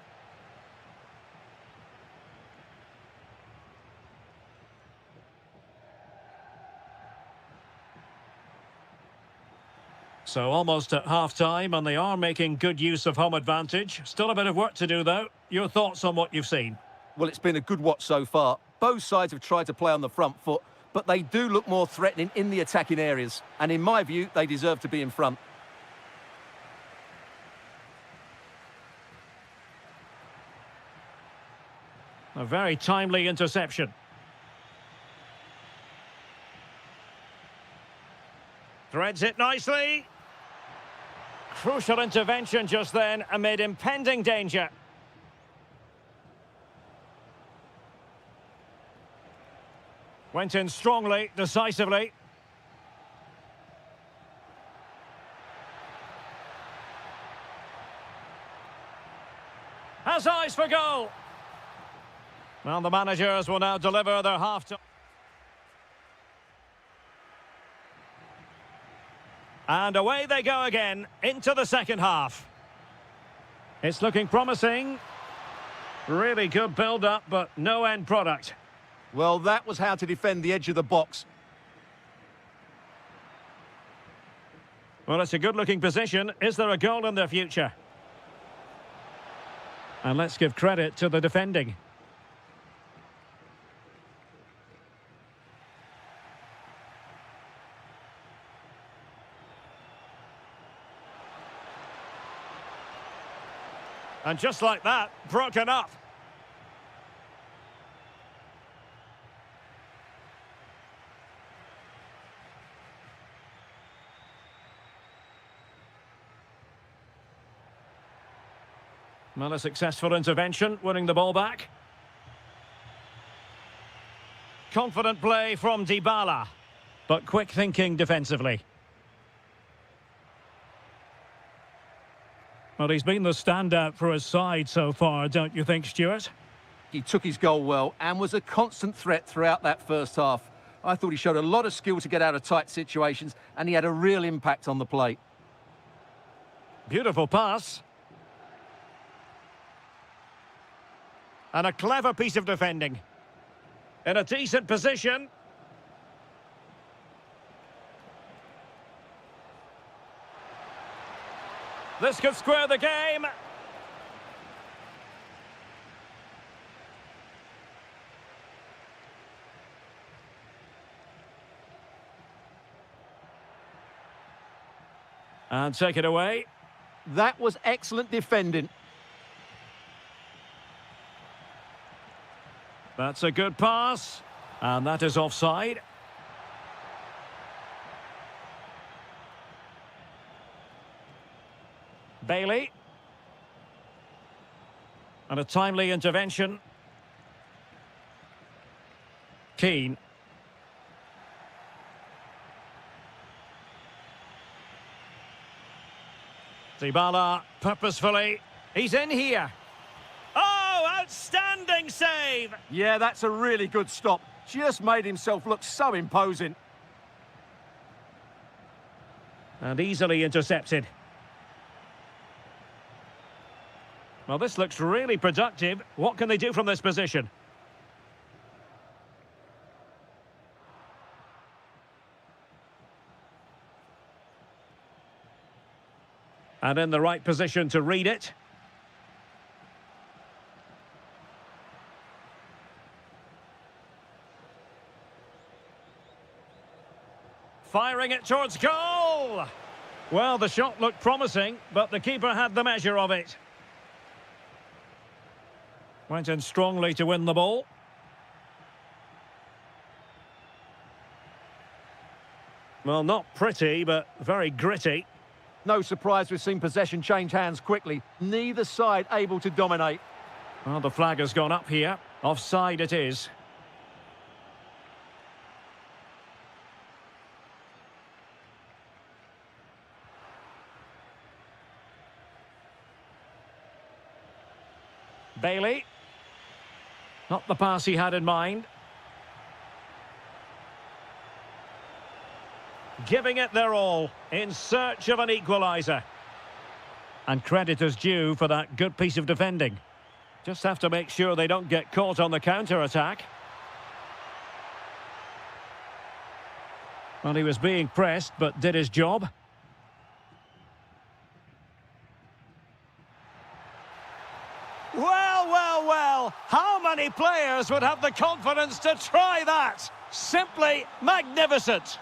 So almost at half-time, and they are making good use of home advantage. Still a bit of work to do, though. Your thoughts on what you've seen? Well, it's been a good watch so far. Both sides have tried to play on the front foot, but they do look more threatening in the attacking areas. And in my view, they deserve to be in front. A very timely interception. Threads it nicely. Crucial intervention just then amid impending danger. Went in strongly, decisively. Has eyes for goal. Well, the managers will now deliver their half-time. And away they go again, into the second half. It's looking promising. Really good build-up, but no end product. Well, that was how to defend the edge of the box. Well, it's a good-looking position. Is there a goal in their future? And let's give credit to the defending. And just like that, broken up. Well, a successful intervention, winning the ball back. Confident play from Dybala, but quick thinking defensively. Well, he's been the standout for his side so far, don't you think, Stuart? He took his goal well and was a constant threat throughout that first half. I thought he showed a lot of skill to get out of tight situations, and he had a real impact on the play. Beautiful pass. And a clever piece of defending. In a decent position. This could square the game. And take it away. That was excellent defending. That's a good pass. And that is offside. Bailey. And a timely intervention. Keane. Dybala purposefully. He's in here. Oh, outstanding save! Yeah, that's a really good stop. Just made himself look so imposing. And easily intercepted. Well, this looks really productive. What can they do from this position? And in the right position to read it. Firing it towards goal! Well, the shot looked promising, but the keeper had the measure of it. Went in strongly to win the ball. Well, not pretty, but very gritty. No surprise we've seen possession change hands quickly. Neither side able to dominate. Well, the flag has gone up here. Offside it is. Bailey. Not the pass he had in mind. Giving it their all in search of an equaliser. And credit is due for that good piece of defending. Just have to make sure they don't get caught on the counter-attack. Well, he was being pressed, but did his job. Well, well, well, how many players would have the confidence to try that? Simply magnificent.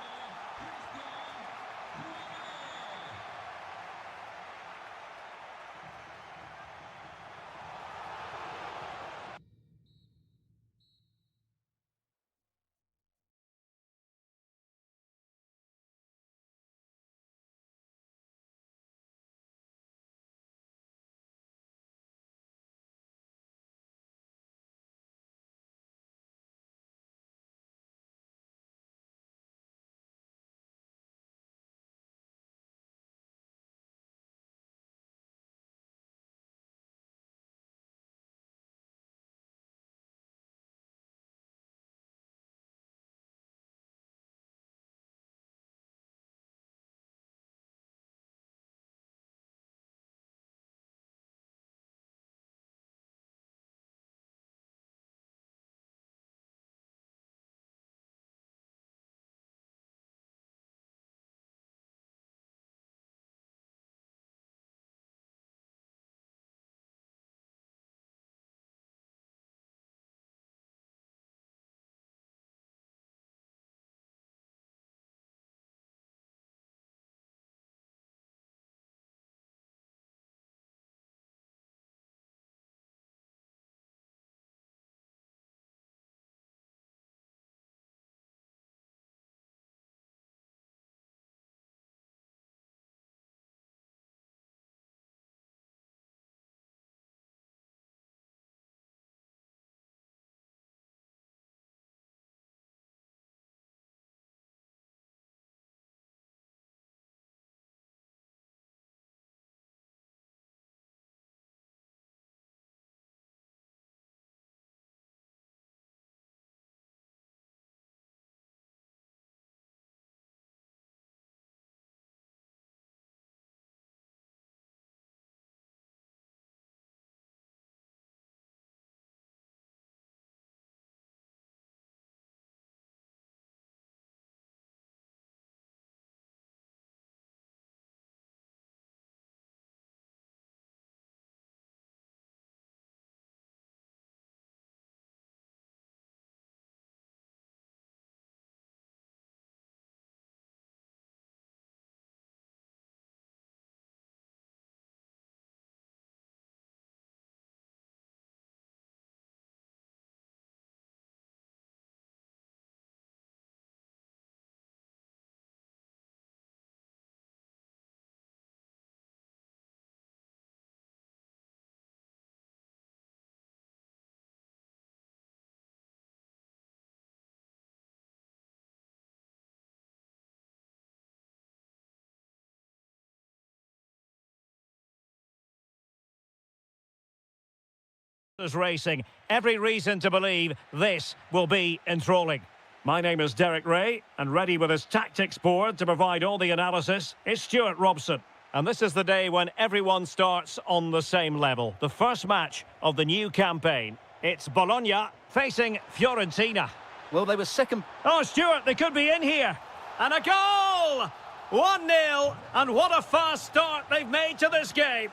Is racing. Every reason to believe this will be enthralling. My name is Derek Ray, and ready with his tactics board to provide all the analysis is Stuart Robson. And this is the day when everyone starts on the same level. The first match of the new campaign. It's Bologna facing Fiorentina. Well, they were second. Oh, Stuart, they could be in here. And a goal! 1-0, and what a fast start they've made to this game.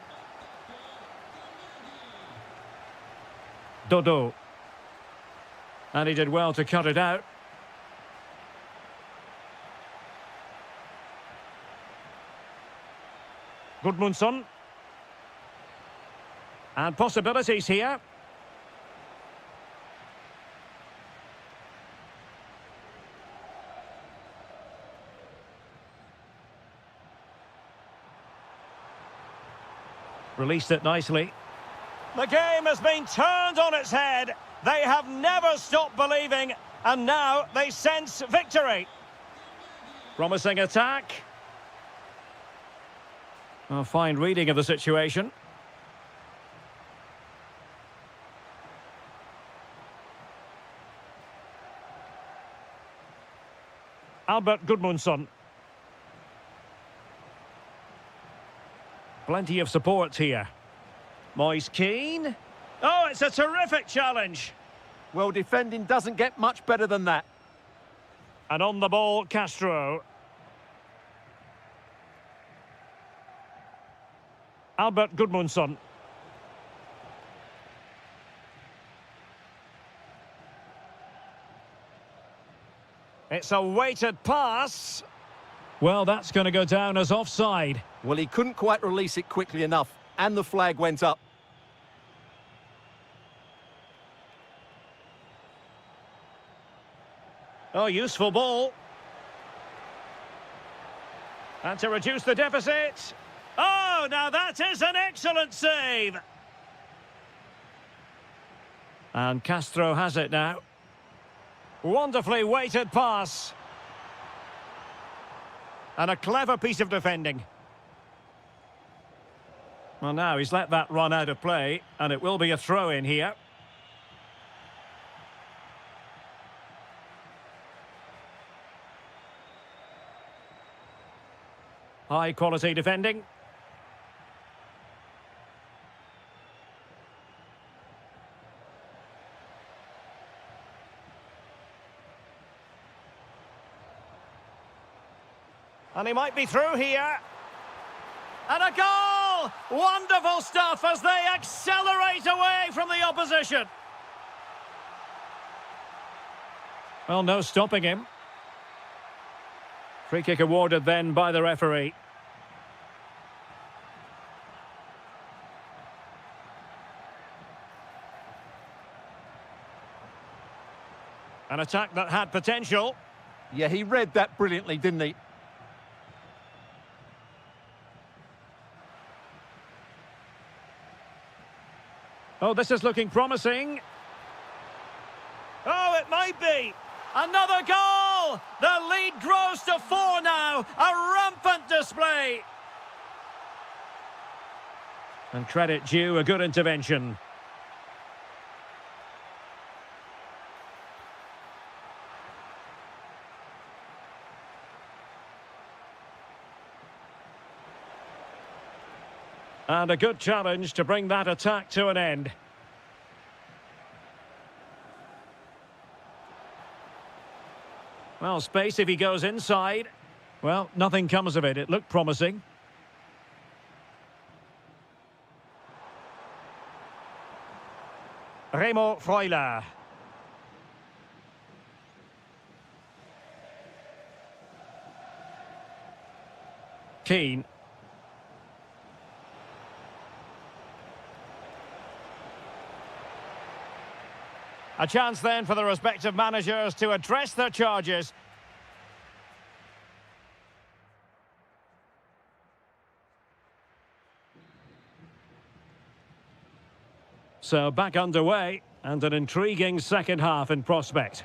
Dodo. And he did well to cut it out. Gudmundsson. And possibilities here. Released it nicely. The game has been turned on its head. They have never stopped believing, and now they sense victory. Promising attack. A fine reading of the situation. Albert Gudmundsson. Plenty of support here. Moise Keane. Oh, it's a terrific challenge. Well, defending doesn't get much better than that. And on the ball, Castro. Albert Gudmundsson. It's a weighted pass. Well, that's going to go down as offside. Well, he couldn't quite release it quickly enough, and the flag went up. Oh, useful ball. And to reduce the deficit. Oh, now that is an excellent save. And Castro has it now. Wonderfully weighted pass. And a clever piece of defending. Well, now he's let that run out of play, and it will be a throw-in here. High-quality defending. And he might be through here. And a goal! Wonderful stuff as they accelerate away from the opposition. Well, no stopping him. Free kick awarded then by the referee. An attack that had potential. Yeah, he read that brilliantly, didn't he? Oh, this is looking promising. Oh, it might be. Another goal! The lead grows to 4 now. A rampant display. And credit due, a good intervention. And a good challenge to bring that attack to an end. Well, space if he goes inside. Well, nothing comes of it. It looked promising. Remo Freuler. Keane. A chance then for the respective managers to address their charges. So back underway, and an intriguing second half in prospect.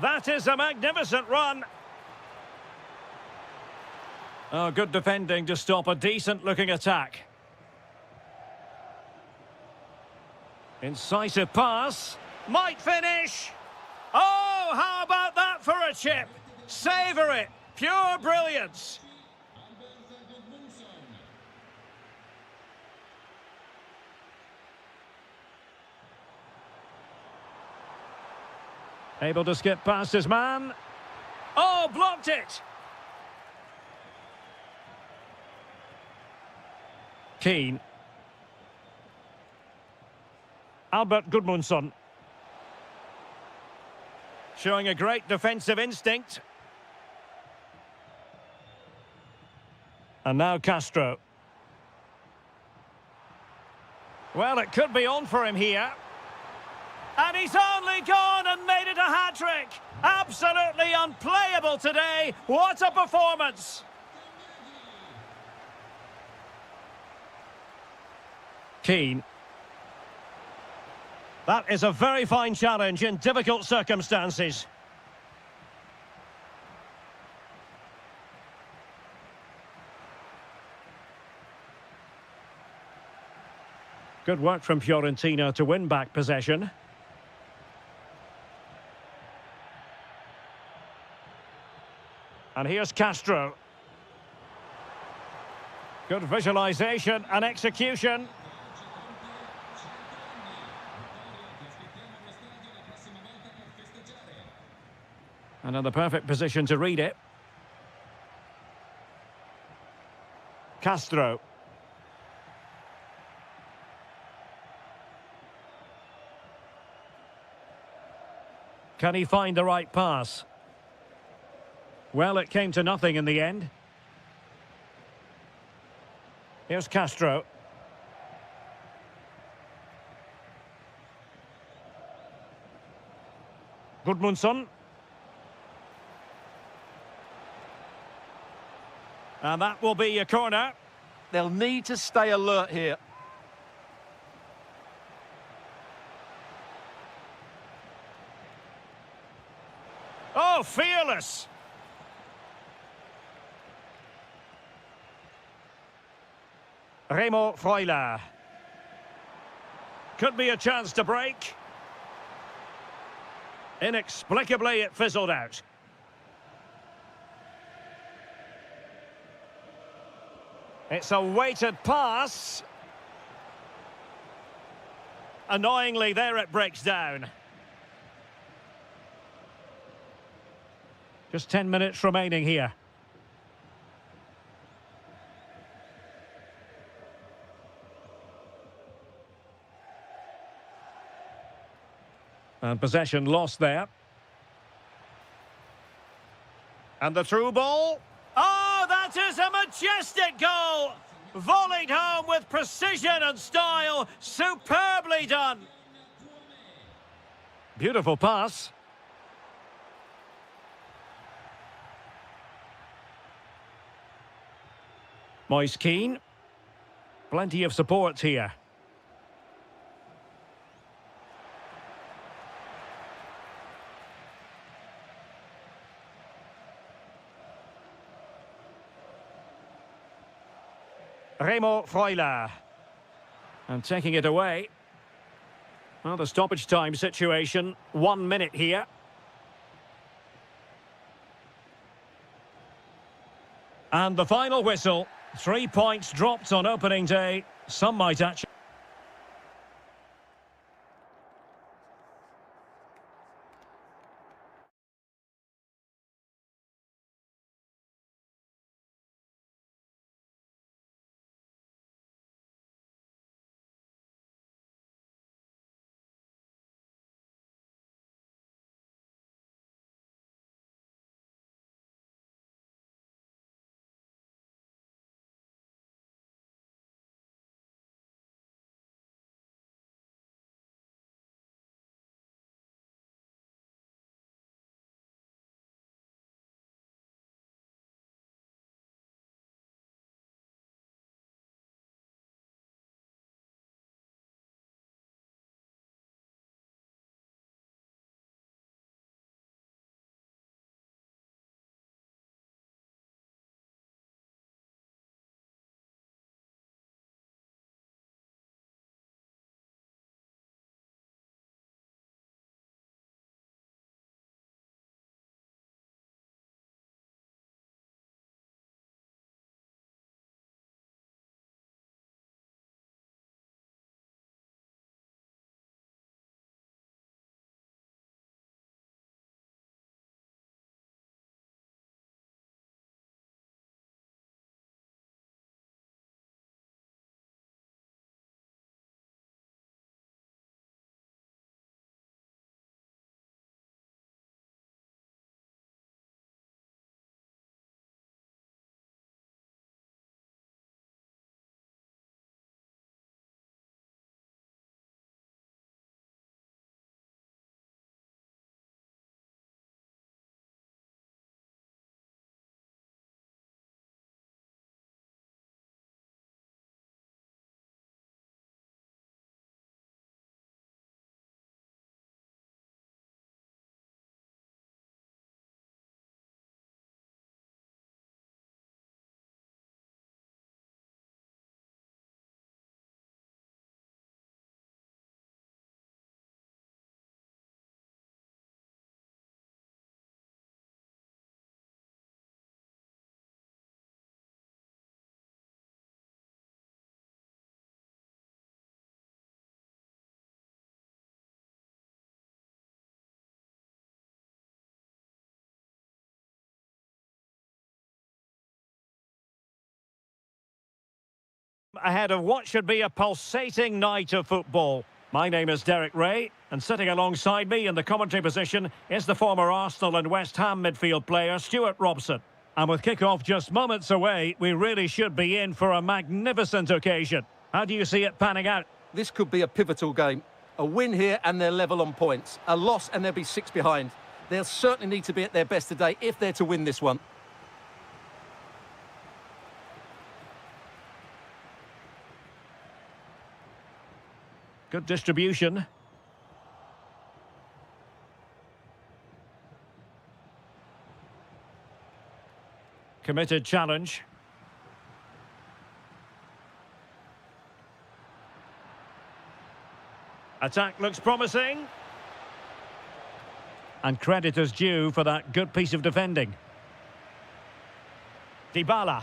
That is a magnificent run. Oh, good defending to stop a decent-looking attack. Incisive pass. Might finish. Oh, how about that for a chip? Savour it. Pure brilliance. Able to skip past his man. Oh, blocked it. Keane. Albert Gudmundsson. Showing a great defensive instinct. And now Castro. Well, it could be on for him here. And he's only gone and made it a hat-trick. Absolutely unplayable today. What a performance. Keane. That is a very fine challenge in difficult circumstances. Good work from Fiorentina to win back possession. And here's Castro. Good visualisation and execution. And in the perfect position to read it. Castro. Can he find the right pass? Well, it came to nothing in the end. Here's Castro. Gudmundsson. And that will be a corner. They'll need to stay alert here. Oh, fearless. Remo Freuler. Could be a chance to break. Inexplicably, it fizzled out. It's a weighted pass. Annoyingly, there it breaks down. Just 10 minutes remaining here. And possession lost there. And the through ball. Oh, that is a majestic goal! Volleyed home with precision and style. Superbly done. Beautiful pass. Moise Keane. Plenty of support here. Remo Freuler. And taking it away. Well, the stoppage time situation. 1 minute here. And the final whistle. 3 points dropped on opening day. Some might actually... Ahead of what should be a pulsating night of football. My name is Derek Ray, and sitting alongside me in the commentary position is the former Arsenal and West Ham midfield player Stuart Robson. And with kick-off just moments away, we really should be in for a magnificent occasion. How do you see it panning out? This could be a pivotal game. A win here and they're level on points. A loss and they'll be 6 behind. They'll certainly need to be at their best today if they're to win this one. Good distribution. Committed challenge. Attack looks promising. And credit is due for that good piece of defending. Dybala.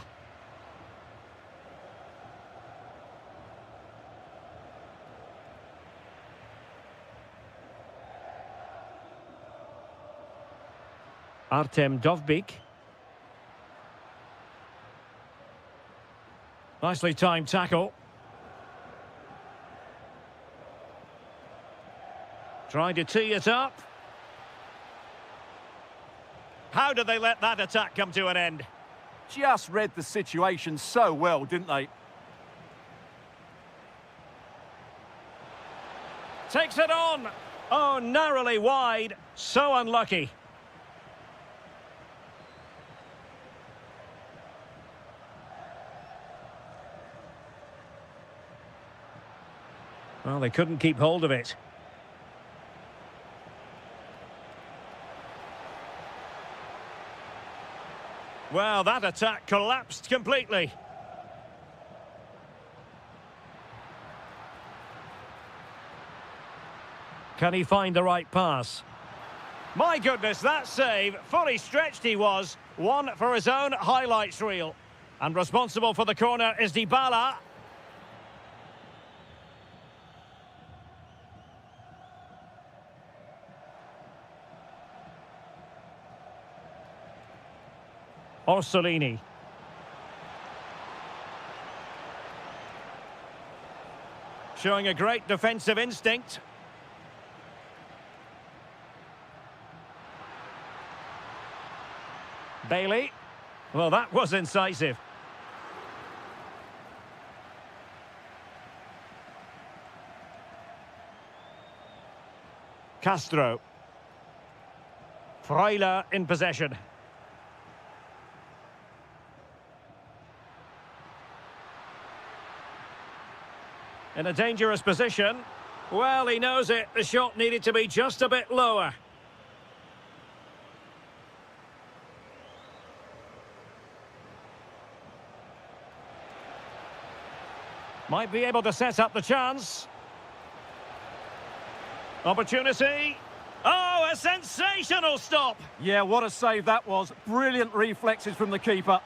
Artem Dovbyk. Nicely timed tackle. Trying to tee it up. How did they let that attack come to an end? Just read the situation so well, didn't they? Takes it on. Oh, narrowly wide. So unlucky. Well, they couldn't keep hold of it. Well, that attack collapsed completely. Can he find the right pass? My goodness, that save. Fully stretched he was. One for his own highlights reel. And responsible for the corner is Dybala. Orsolini. Showing a great defensive instinct. Bailey. Well, that was incisive. Castro. Freuler in possession. In a dangerous position. Well, he knows it. The shot needed to be just a bit lower. Might be able to set up the chance. Opportunity. Oh, a sensational stop. Yeah, what a save that was. Brilliant reflexes from the keeper.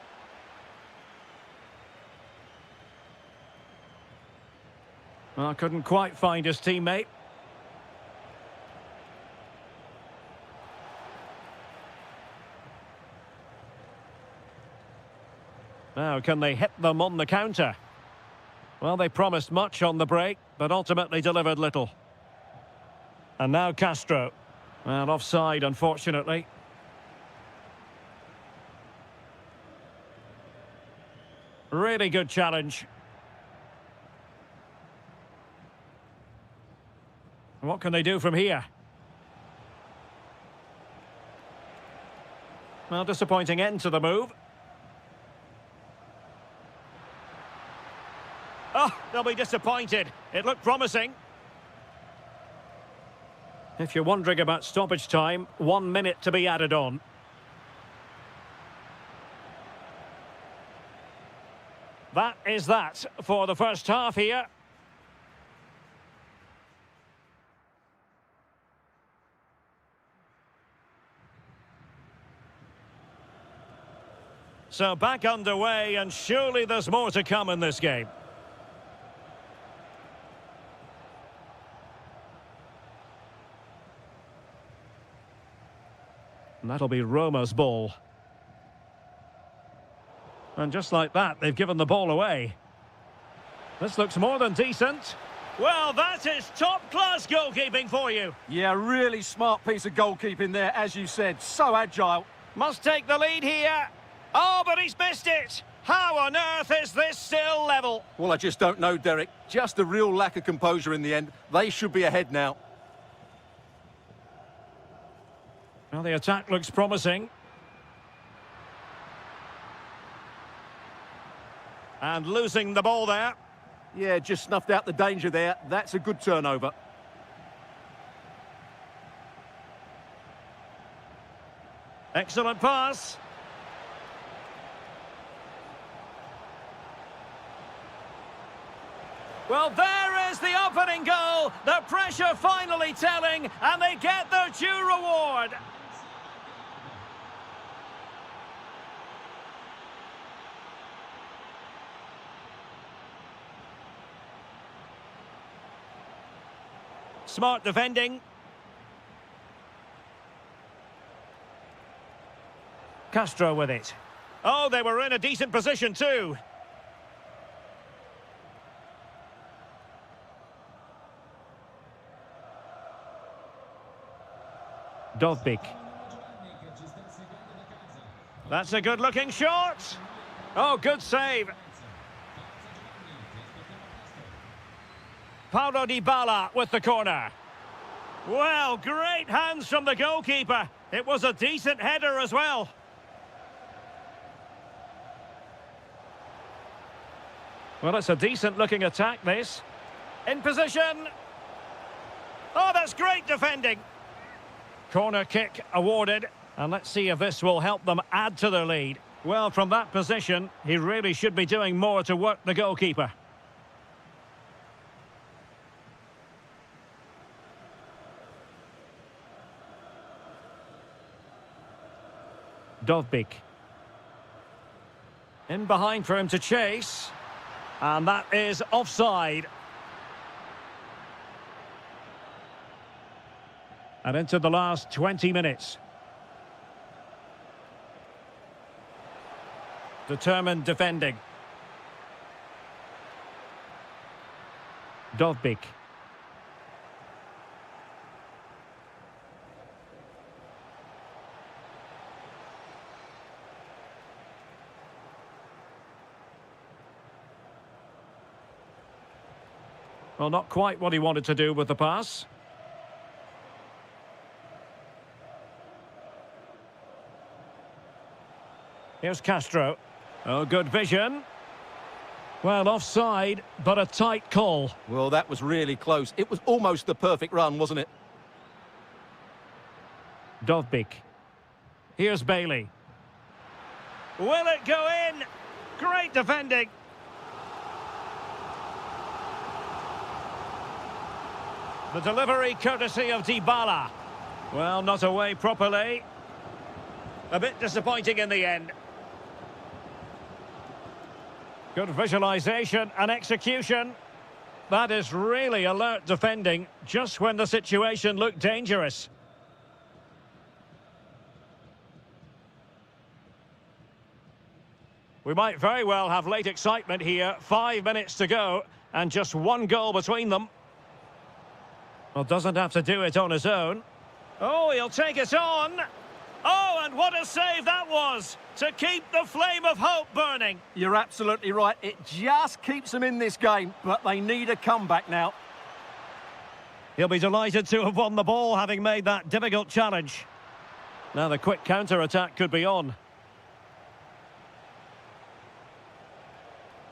Well, couldn't quite find his teammate. Now, can they hit them on the counter? Well, they promised much on the break, but ultimately delivered little. And now Castro. Well, offside, unfortunately. Really good challenge. What can they do from here? Well, disappointing end to the move. Oh, they'll be disappointed. It looked promising. If you're wondering about stoppage time, 1 minute to be added on. That is that for the first half here. So back underway, and surely there's more to come in this game. And that'll be Roma's ball. And just like that, they've given the ball away. This looks more than decent. Well, that is top-class goalkeeping for you. Yeah, really smart piece of goalkeeping there, as you said. So agile. Must take the lead here. Oh, but he's missed it. How on earth is this still level? Well, I just don't know, Derek. Just a real lack of composure in the end. They should be ahead now. Well, the attack looks promising. And losing the ball there. Yeah, just snuffed out the danger there. That's a good turnover. Excellent pass. Well, there is the opening goal. The pressure finally telling, and they get their due reward. Smart defending. Castro with it. Oh, they were in a decent position too. Dovbik. That's a good-looking shot. Oh, good save. Paulo Dybala with the corner. Well, great hands from the goalkeeper. It was a decent header as well. Well, it's a decent-looking attack, this. In position. Oh, that's great defending. Corner kick awarded. And let's see if this will help them add to their lead. Well, from that position, he really should be doing more to work the goalkeeper. Dovbik. In behind for him to chase. And that is offside. And into the last 20 minutes. Determined defending. Dovbik. Well, not quite what he wanted to do with the pass. Here's Castro. Oh, good vision. Well, offside, but a tight call. Well, that was really close. It was almost the perfect run, wasn't it? Dovbik. Here's Bailey. Will it go in? Great defending. The delivery courtesy of Dybala. Well, not away properly. A bit disappointing in the end. Good visualisation and execution. That is really alert defending, just when the situation looked dangerous. We might very well have late excitement here. 5 minutes to go, and just one goal between them. Well, doesn't have to do it on his own. Oh, he'll take it on. Oh, and what a save that was, to keep the flame of hope burning. You're absolutely right. It just keeps them in this game, but they need a comeback now. He'll be delighted to have won the ball, having made that difficult challenge. Now the quick counter-attack could be on.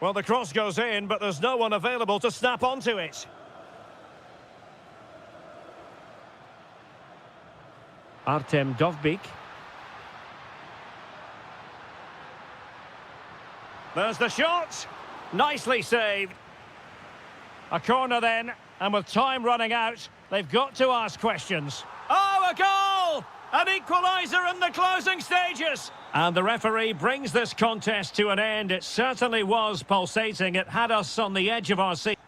Well, the cross goes in, but there's no one available to snap onto it. Artem Dovbik. There's the shot. Nicely saved. A corner then, and with time running out, they've got to ask questions. Oh, a goal! An equaliser in the closing stages. And the referee brings this contest to an end. It certainly was pulsating. It had us on the edge of our seat.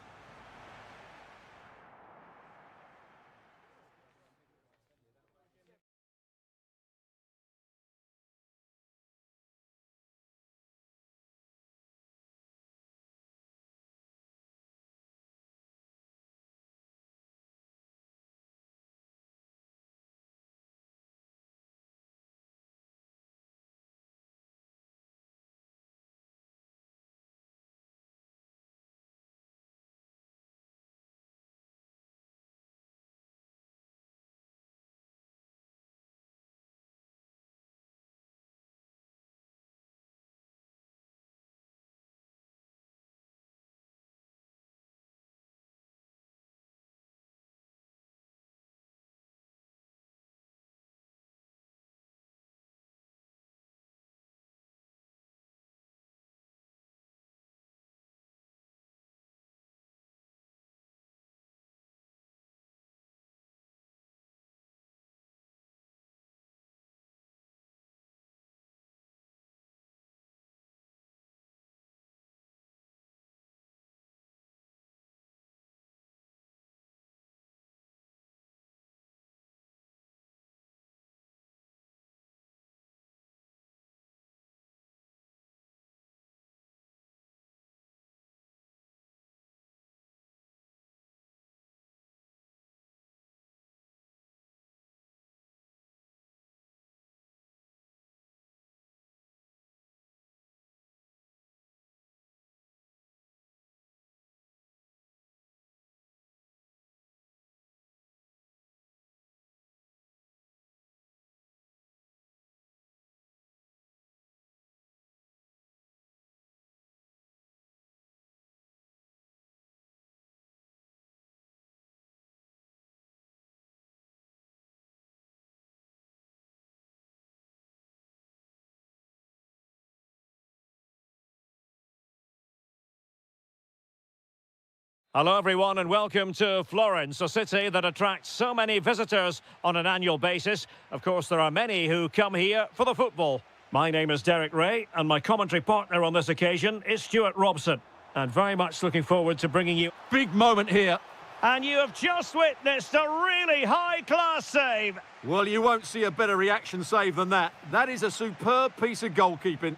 Hello everyone and welcome to Florence, a city that attracts so many visitors on an annual basis. Of course, there are many who come here for the football. My name is Derek Ray and my commentary partner on this occasion is Stuart Robson. And very much looking forward to bringing you... Big moment here. And you have just witnessed a really high-class save. Well, you won't see a better reaction save than that. That is a superb piece of goalkeeping.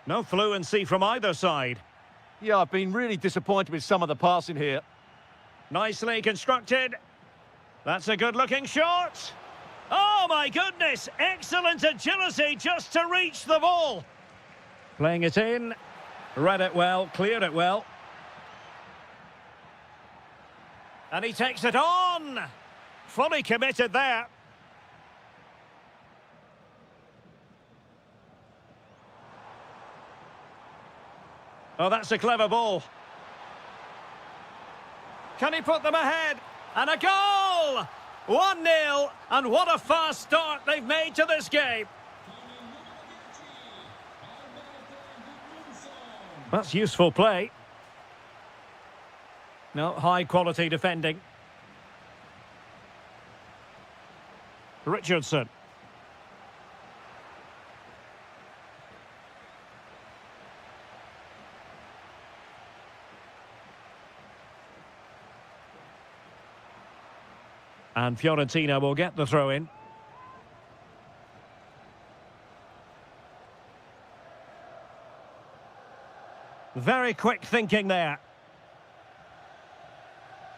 No fluency from either side. Yeah, I've been really disappointed with some of the passing here. Nicely constructed. That's a good-looking shot. Oh, my goodness. Excellent agility just to reach the ball. Playing it in. Read it well, cleared it well. And he takes it on. Fully committed there. Oh, that's a clever ball. Can he put them ahead? And a goal! 1-0, and what a fast start they've made to this game. That's useful play. No, high-quality defending. Richardson. And Fiorentina will get the throw in. Very quick thinking there.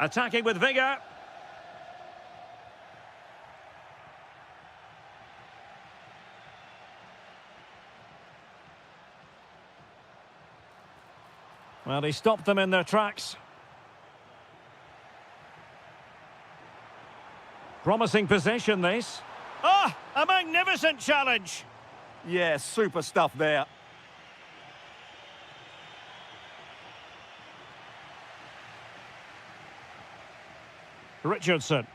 Attacking with vigour. Well, he stopped them in their tracks. Promising position, this. Ah, a magnificent challenge. Yeah, super stuff there. Richardson.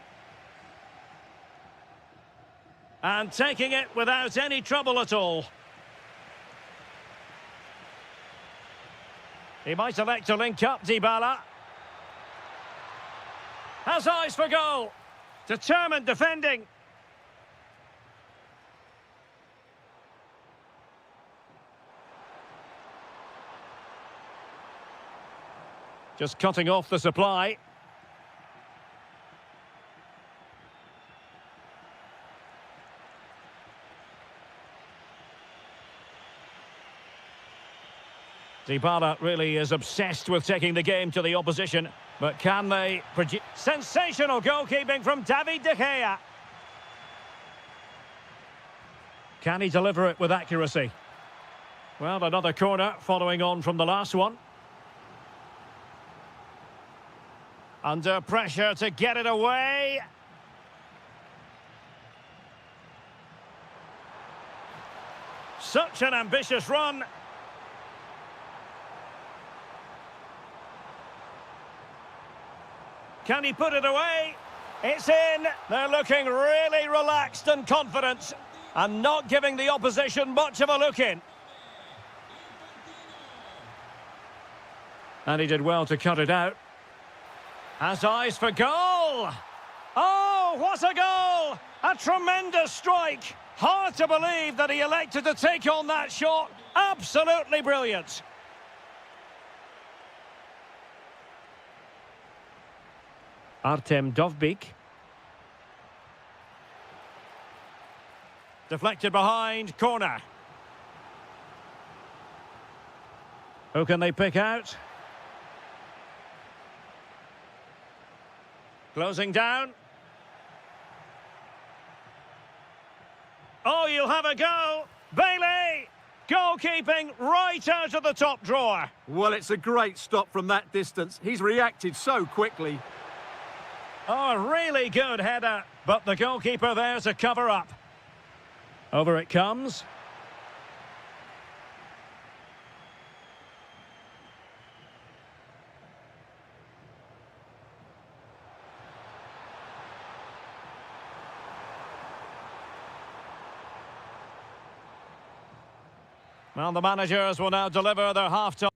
And taking it without any trouble at all. He might elect to link up Dybala. Has eyes for goal. Determined defending. Just cutting off the supply. Dybala really is obsessed with taking the game to the opposition, but can they produce... Sensational goalkeeping from David De Gea. Can he deliver it with accuracy? Well, another corner following on from the last one. Under pressure to get it away. Such an ambitious run. Can he put it away? It's in. They're looking really relaxed and confident and not giving the opposition much of a look in. And he did well to cut it out. Has eyes for goal. Oh, what a goal! A tremendous strike. Hard to believe that he elected to take on that shot. Absolutely brilliant. Artem Dovbyk. Deflected behind, corner. Who can they pick out? Closing down. Oh, you'll have a go. Bailey! Goalkeeping right out of the top drawer. Well, it's a great stop from that distance. He's reacted so quickly. Oh, a really good header, but the goalkeeper there to cover up. Over it comes. Well, the managers will now deliver their half-time.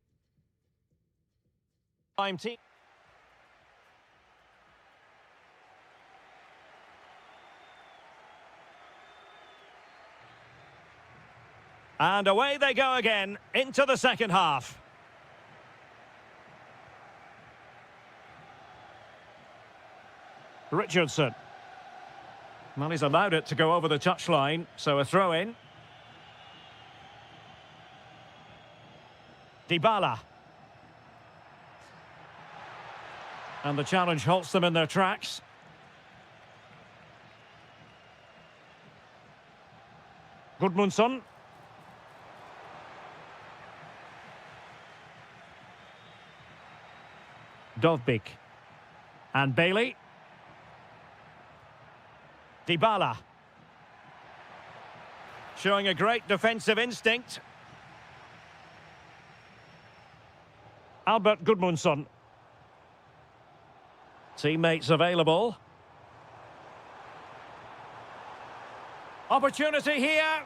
two-time team. And away they go again into the second half. Richardson. Well, he's allowed it to go over the touchline, so a throw-in. Dybala. And the challenge halts them in their tracks. Gudmundsson. Dovbyk. And Bailey. Dybala. Showing a great defensive instinct. Albert Gudmundsson. Teammates available. Opportunity here.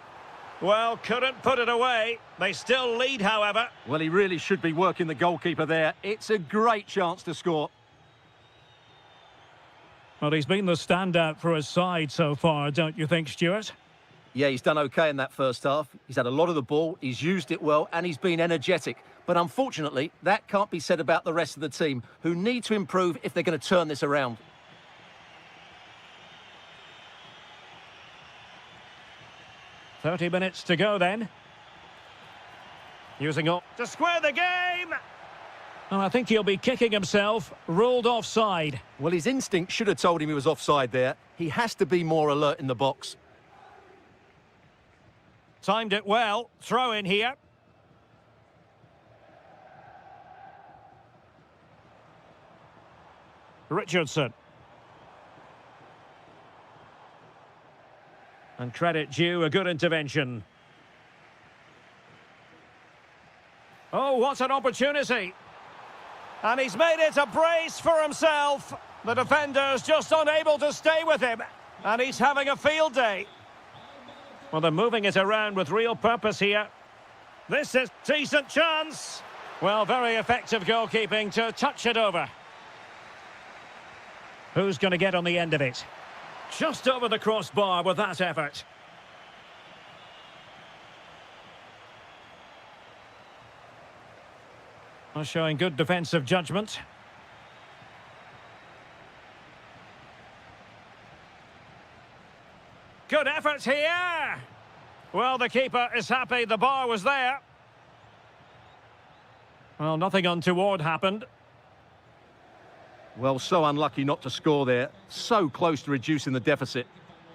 Well, couldn't put it away. They still lead, however. Well, he really should be working the goalkeeper there. It's a great chance to score. Well, he's been the standout for his side so far, don't you think, Stuart? Yeah, he's done okay in that first half. He's had a lot of the ball, he's used it well, and he's been energetic. But unfortunately, that can't be said about the rest of the team, who need to improve if they're going to turn this around. "30 minutes to go then. Using up to square the game. And I think he'll be kicking himself, ruled offside. Well, his instinct should have told him he was offside there. He has to be more alert in the box. Timed it well. Throw in here. Richardson. And credit due, a good intervention. Oh, what an opportunity. And he's made it a brace for himself. The defender's just unable to stay with him. And he's having a field day. Well, they're moving it around with real purpose here. This is a decent chance. Well, very effective goalkeeping to touch it over. Who's going to get on the end of it? Just over the crossbar with that effort. Well, showing good defensive judgment. Good effort here. Well, the keeper is happy the bar was there. Well, nothing untoward happened. Well, so unlucky not to score there. So close to reducing the deficit.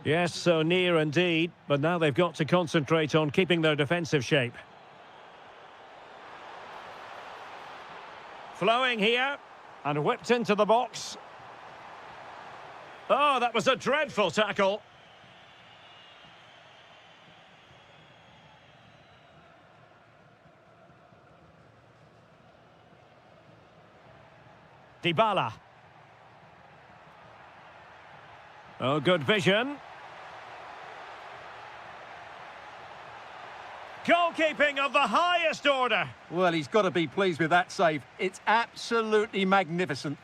Yes, so near indeed. But now they've got to concentrate on keeping their defensive shape. Flowing here. And whipped into the box. Oh, that was a dreadful tackle. Dybala. Oh, good vision. Goalkeeping of the highest order. Well, he's got to be pleased with that save. It's absolutely magnificent.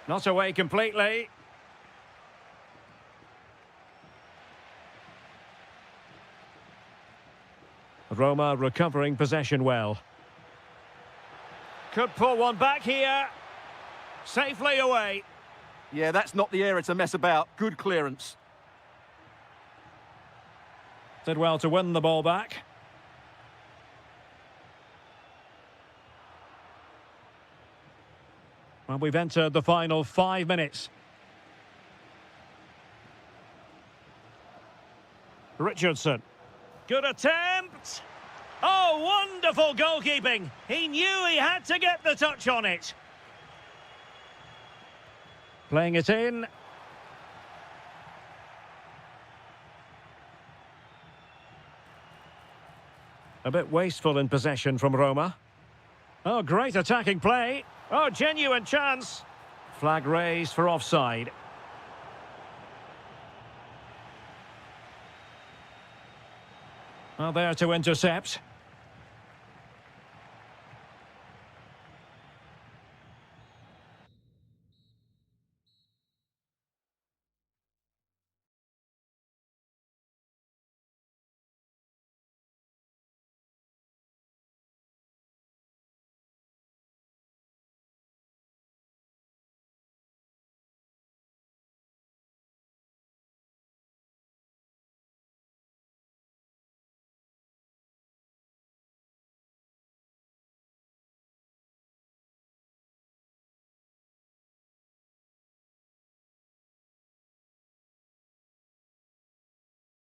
Not away completely. Roma recovering possession well. Could pull one back here. Safely away. Yeah, that's not the area to mess about. Good clearance. Did well to win the ball back. Well, we've entered the final 5 minutes. Richardson. Good attempt. Oh, wonderful goalkeeping. He knew he had to get the touch on it. Playing it in. A bit wasteful in possession from Roma. Oh, great attacking play. Oh, genuine chance. Flag raised for offside. Well, there to intercept.